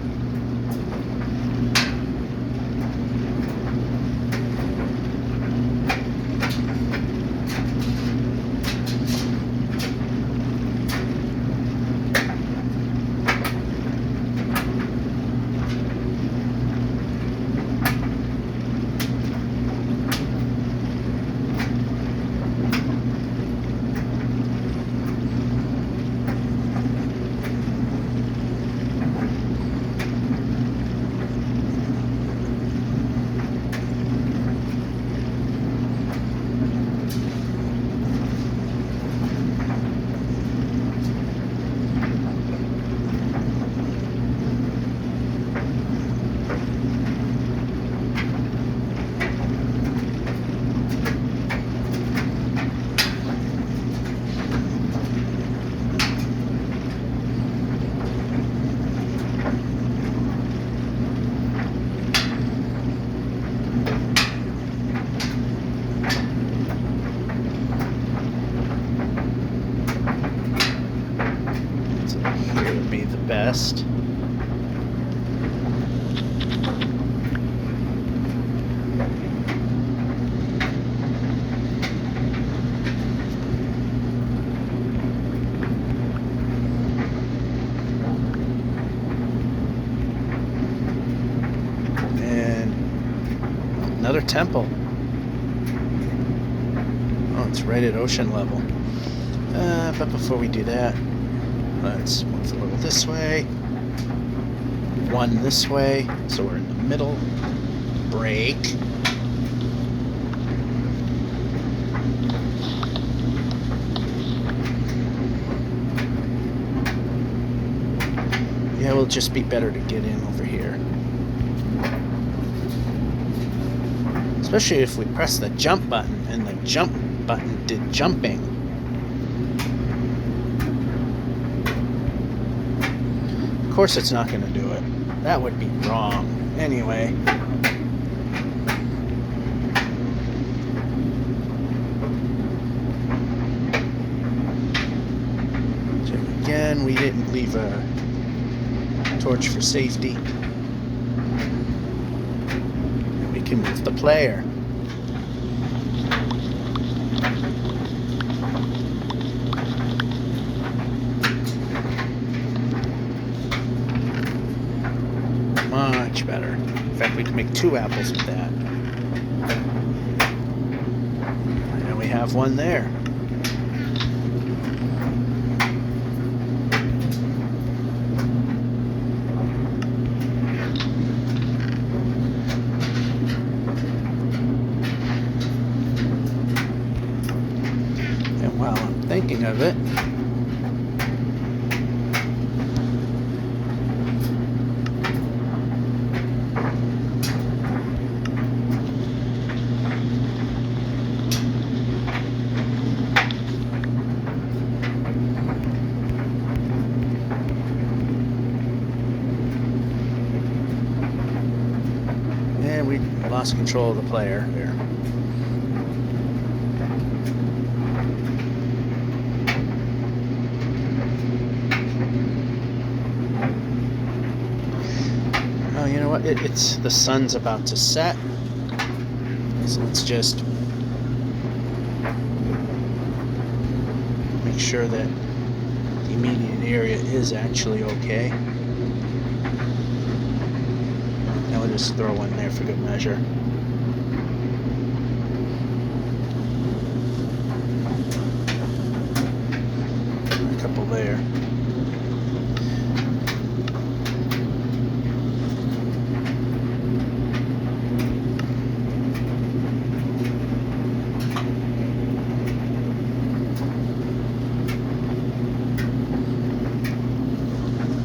Best. And another temple. Oh, it's right at ocean level. But before we do that, let's move a little this way, one this way, so we're in the middle. Break. Yeah, it'll just be better to get in over here. Especially if we press the jump button, and the jump button did jumping. Of course it's not going to do it. That would be wrong. Anyway. So again, we didn't leave a torch for safety. We can move the player. Much better. In fact, we can make 2 apples with that. And we have one there. of it. And we lost control of the player there. Oh, you know what? It's the sun's about to set, so let's just make sure that the immediate area is actually okay. And we'll just throw one there for good measure. A couple there.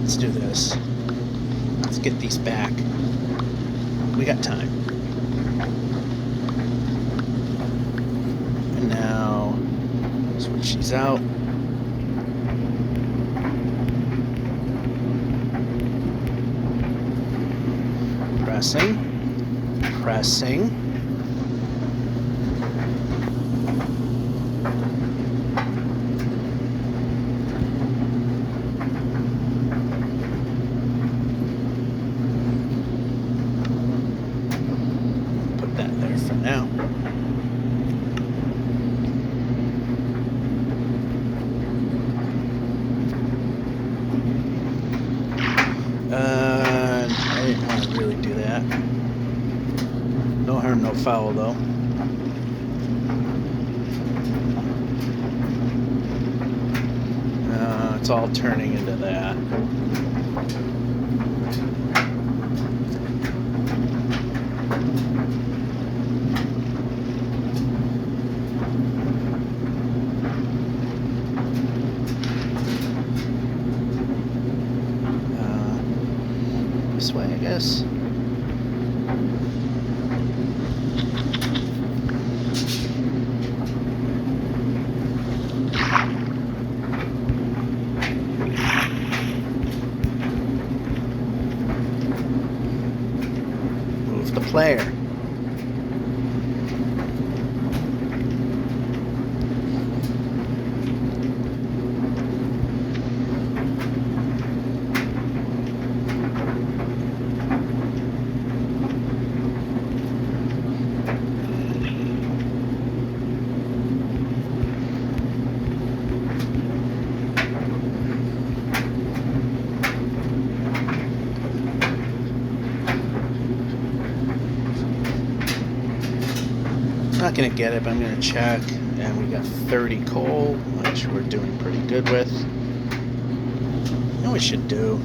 Let's do this. Let's get these back. We got time. And now switch these out. Pressing. Put that there for now. I didn't want to really do that. No harm, no foul, though. It's all turning into that. This way, I guess. Move the player. Not gonna get it, but I'm gonna check. And we got 30 coal, which we're doing pretty good with. You know what we should do?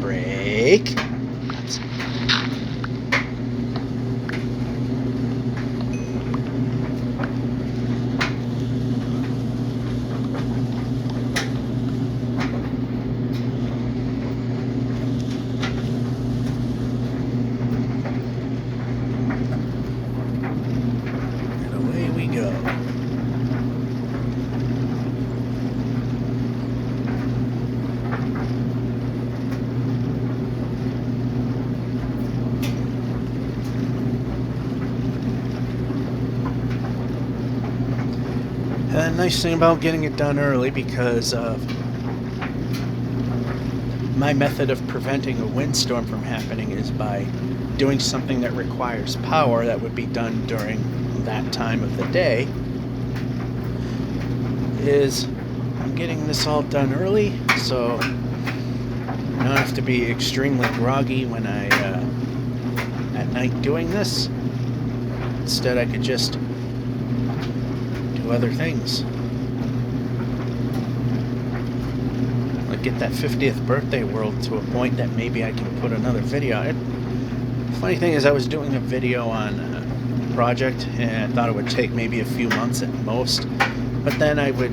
Break. The nice thing about getting it done early, because of my method of preventing a windstorm from happening, is by doing something that requires power that would be done during that time of the day, is I'm getting this all done early, so I don't have to be extremely groggy when I at night doing this. Instead, I could just do other things, like get that 50th birthday world to a point that maybe I can put another video on it. Funny thing is, I was doing a video on a project, and I thought it would take maybe a few months at most. But then I would,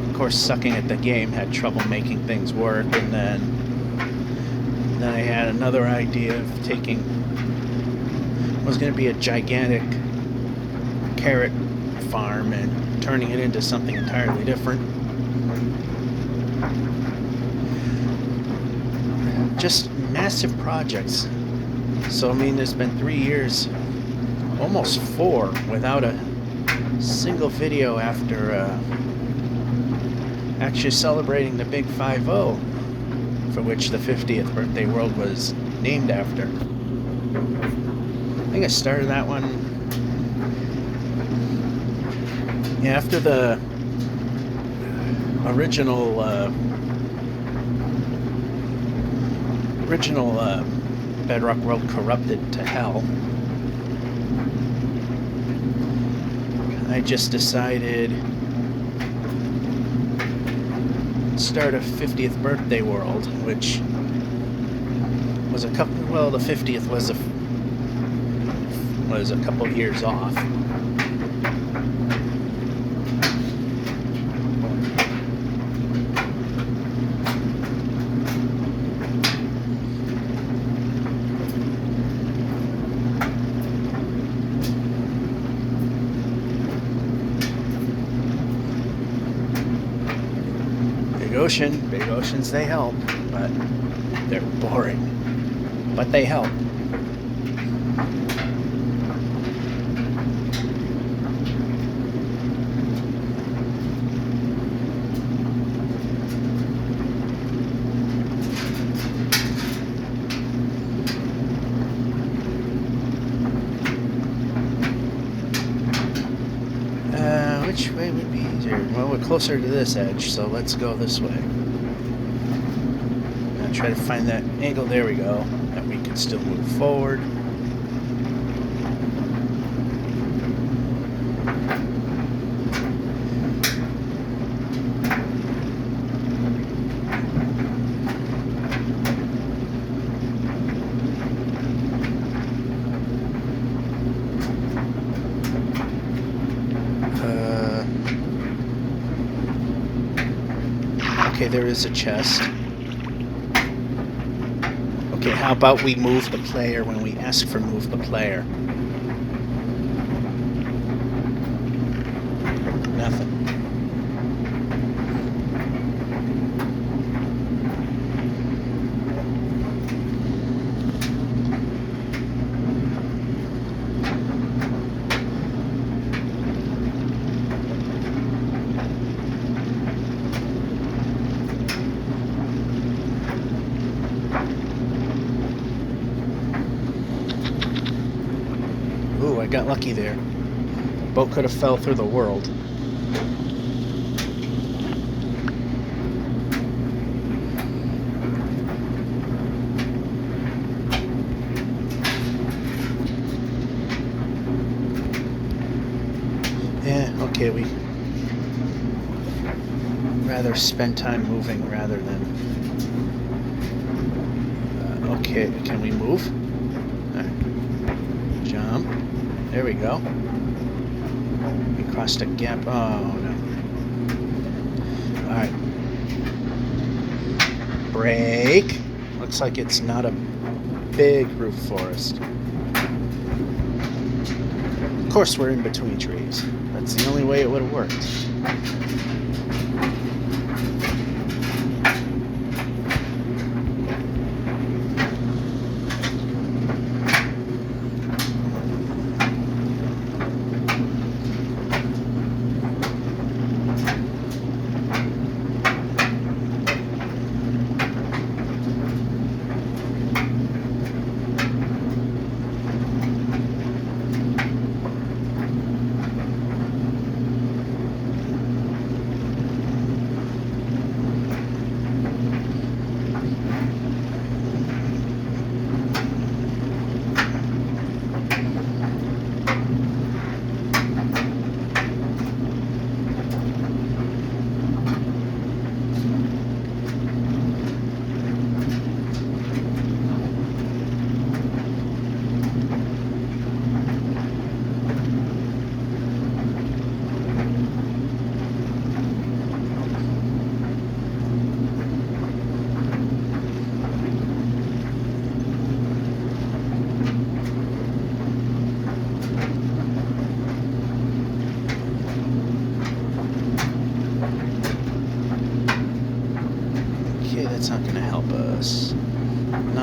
of course, sucking at the game, had trouble making things work, and then I had another idea of taking, it was going to be a gigantic carrot farm and turning it into something entirely different. Just massive projects. So I mean, there's been 3 years, almost 4, without a single video after actually celebrating the big 5-0, for which the 50th birthday world was named after. I think I started that one after the original Bedrock world corrupted to hell. I just decided to start a 50th birthday world, which was a couple, well, the 50th was a couple years off. Big oceans, they help, but they're boring. But they help. Which way would be easier? Well, we're closer to this edge, so let's go this way. I'll try to find that angle. There we go. That we can still move forward. Okay, there is a chest. Okay, how about we move the player when we ask for move the player? Nothing. Ooh, I got lucky there. Boat could have fell through the world. Yeah, okay, we rather spend time moving rather than... okay, can we move? Alright. Jump. There we go. We crossed a gap. Oh, no. Alright. Brake. Looks like it's not a big roof forest. Of course, we're in between trees. That's the only way it would have worked.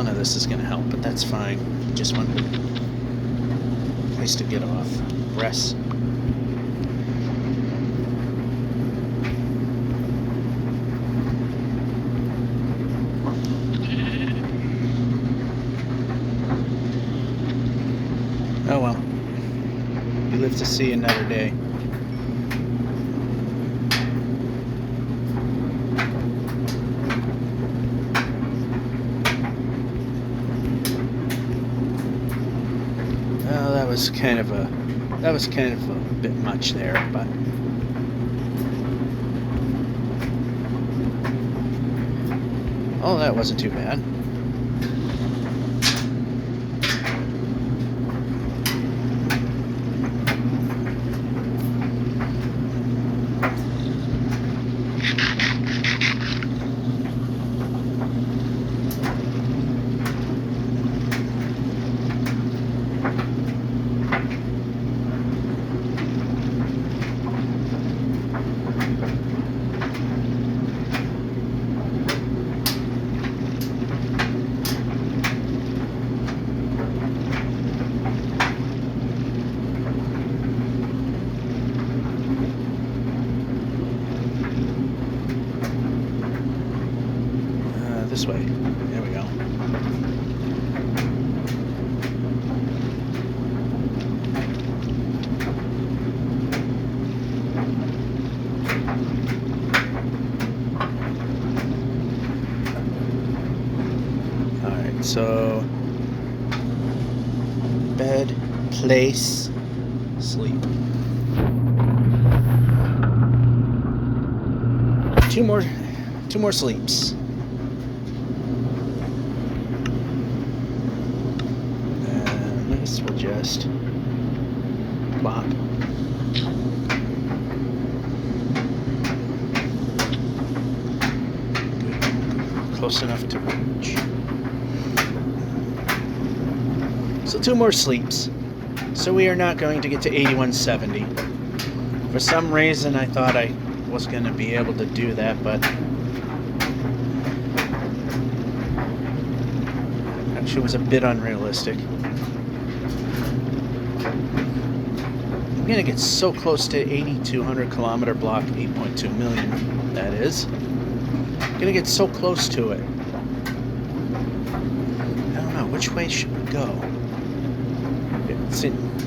None of this is going to help, but that's fine. Just want a place to get off. Rest. Oh well. You live to see another day. Well, that was kind of a bit much there, but oh, that wasn't too bad. This way. There we go. Alright, so bed, place, sleep. Two more sleeps. We'll just plop. Good. Close enough to reach. So 2 more sleeps. So we are not going to get to 8170. For some reason I thought I was going to be able to do that, but actually it was a bit unrealistic. I'm gonna get so close to 8,200 kilometer block, 8.2 million, that is. I'm gonna get so close to it. I don't know, which way should we go?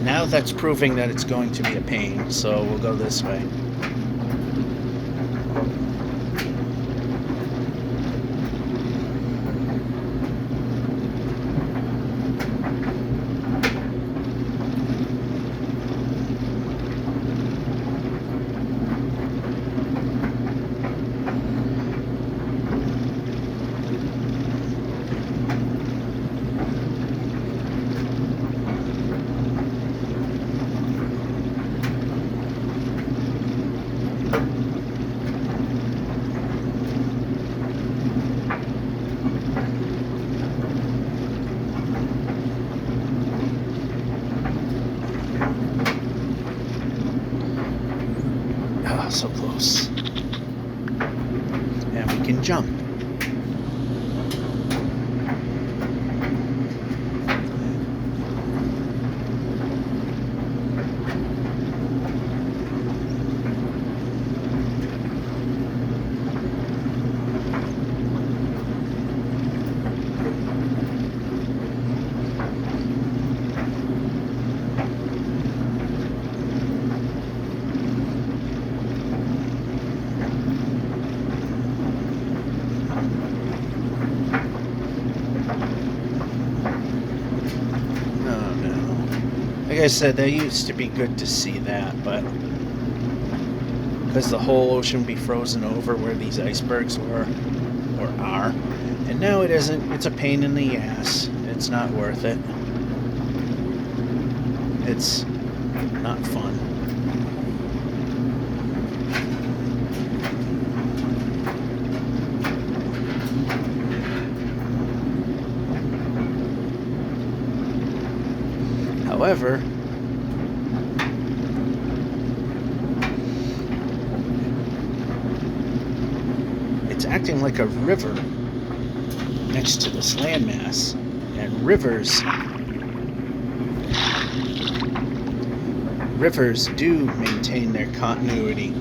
Now that's proving that it's going to be a pain, so we'll go this way. So close. And we can jump. Like I said, that used to be good to see that, but because the whole ocean would be frozen over where these icebergs were, or are, and now it isn't. It's a pain in the ass. It's not worth it. It's not fun. However, it's acting like a river next to this landmass. And rivers do maintain their continuity.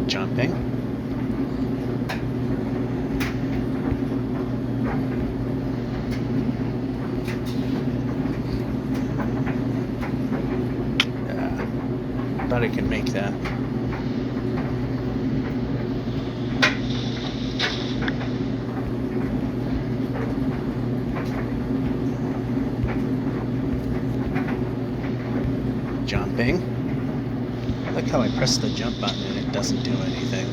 Jumping. Thought I could make that. Jumping. I like how I press the jump button and it doesn't do anything.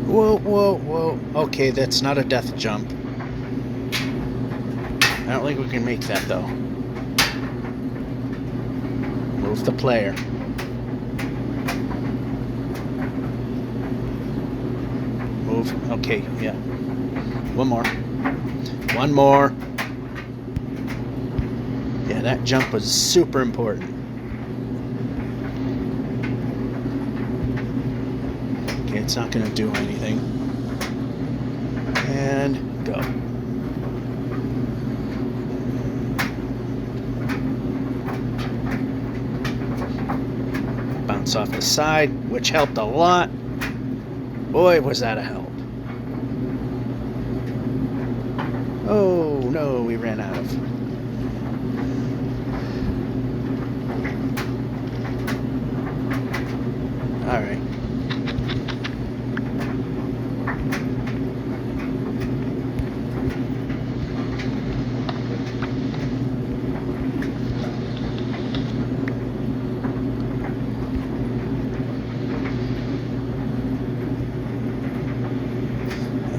Whoa, whoa, whoa. Okay, that's not a death jump. I don't think we can make that, though. Move the player. Move. Okay, yeah. One more. One more. Yeah, that jump was super important. Okay, it's not going to do anything. And go. Bounce off the side, which helped a lot. Boy, was that a help. Oh, no, we ran out of. All right.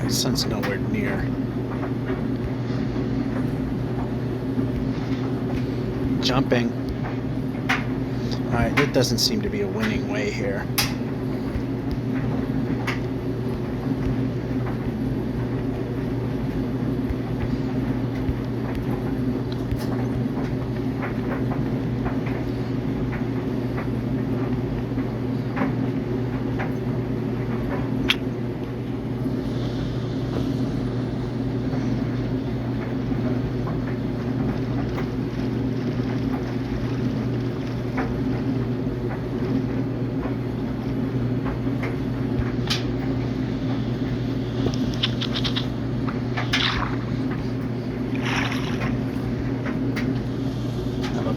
The sun's nowhere near. Jumping. Alright, it doesn't seem to be a winning way here.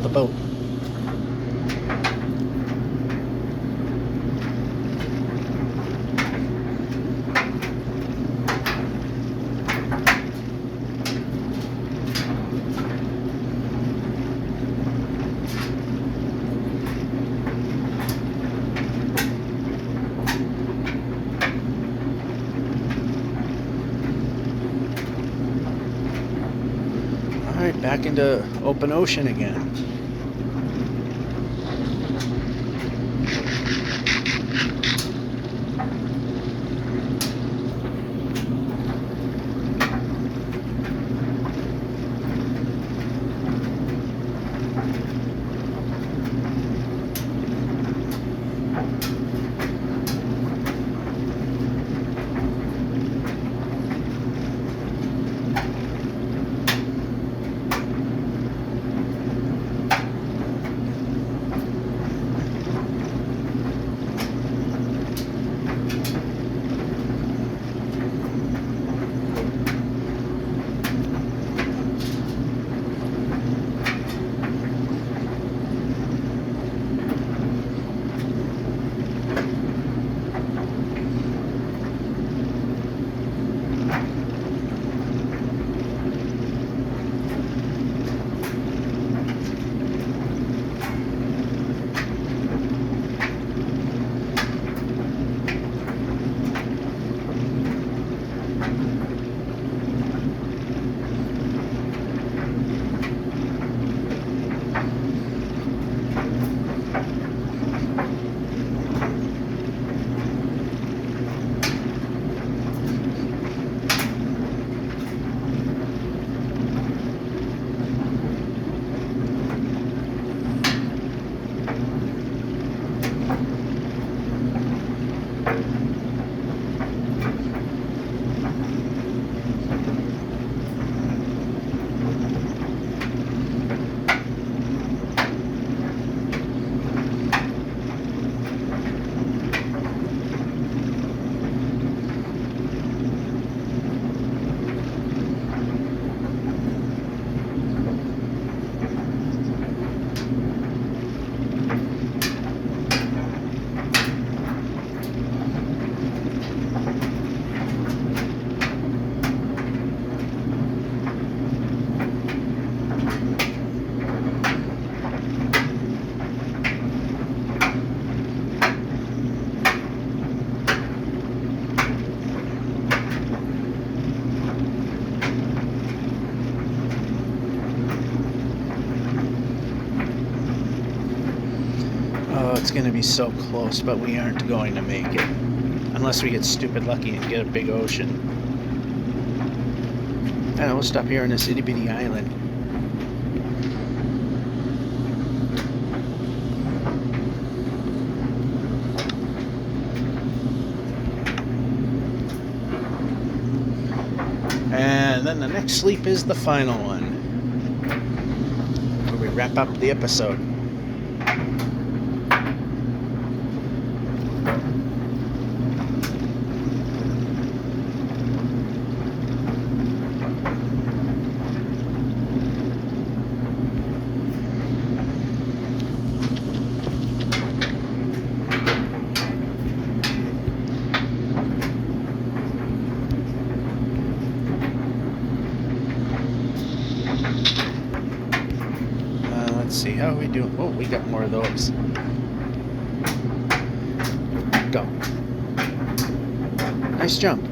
The boat. All right, back into open ocean again. going to be so close, but we aren't going to make it. Unless we get stupid lucky and get a big ocean. And we'll stop here on this itty bitty island. And then the next sleep is the final one, where we wrap up the episode. Let's see, how are we doing? Oh, we got more of those. Go. Nice jump.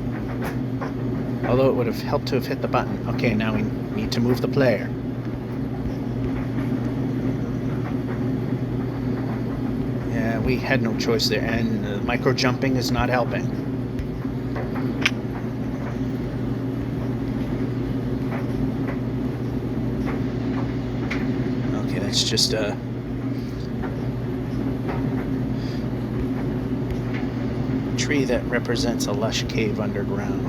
Although it would have helped to have hit the button. Okay, now we need to move the player. Yeah, we had no choice there, and micro jumping is not helping. It's just a tree that represents a lush cave underground.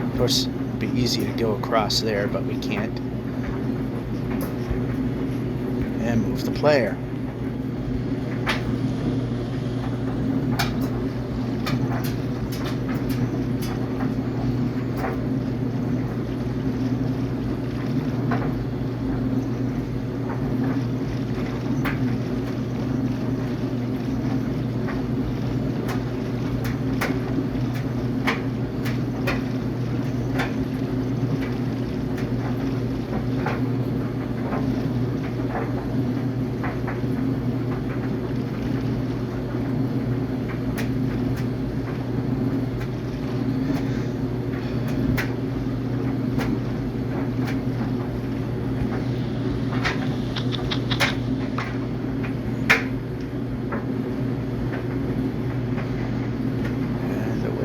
Of course, it'd be easy to go across there, but we can't. And move the player.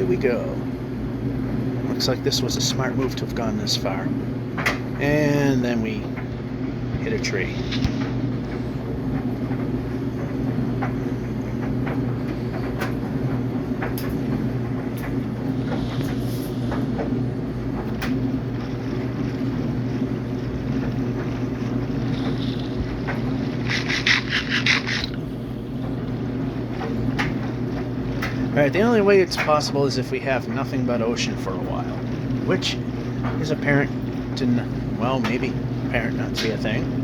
We go. Looks like this was a smart move to have gone this far. And then we hit a tree. Alright, the only way it's possible is if we have nothing but ocean for a while, which is apparent to, well, maybe apparent not to be a thing.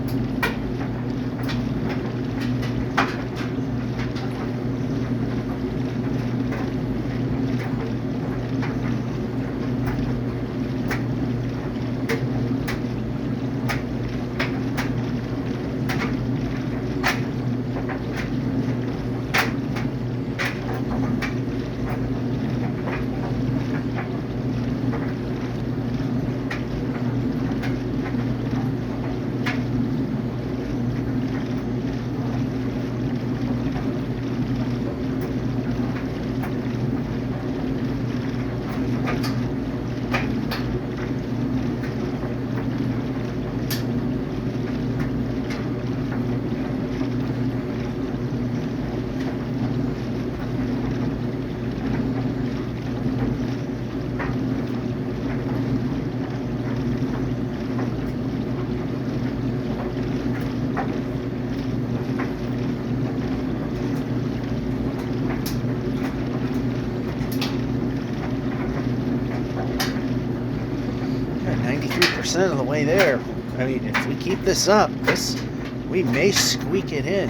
Of the way there. I mean, if we keep this up, we may squeak it in,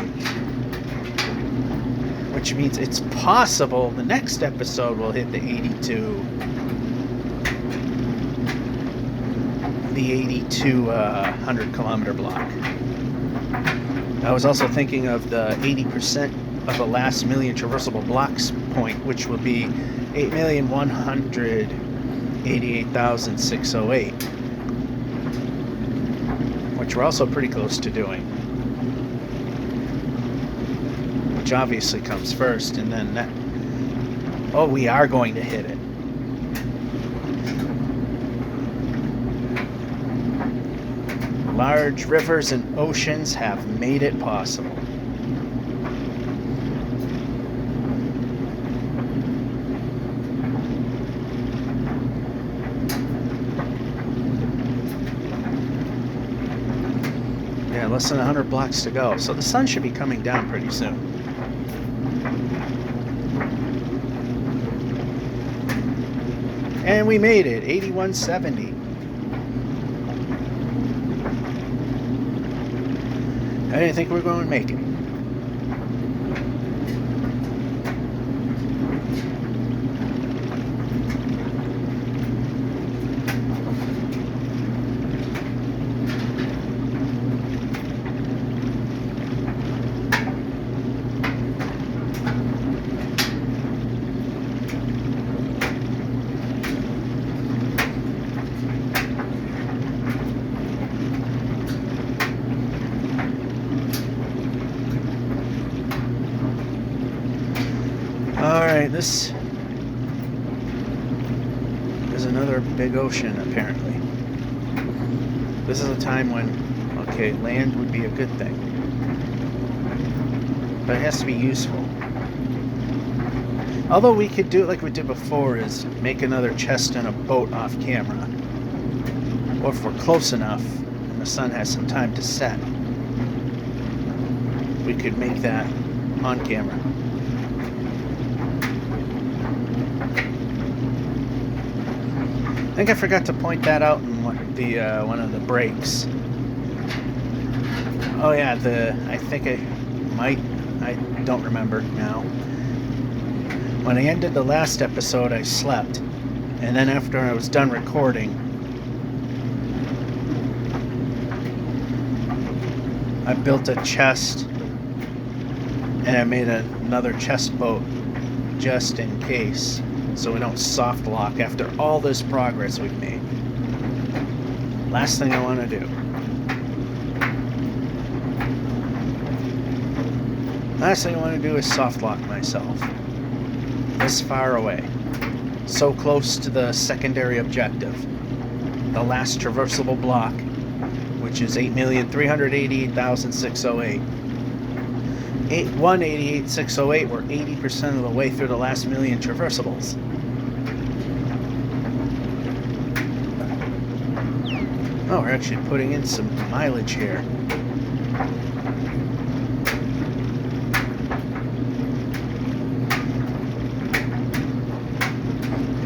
which means it's possible the next episode will hit the 100 kilometer block. I was also thinking of the 80% of the last million traversable blocks point, which will be 8,188,608, which we're also pretty close to doing, which obviously comes first, and then that, oh, we are going to hit it. Large rivers and oceans have made it possible. Yeah, less than 100 blocks to go. So the sun should be coming down pretty soon. And we made it, 8170. I didn't think we were going to make it. Alright, this is another big ocean, apparently. This is a time when, okay, land would be a good thing. But it has to be useful. Although we could do it like we did before, is make another chest and a boat off camera. Or if we're close enough, and the sun has some time to set, we could make that on camera. I think I forgot to point that out in one of the breaks. Oh yeah, I don't remember now. When I ended the last episode, I slept, and then after I was done recording, I built a chest, and I made another chest boat just in case, so we don't soft lock after all this progress we've made. Last thing I want to do. Last thing I want to do is soft lock myself. This far away. So close to the secondary objective. The last traversable block, which is 8,388,608. 188,608, we're 80% of the way through the last million traversables. Oh, we're actually putting in some mileage here.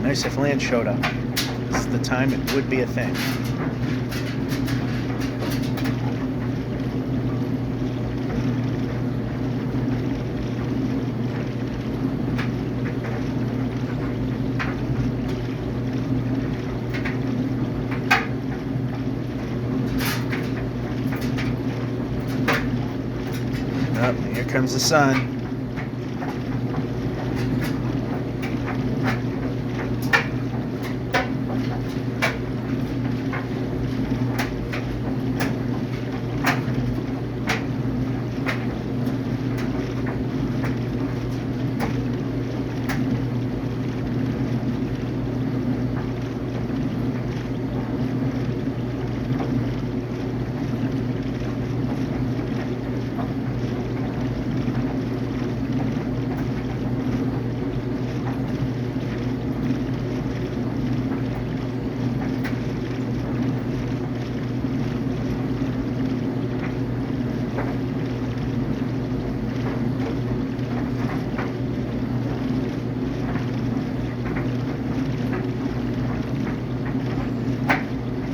Nice if land showed up. This is the time it would be a thing. Oh, here comes the sun.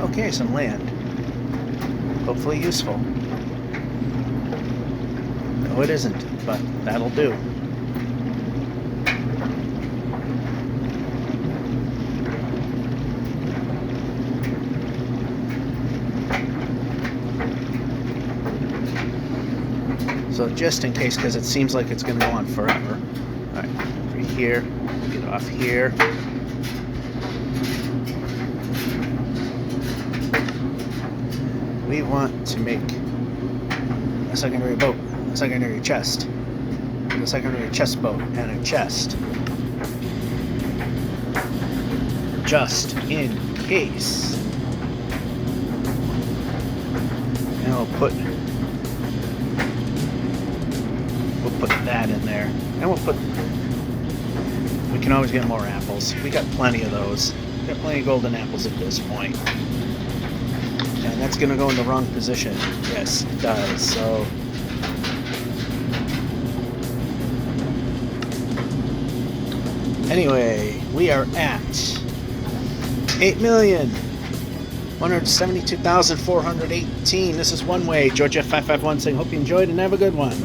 Okay, some land. Hopefully useful. No, it isn't, but that'll do. So So just in case, because it seems like it's going to go on forever. All right, over here, get off here. We want to make a secondary boat, a secondary chest, a secondary chest boat, and a chest. Just in case. And we'll put that in there. And we can always get more apples. We got plenty of those. We got plenty of golden apples at this point. And that's gonna go in the wrong position. Yes, it does. So anyway, we are at 8,172,418. This is One Way. George F551 saying, hope you enjoyed and have a good one.